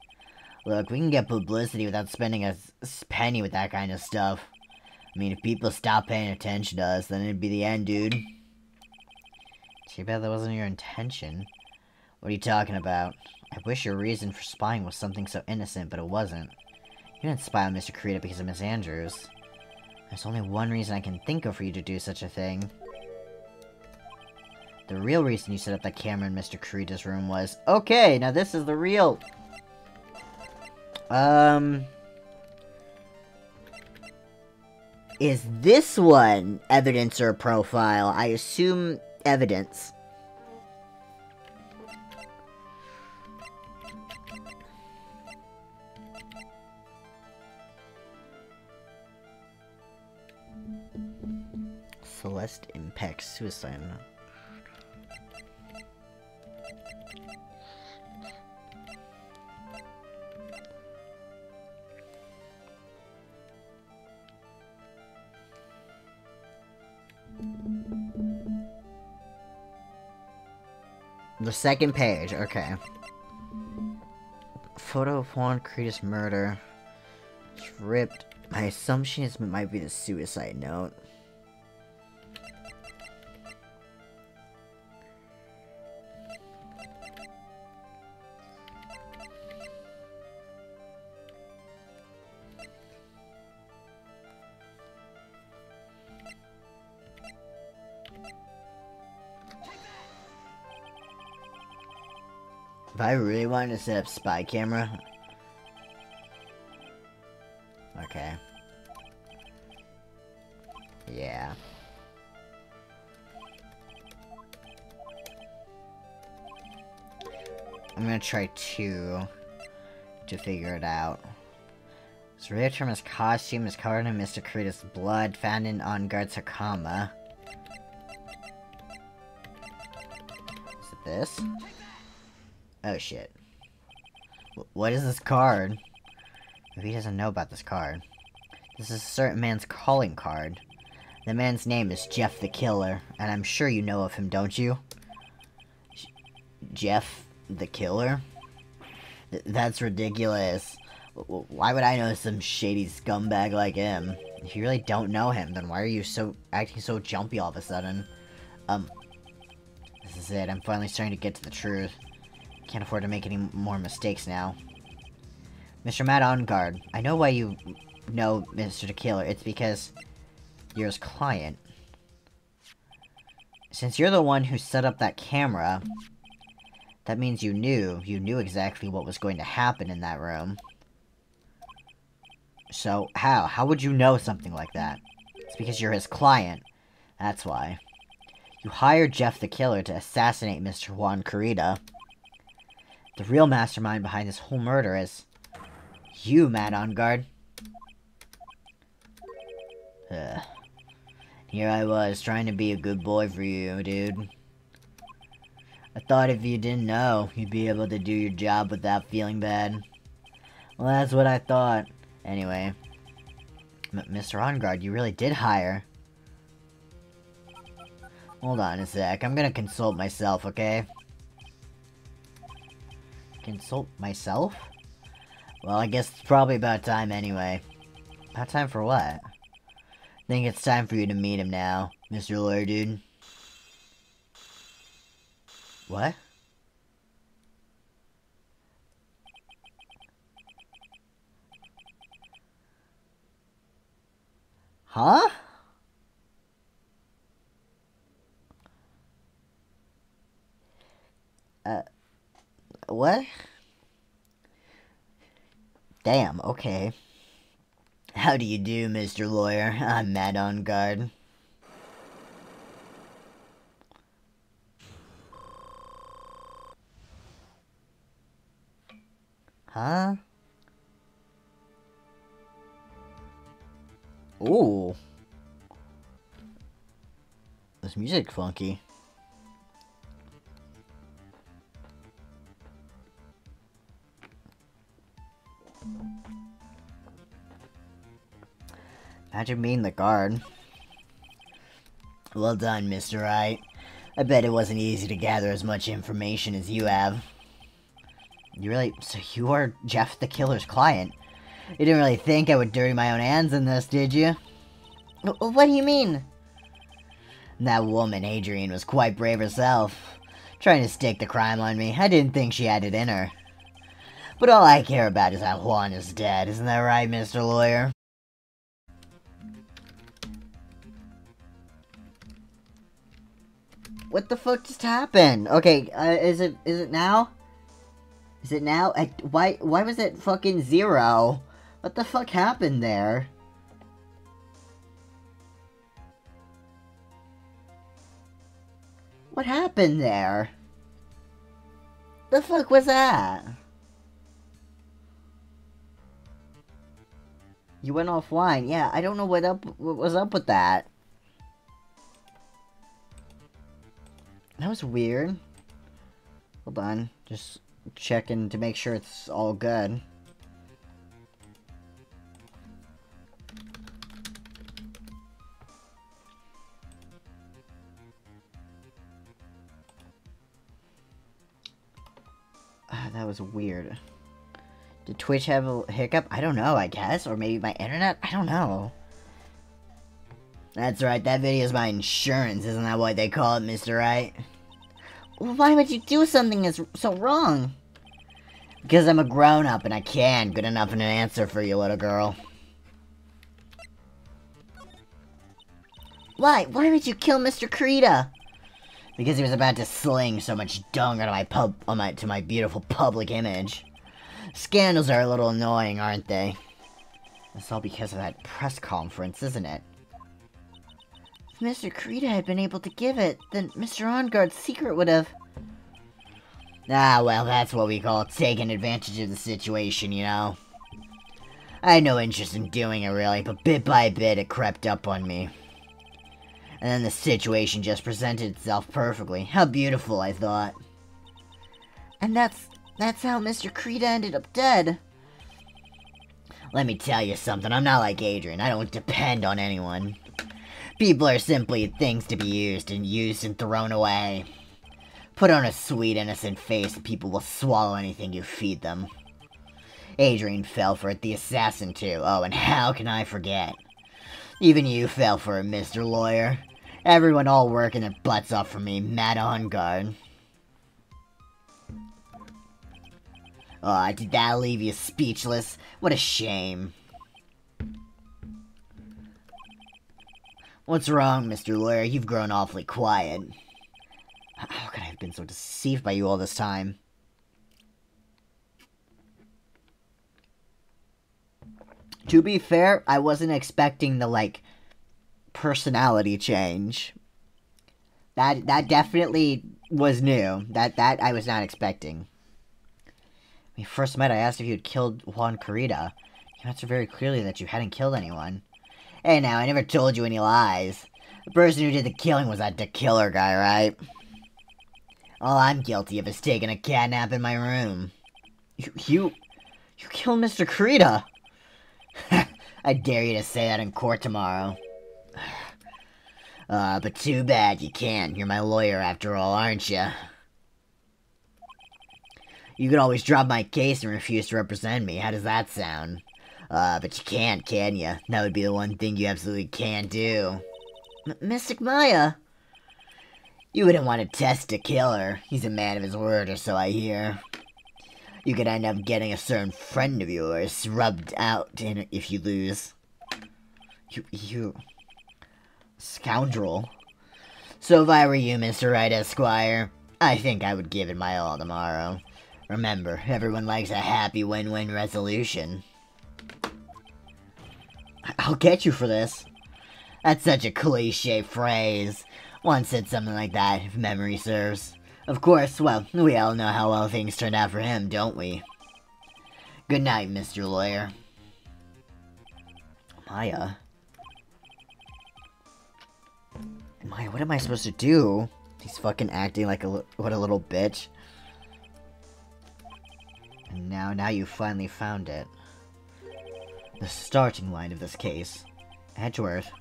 Look, we can get publicity without spending a penny with that kind of stuff. I mean, if people stop paying attention to us, then it'd be the end, dude. Too bad that wasn't your intention. What are you talking about? I wish your reason for spying was something so innocent, but it wasn't. You didn't spy on Mr. Kurita because of Miss Andrews. There's only one reason I can think of for you to do such a thing. The real reason you set up that camera in Mr. Kurita's room was... Okay, now this is the real... Is this one evidence or a profile? I assume evidence. Celeste impacts suicide. The second page, okay. Photo of Juan Kurita's murder. It's ripped. My assumption is it might be the suicide note. If I really wanted to set up spy camera... Okay. Yeah. I'm gonna try 2 to figure it out. His real term his costume is covered in Mr. Kurita's blood found in On Guard's Hakama. Is it this? Oh shit. What is this card? Maybe he doesn't know about this card. This is a certain man's calling card. The man's name is Jeff the Killer, and I'm sure you know of him, don't you? Jeff the Killer? That's ridiculous. Why would I know some shady scumbag like him? If you really don't know him, then why are you acting so jumpy all of a sudden? This is it. I'm finally starting to get to the truth. Can't afford to make any more mistakes now. Mr. Matt On Guard, I know why you know Mr. the Killer. It's because you're his client. Since you're the one who set up that camera, that means you knew exactly what was going to happen in that room. So, how would you know something like that? It's because you're his client. That's why. You hired Jeff the Killer to assassinate Mr. Juan Carita. The real mastermind behind this whole murder is you, Matt On Guard. Here I was, trying to be a good boy for you, dude. I thought if you didn't know, you'd be able to do your job without feeling bad. Well, that's what I thought. Anyway, Mr. On Guard, you really did hire. Hold on a sec, I'm gonna consult myself, okay? Consult myself? Well, I guess it's probably about time anyway. About time for what? I think it's time for you to meet him now, Mr. Lawyer Dude. What? Huh? What? Damn, okay. How do you do, Mr. Lawyer? I'm Matt On Guard. Huh? Ooh. This music funky. Imagine being the guard. Well done, Mr. Wright. I bet it wasn't easy to gather as much information as you have. So you are Jeff the Killer's client? You didn't really think I would dirty my own hands in this, did you? What do you mean? That woman, Adrienne, was quite brave herself. Trying to stick the crime on me. I didn't think she had it in her. But all I care about is that Juan is dead. Isn't that right, Mr. Lawyer? What the fuck just happened? Okay, is it now? Is it now? Why was it fucking 0? What the fuck happened there? What happened there? The fuck was that? You went offline. Yeah, I don't know what was up with that. That was weird. Hold on, just checking to make sure it's all good. That was weird. Did Twitch have a hiccup? I don't know, I guess. Or maybe my internet? I don't know. That's right, that video is my insurance. Isn't that what they call it, Mr. Wright? Why would you do something that's so wrong? Because I'm a grown-up and I can. Good enough in an answer for you, little girl. Why? Why would you kill Mr. Carita? Because he was about to sling so much dung onto my beautiful public image. Scandals are a little annoying, aren't they? It's all because of that press conference, isn't it? If Mr. Carita had been able to give it, then Mr. On Guard's secret would have... Ah, well, that's what we call taking advantage of the situation, you know? I had no interest in doing it, really, but bit by bit it crept up on me. And then the situation just presented itself perfectly. How beautiful, I thought. And that's how Mr. Carita ended up dead. Let me tell you something, I'm not like Adrian. I don't depend on anyone. People are simply things to be used and thrown away. Put on a sweet, innocent face and people will swallow anything you feed them. Adrian fell for it, the assassin too. Oh, and how can I forget? Even you fell for it, Mr. Lawyer. Everyone all working their butts off for me, Matt on guard. Oh, did that leave you speechless? What a shame. What's wrong, Mr. Lawyer? You've grown awfully quiet. How could I have been so deceived by you all this time? To be fair, I wasn't expecting the, like, personality change. That definitely was new. That I was not expecting. When we first met, I asked if you had killed Juan Carita. You answered very clearly that you hadn't killed anyone. Hey now, I never told you any lies. The person who did the killing was that killer guy, right? All I'm guilty of is taking a catnap in my room. You killed Mr. Carita! I dare you to say that in court tomorrow. But too bad you can't. You're my lawyer after all, aren't you? You could always drop my case and refuse to represent me. How does that sound? But you can't, can you? That would be the one thing you absolutely can't do. Mystic Maya! You wouldn't want to test a killer. He's a man of his word, or so I hear. You could end up getting a certain friend of yours rubbed out if you lose. You... scoundrel. So if I were you, Mr. Wright, Esquire, I think I would give it my all tomorrow. Remember, everyone likes a happy win-win resolution. I'll get you for this. That's such a cliche phrase. One said something like that, if memory serves. Of course, well, we all know how well things turned out for him, don't we? Good night, Mr. Lawyer. Maya? Maya, what am I supposed to do? He's fucking acting like what a little bitch. And now you finally found it. The starting line of this case. Edgeworth.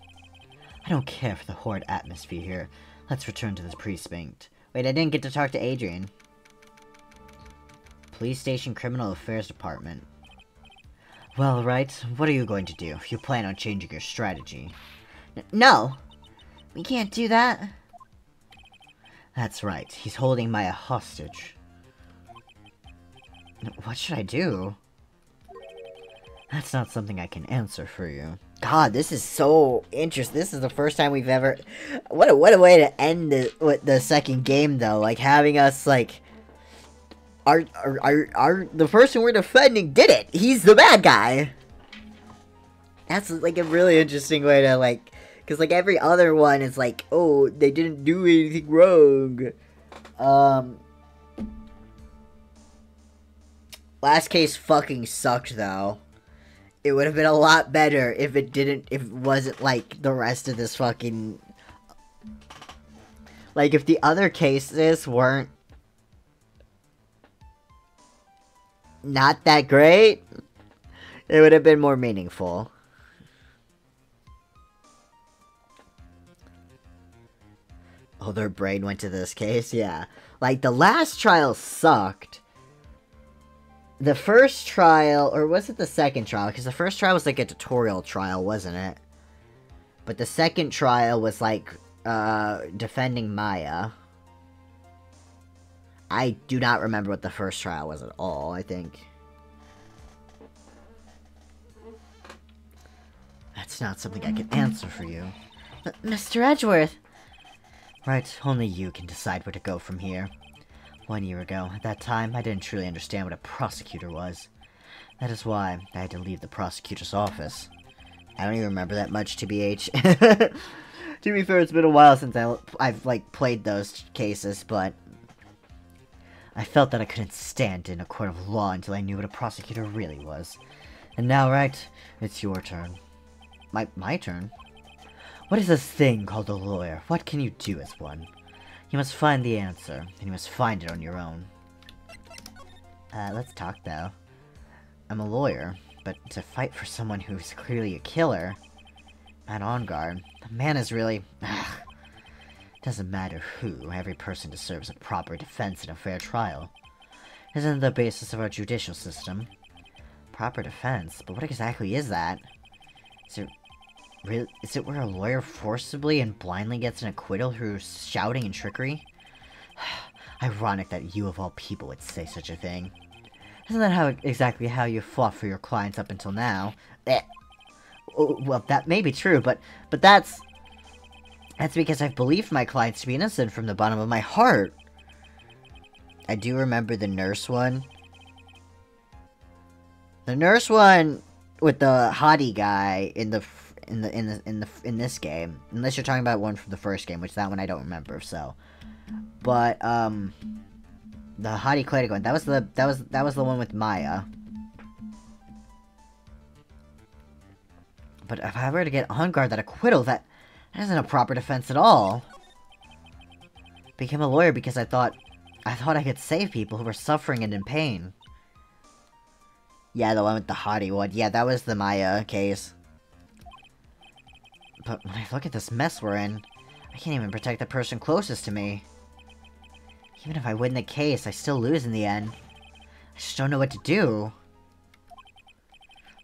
I don't care for the horrid atmosphere here. Let's return to this precinct. Wait, I didn't get to talk to Adrian. Police Station Criminal Affairs Department. Well, Wright, what are you going to do if you plan on changing your strategy? No! We can't do that. That's right. He's holding Maya hostage. What should I do? That's not something I can answer for you. God, this is so interesting. This is the first time we've ever... What a way to end the second game, though. Like, having us, like... The person we're defending did it! He's the bad guy! That's, like, a really interesting way to, like... Because, like, every other one is like, oh, they didn't do anything wrong. Last case fucking sucked, though. It would have been a lot better if it wasn't like the rest of this fucking... Like, if the other cases weren't not that great, it would have been more meaningful. Oh, their brain went to this case? Yeah. Like, the last trial sucked. The first trial, or was it the second trial? Because the first trial was like a tutorial trial, wasn't it? But the second trial was like, defending Maya. I do not remember what the first trial was at all, I think. That's not something I can answer for you. Mr. Edgeworth! Right, only you can decide where to go from here. 1 year ago, at that time, I didn't truly understand what a prosecutor was. That is why I had to leave the prosecutor's office. I don't even remember that much, TBH. To be fair, it's been a while since I've, like, played those cases, but... I felt that I couldn't stand in a court of law until I knew what a prosecutor really was. And now, Wright, it's your turn. My turn? What is this thing called a lawyer? What can you do as one? You must find the answer, and you must find it on your own. Let's talk, though. I'm a lawyer, but to fight for someone who's clearly a killer... Matt Engar, the man is really... Doesn't matter who, every person deserves a proper defense and a fair trial. Isn't the basis of our judicial system? Proper defense? But what exactly is that? Is it where a lawyer forcibly and blindly gets an acquittal through shouting and trickery? Ironic that you of all people would say such a thing. Isn't that exactly how you fought for your clients up until now? Well, that may be true, but that's because I've believed my clients to be innocent from the bottom of my heart. I do remember the nurse one. The nurse one with the hottie guy in this game. Unless you're talking about one from the first game, which that one I don't remember. So, but the hottie clinic one. That was the one with Maya. But if I were to get on guard that acquittal, that isn't a proper defense at all. Became a lawyer because I thought I could save people who were suffering and in pain. Yeah, the one with the hottie one. Yeah, that was the Maya case. But when I look at this mess we're in, I can't even protect the person closest to me. Even if I win the case, I still lose in the end. I just don't know what to do.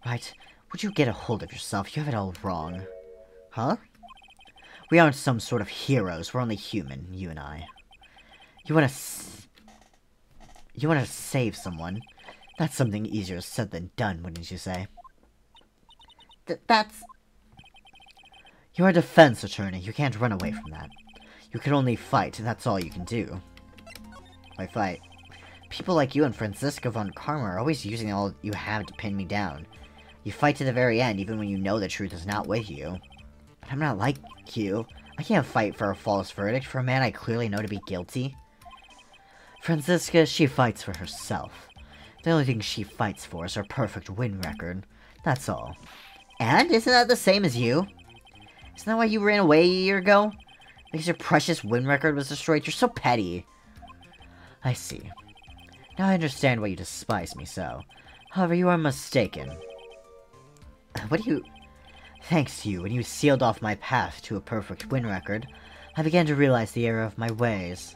Right, would you get a hold of yourself? You have it all wrong. Huh? We aren't some sort of heroes. We're only human, you and I. You wanna save someone? That's something easier said than done, wouldn't you say? That's... You're a defense attorney. You can't run away from that. You can only fight. That's all you can do. Why fight? People like you and Franziska von Karma are always using all you have to pin me down. You fight to the very end, even when you know the truth is not with you. But I'm not like you. I can't fight for a false verdict for a man I clearly know to be guilty. Franziska, she fights for herself. The only thing she fights for is her perfect win record. That's all. And? Isn't that the same as you? Isn't that why you ran away a year ago? Because your precious win record was destroyed? You're so petty. I see. Now I understand why you despise me so. However, you are mistaken. What do you... Thanks to you, when you sealed off my path to a perfect win record, I began to realize the error of my ways.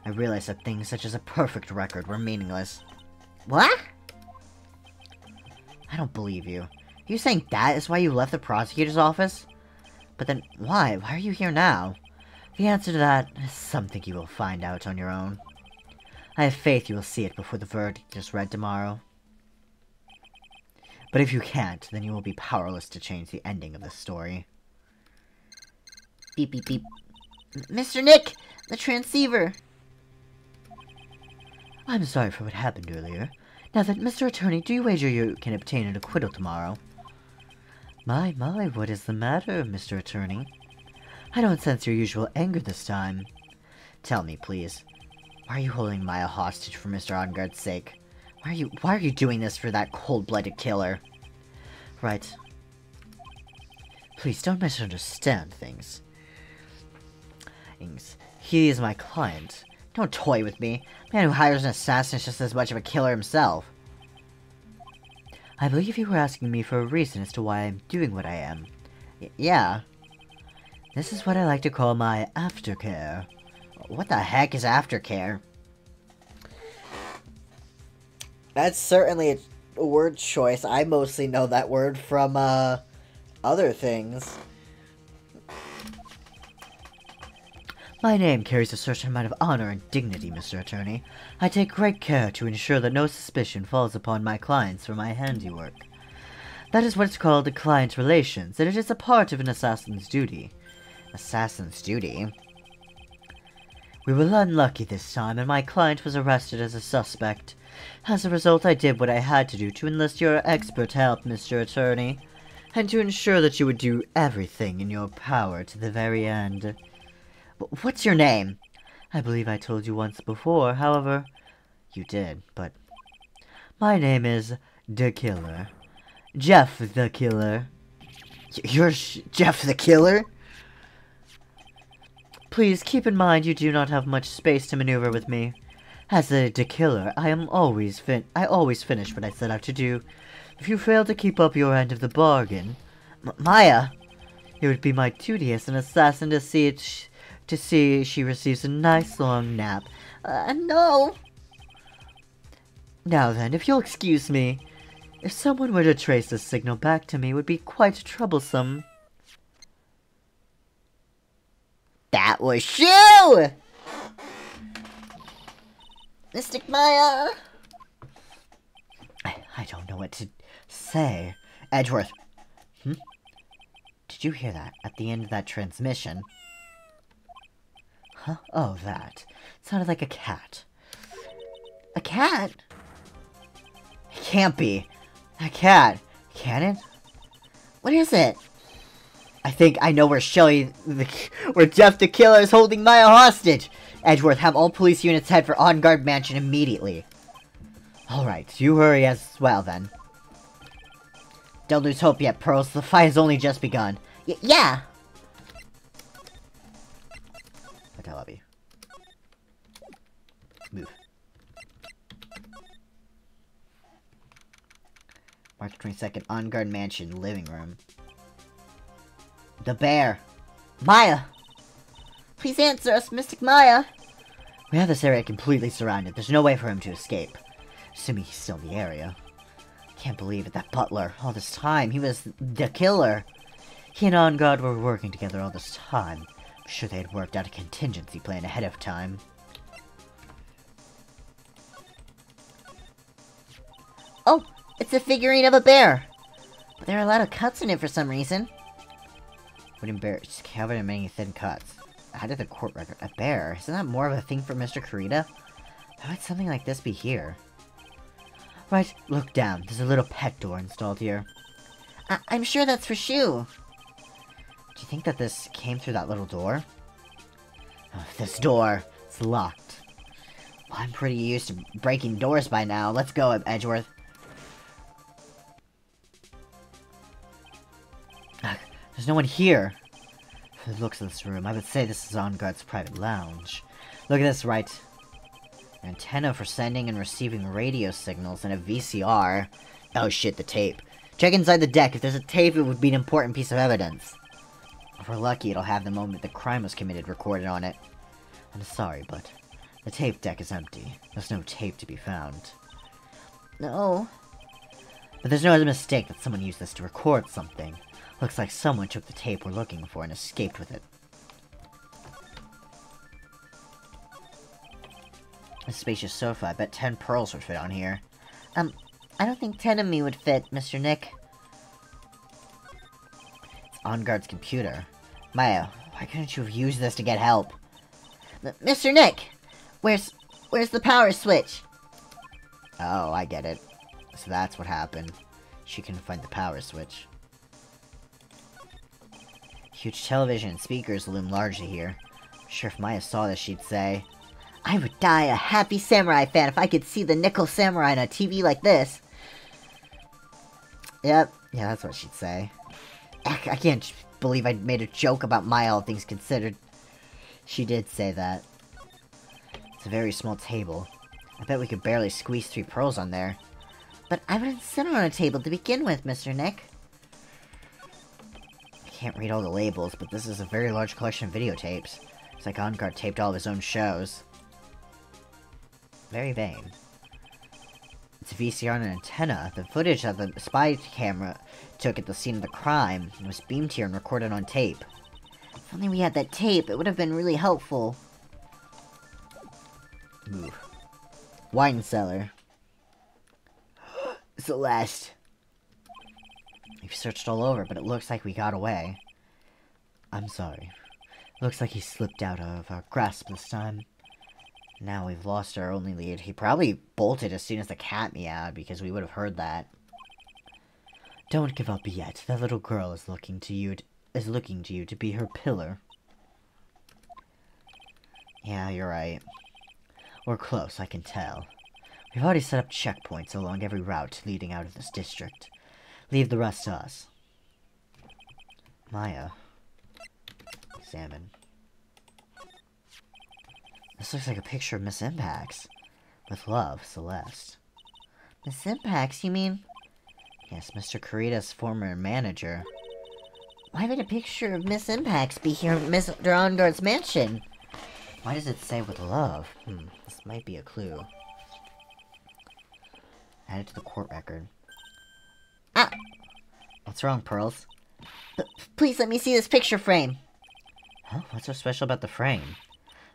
I realized that things such as a perfect record were meaningless. What? I don't believe you. Are you saying that is why you left the prosecutor's office? But then, why? Why are you here now? The answer to that is something you will find out on your own. I have faith you will see it before the verdict is read tomorrow. But if you can't, then you will be powerless to change the ending of the story. Beep beep beep. Mr. Nick! The transceiver! I'm sorry for what happened earlier. Now then, Mr. Attorney, do you wager you can obtain an acquittal tomorrow? My, what is the matter, Mr. Attorney? I don't sense your usual anger this time. Tell me, please. Why are you holding Maya hostage for Mr. Engar's sake? Why are you doing this for that cold-blooded killer? Right. Please don't misunderstand things. He is my client. Don't toy with me. A man who hires an assassin is just as much of a killer himself. I believe you were asking me for a reason as to why I'm doing what I am. Yeah. This is what I like to call my aftercare. What the heck is aftercare? That's certainly a word choice. I mostly know that word from, other things. My name carries a certain amount of honor and dignity, Mr. Attorney. I take great care to ensure that no suspicion falls upon my clients for my handiwork. That is what's called client relations, and it is a part of an assassin's duty. Assassin's duty? We were unlucky this time, and my client was arrested as a suspect. As a result, I did what I had to do to enlist your expert help, Mr. Attorney, and to ensure that you would do everything in your power to the very end. What's your name? I believe I told you once before, however... You did, but... My name is The Killer. Jeff the Killer. You're Jeff the Killer? Please keep in mind you do not have much space to maneuver with me. As a killer, I always finish what I set out to do. If you fail to keep up your end of the bargain, Maya, it would be my duty as an assassin to see she receives a nice long nap. No. Now then, if you'll excuse me, if someone were to trace this signal back to me, it would be quite troublesome. That was you! Mystic Maya! I don't know what to say. Edgeworth. Did you hear that at the end of that transmission? Huh? Oh, that. It sounded like a cat. A cat? It can't be. A cat. Can it? What is it? I think I know where where Jeff the Killer is holding Maya hostage. Edgeworth, have all police units head for On Guard Mansion immediately. Alright, you hurry as well then. Don't lose hope yet, Pearls. The fight has only just begun. Yeah. But I love you. Move. March 22nd, On Guard Mansion, living room. The bear! Maya! Please answer us, Mystic Maya! We have this area completely surrounded. There's no way for him to escape. Assuming he's still in the area. Can't believe it, that butler. All this time, he was the killer. He and On Guard were working together all this time. I'm sure they had worked out a contingency plan ahead of time. Oh, it's a figurine of a bear! But there are a lot of cuts in it for some reason. Wooden bear, it's covered in many thin cuts. How did the court record? A bear? Isn't that more of a thing for Mr. Kurita? How would something like this be here? Right, look down. There's a little pet door installed here. I'm sure that's for Shu. Do you think that this came through that little door? Oh, this door. It's locked. Well, I'm pretty used to breaking doors by now. Let's go, Edgeworth. There's no one here. For the looks of this room, I would say this is On Guard's private lounge. Look at this, Wright. An antenna for sending and receiving radio signals and a VCR. Oh shit, the tape. Check inside the deck. If there's a tape, it would be an important piece of evidence. If we're lucky, it'll have the moment the crime was committed recorded on it. I'm sorry, but the tape deck is empty. There's no tape to be found. No. But there's no other mistake that someone used this to record something. Looks like someone took the tape we're looking for and escaped with it. A spacious sofa. I bet 10 pearls would fit on here. I don't think 10 of me would fit, Mr. Nick. It's On Guard's computer. Maya, why couldn't you have used this to get help? Mr. Nick! Where's the power switch? Oh, I get it. So that's what happened. She couldn't find the power switch. Huge television and speakers loom largely here. I'm sure if Maya saw this, she'd say, I would die a happy samurai fan if I could see the Nickel Samurai on a TV like this. Yep, yeah, that's what she'd say. I can't believe I made a joke about Maya, all things considered. She did say that. It's a very small table. I bet we could barely squeeze 3 pearls on there. But I wouldn't sit on a table to begin with, Mr. Nick. I can't read all the labels, but this is a very large collection of videotapes. It's like On Guard taped all of his own shows. Very vain. It's a VCR and an antenna. The footage that the spy camera took at the scene of the crime was beamed here and recorded on tape. If only we had that tape, it would have been really helpful. Move. Wine cellar. Celeste. We've searched all over, but it looks like we got away. I'm sorry. Looks like he slipped out of our grasp this time. Now we've lost our only lead. He probably bolted as soon as the cat meowed, because we would have heard that. Don't give up yet. That little girl is looking to you to be her pillar. Yeah, you're right. We're close, I can tell. We've already set up checkpoints along every route leading out of this district. Leave the rest to us. Maya. Examine. This looks like a picture of Miss Impax. With love, Celeste. Miss Impax, you mean? Yes, Mr. Kurita's former manager. Why would a picture of Miss Impax be here at Mr. Onguard's mansion? Why does it say with love? This might be a clue. Add it to the court record. Ah! What's wrong, Pearls? Please let me see this picture frame. Huh? What's so special about the frame?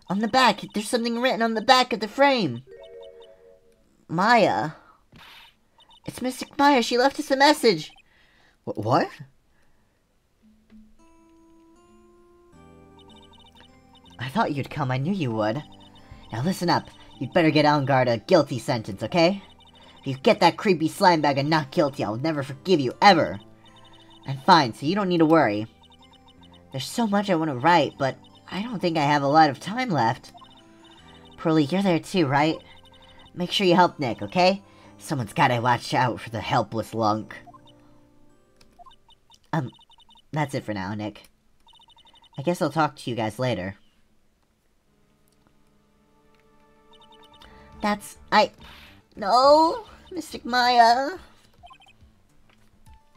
On the back, there's something written on the back of the frame. Maya. It's Mystic Maya, she left us a message. What? I thought you'd come, I knew you would. Now listen up, you'd better get Onguard a guilty sentence, okay? If you get that creepy slime bag and not guilty, I'll never forgive you, ever. And fine, so you don't need to worry. There's so much I want to write, but I don't think I have a lot of time left. Pearly, you're there too, right? Make sure you help Nick, okay? Someone's gotta watch out for the helpless lunk. That's it for now, Nick. I guess I'll talk to you guys later. No! Mystic Maya!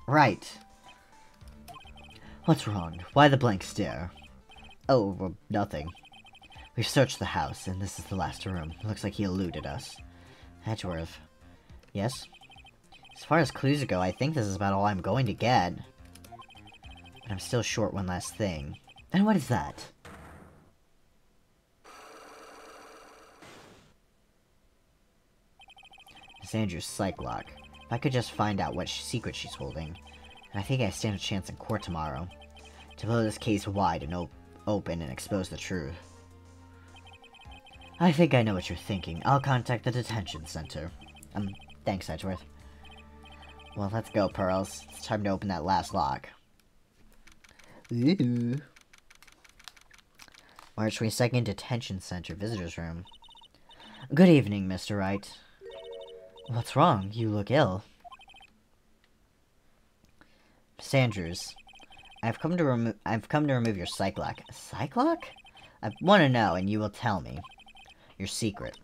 Right. What's wrong? Why the blank stare? Oh, well, nothing. We've searched the house, and this is the last room. Looks like he eluded us. Edgeworth. Yes? As far as clues go, I think this is about all I'm going to get. But I'm still short one last thing. And what is that? Miss Andrews' psych lock. If I could just find out what secret she's holding. And I think I stand a chance in court tomorrow. To blow this case wide and open and expose the truth. I think I know what you're thinking. I'll contact the detention center. Thanks, Edgeworth. Well, let's go, Pearls. It's time to open that last lock. Ooh. March 22nd, Detention Center, Visitor's Room. Good evening, Mr. Wright. What's wrong? You look ill. Miss Andrews, I've come to remove your psych lock. Psych lock? I want to know, and you will tell me. Your secret.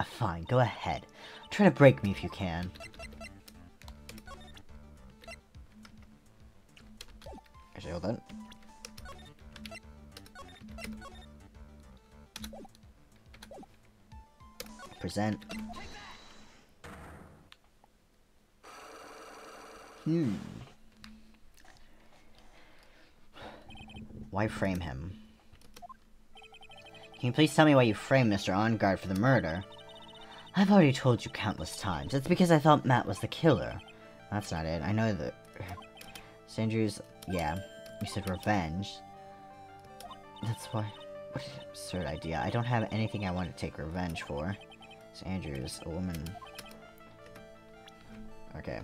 Fine, go ahead. Try to break me if you can. Actually, hold on. Present. Why frame him? Can you please tell me why you framed Mr. Onguard for the murder? I've already told you countless times. It's because I thought Matt was the killer. That's not it. I know that... Sanders, yeah. You said revenge. That's why... What an absurd idea. I don't have anything I want to take revenge for. Sanders, a woman... Okay.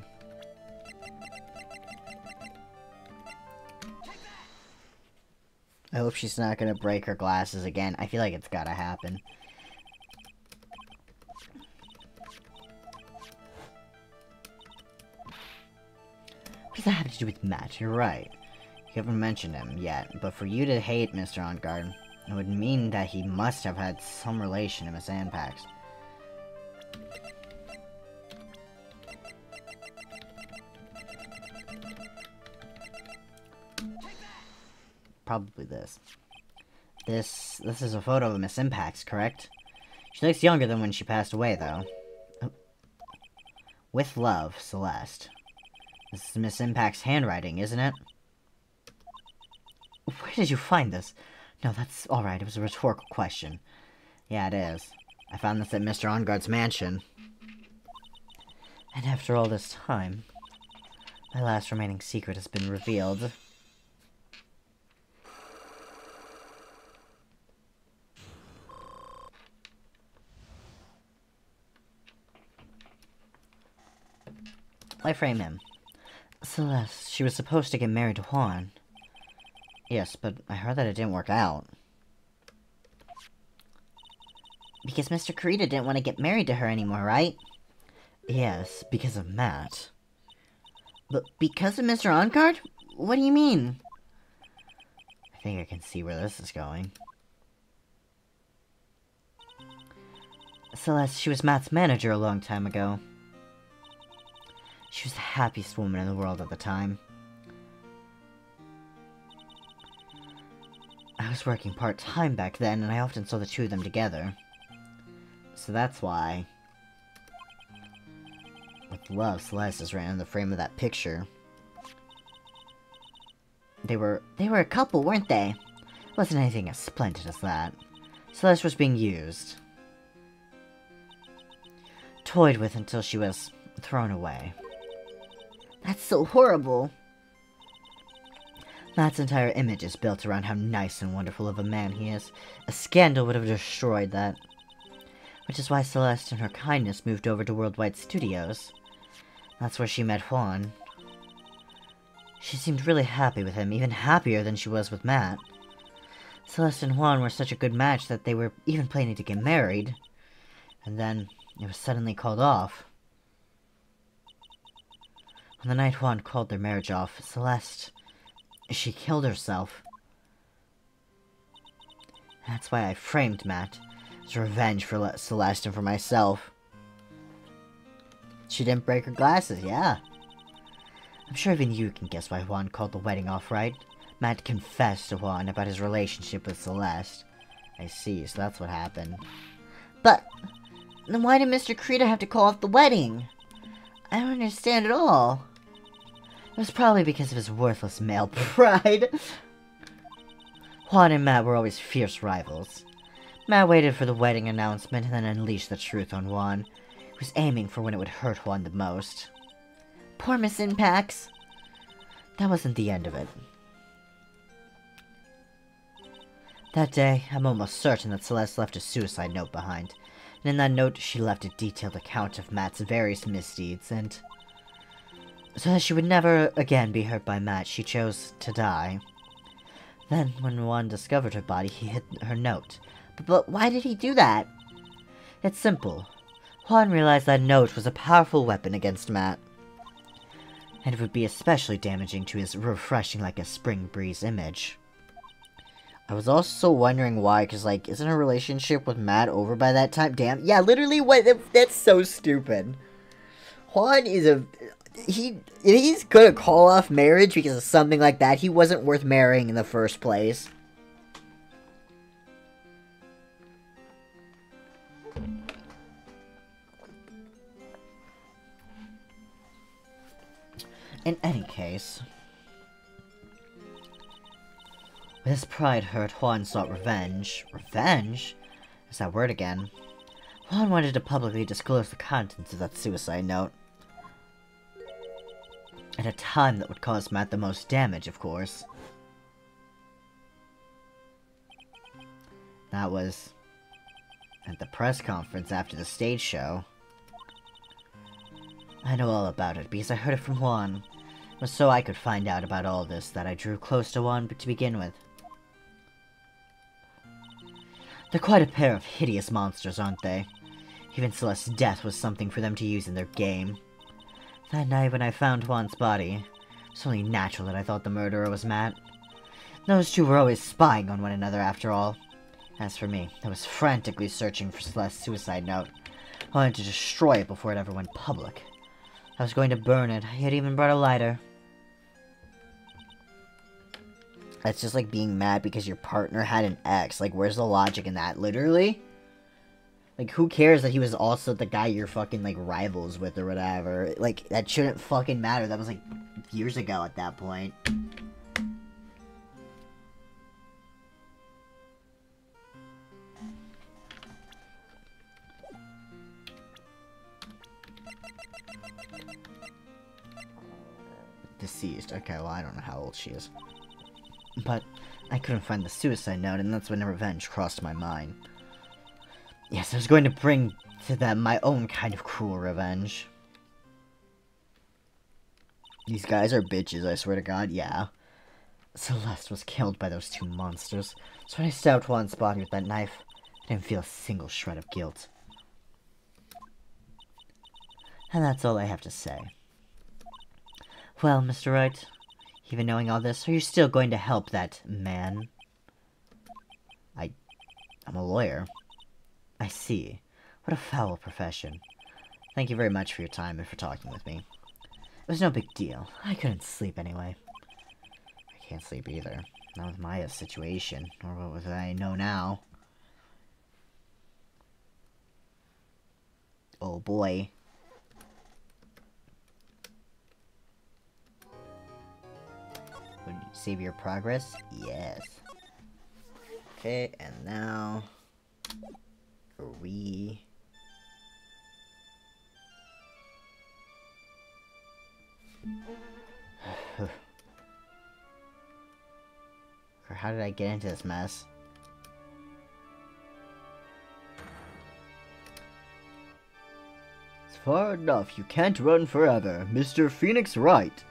I hope she's not gonna break her glasses again. I feel like it's gotta happen. What does that have to do with Matt? You're right. You haven't mentioned him yet, but for you to hate Mr. Onguard, it would mean that he must have had some relation to Miss Anpax. Probably this. This is a photo of Miss Impax, correct? She looks younger than when she passed away, though. Oh. With love, Celeste. This is Miss Impax's handwriting, isn't it? Where did you find this? No, that's alright, it was a rhetorical question. Yeah, it is. I found this at Mr. Onguard's mansion. And after all this time, my last remaining secret has been revealed. Why frame him? Celeste, she was supposed to get married to Juan. Yes, but I heard that it didn't work out. Because Mr. Kurita didn't want to get married to her anymore, right? Yes, because of Matt. But because of Mr. Onguard? What do you mean? I think I can see where this is going. Celeste, she was Matt's manager a long time ago. She was the happiest woman in the world at the time. I was working part-time back then, and I often saw the two of them together. So that's why... With love, Celeste is right in the frame of that picture. They were a couple, weren't they? Wasn't anything as splendid as that. Celeste was being used. Toyed with until she was thrown away. That's so horrible. Matt's entire image is built around how nice and wonderful of a man he is. A scandal would have destroyed that. Which is why Celeste, in her kindness, moved over to Worldwide Studios. That's where she met Juan. She seemed really happy with him, even happier than she was with Matt. Celeste and Juan were such a good match that they were even planning to get married. And then, it was suddenly called off. On the night Juan called their marriage off, Celeste... she killed herself. That's why I framed Matt. As revenge for Celeste and for myself. She didn't break her glasses, yeah. I'm sure even you can guess why Juan called the wedding off, right? Matt confessed to Juan about his relationship with Celeste. I see, so that's what happened. But, then why did Mr. Krita have to call off the wedding? I don't understand at all. It was probably because of his worthless male pride. Juan and Matt were always fierce rivals. Matt waited for the wedding announcement and then unleashed the truth on Juan. He was aiming for when it would hurt Juan the most. Poor Miss Impax. That wasn't the end of it. That day, I'm almost certain that Celeste left a suicide note behind. And in that note, she left a detailed account of Matt's various misdeeds, and... so that she would never again be hurt by Matt, she chose to die. Then, when Juan discovered her body, he hid her note. But why did he do that? It's simple. Juan realized that note was a powerful weapon against Matt. And it would be especially damaging to his refreshing like a spring breeze image. I was also wondering why, because, like, isn't her relationship with Matt over by that time? Damn, yeah, literally, what? That's so stupid. Juan is a... if he's gonna call off marriage because of something like that, he wasn't worth marrying in the first place. In any case, with his pride hurt, Juan sought revenge. Revenge? Is that word again? Juan wanted to publicly disclose the contents of that suicide note. At a time that would cause Matt the most damage, of course. That was at the press conference after the stage show. I know all about it because I heard it from Juan. It was so I could find out about all this that I drew close to Juan to begin with. They're quite a pair of hideous monsters, aren't they? Even Celeste's death was something for them to use in their game. That night when I found Juan's body, it's only natural that I thought the murderer was Matt. Those two were always spying on one another after all. As for me, I was frantically searching for Celeste's suicide note. I wanted to destroy it before it ever went public. I was going to burn it. I had even brought a lighter. That's just like being mad because your partner had an ex. Like, where's the logic in that? Literally? Like, who cares that he was also the guy you're fucking, like, rivals with or whatever? Like, that shouldn't fucking matter. That was, like, years ago at that point. Deceased. Okay, well, I don't know how old she is. But I couldn't find the suicide note, and that's when revenge crossed my mind. Yes, I was going to bring to them my own kind of cruel revenge. These guys are bitches, I swear to God, yeah. Celeste was killed by those two monsters, so when I stabbed Juan's body with that knife, I didn't feel a single shred of guilt. And that's all I have to say. Well, Mr. Wright, even knowing all this, are you still going to help that man? I'm a lawyer. I see. What a foul profession. Thank you very much for your time and for talking with me. was no big deal. I couldn't sleep anyway. I can't sleep either. Not with Maya's situation, or what was I know now. Oh boy. Would you save your progress? Yes. Okay, and now we how did I get into this mess? It's far enough. You can't run forever. Mr. Phoenix Wright.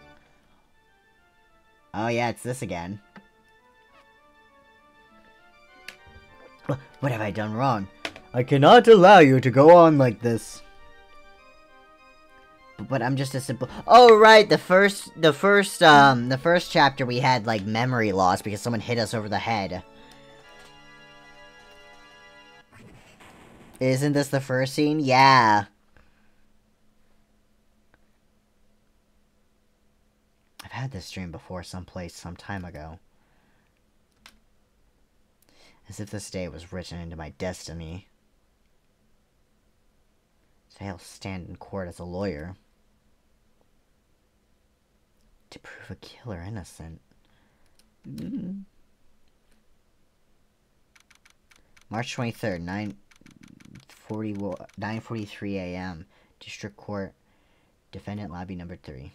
Oh yeah, it's this again. What have I done wrong? I cannot allow you to go on like this. But I'm just a simple. Oh right, the first chapter we had like memory loss because someone hit us over the head. Isn't this the first scene? Yeah. I've had this dream before someplace some time ago. As if this day was written into my destiny. Today I'll stand in court as a lawyer. To prove a killer innocent. March 23rd, 9:43 a.m. District Court. Defendant Lobby number 3.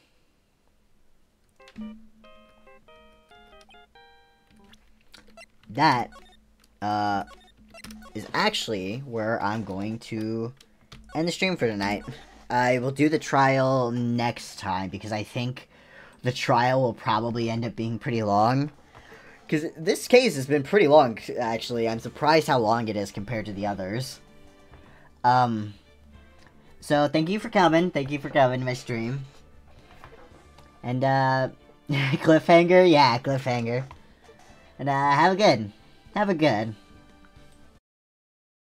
That is actually where I'm going to end the stream for tonight. I will do the trial next time because I think the trial will probably end up being pretty long. Because this case has been pretty long, actually. I'm surprised how long it is compared to the others. So thank you for coming. Thank you for coming to my stream. And, cliffhanger? Yeah, cliffhanger. And, have a good.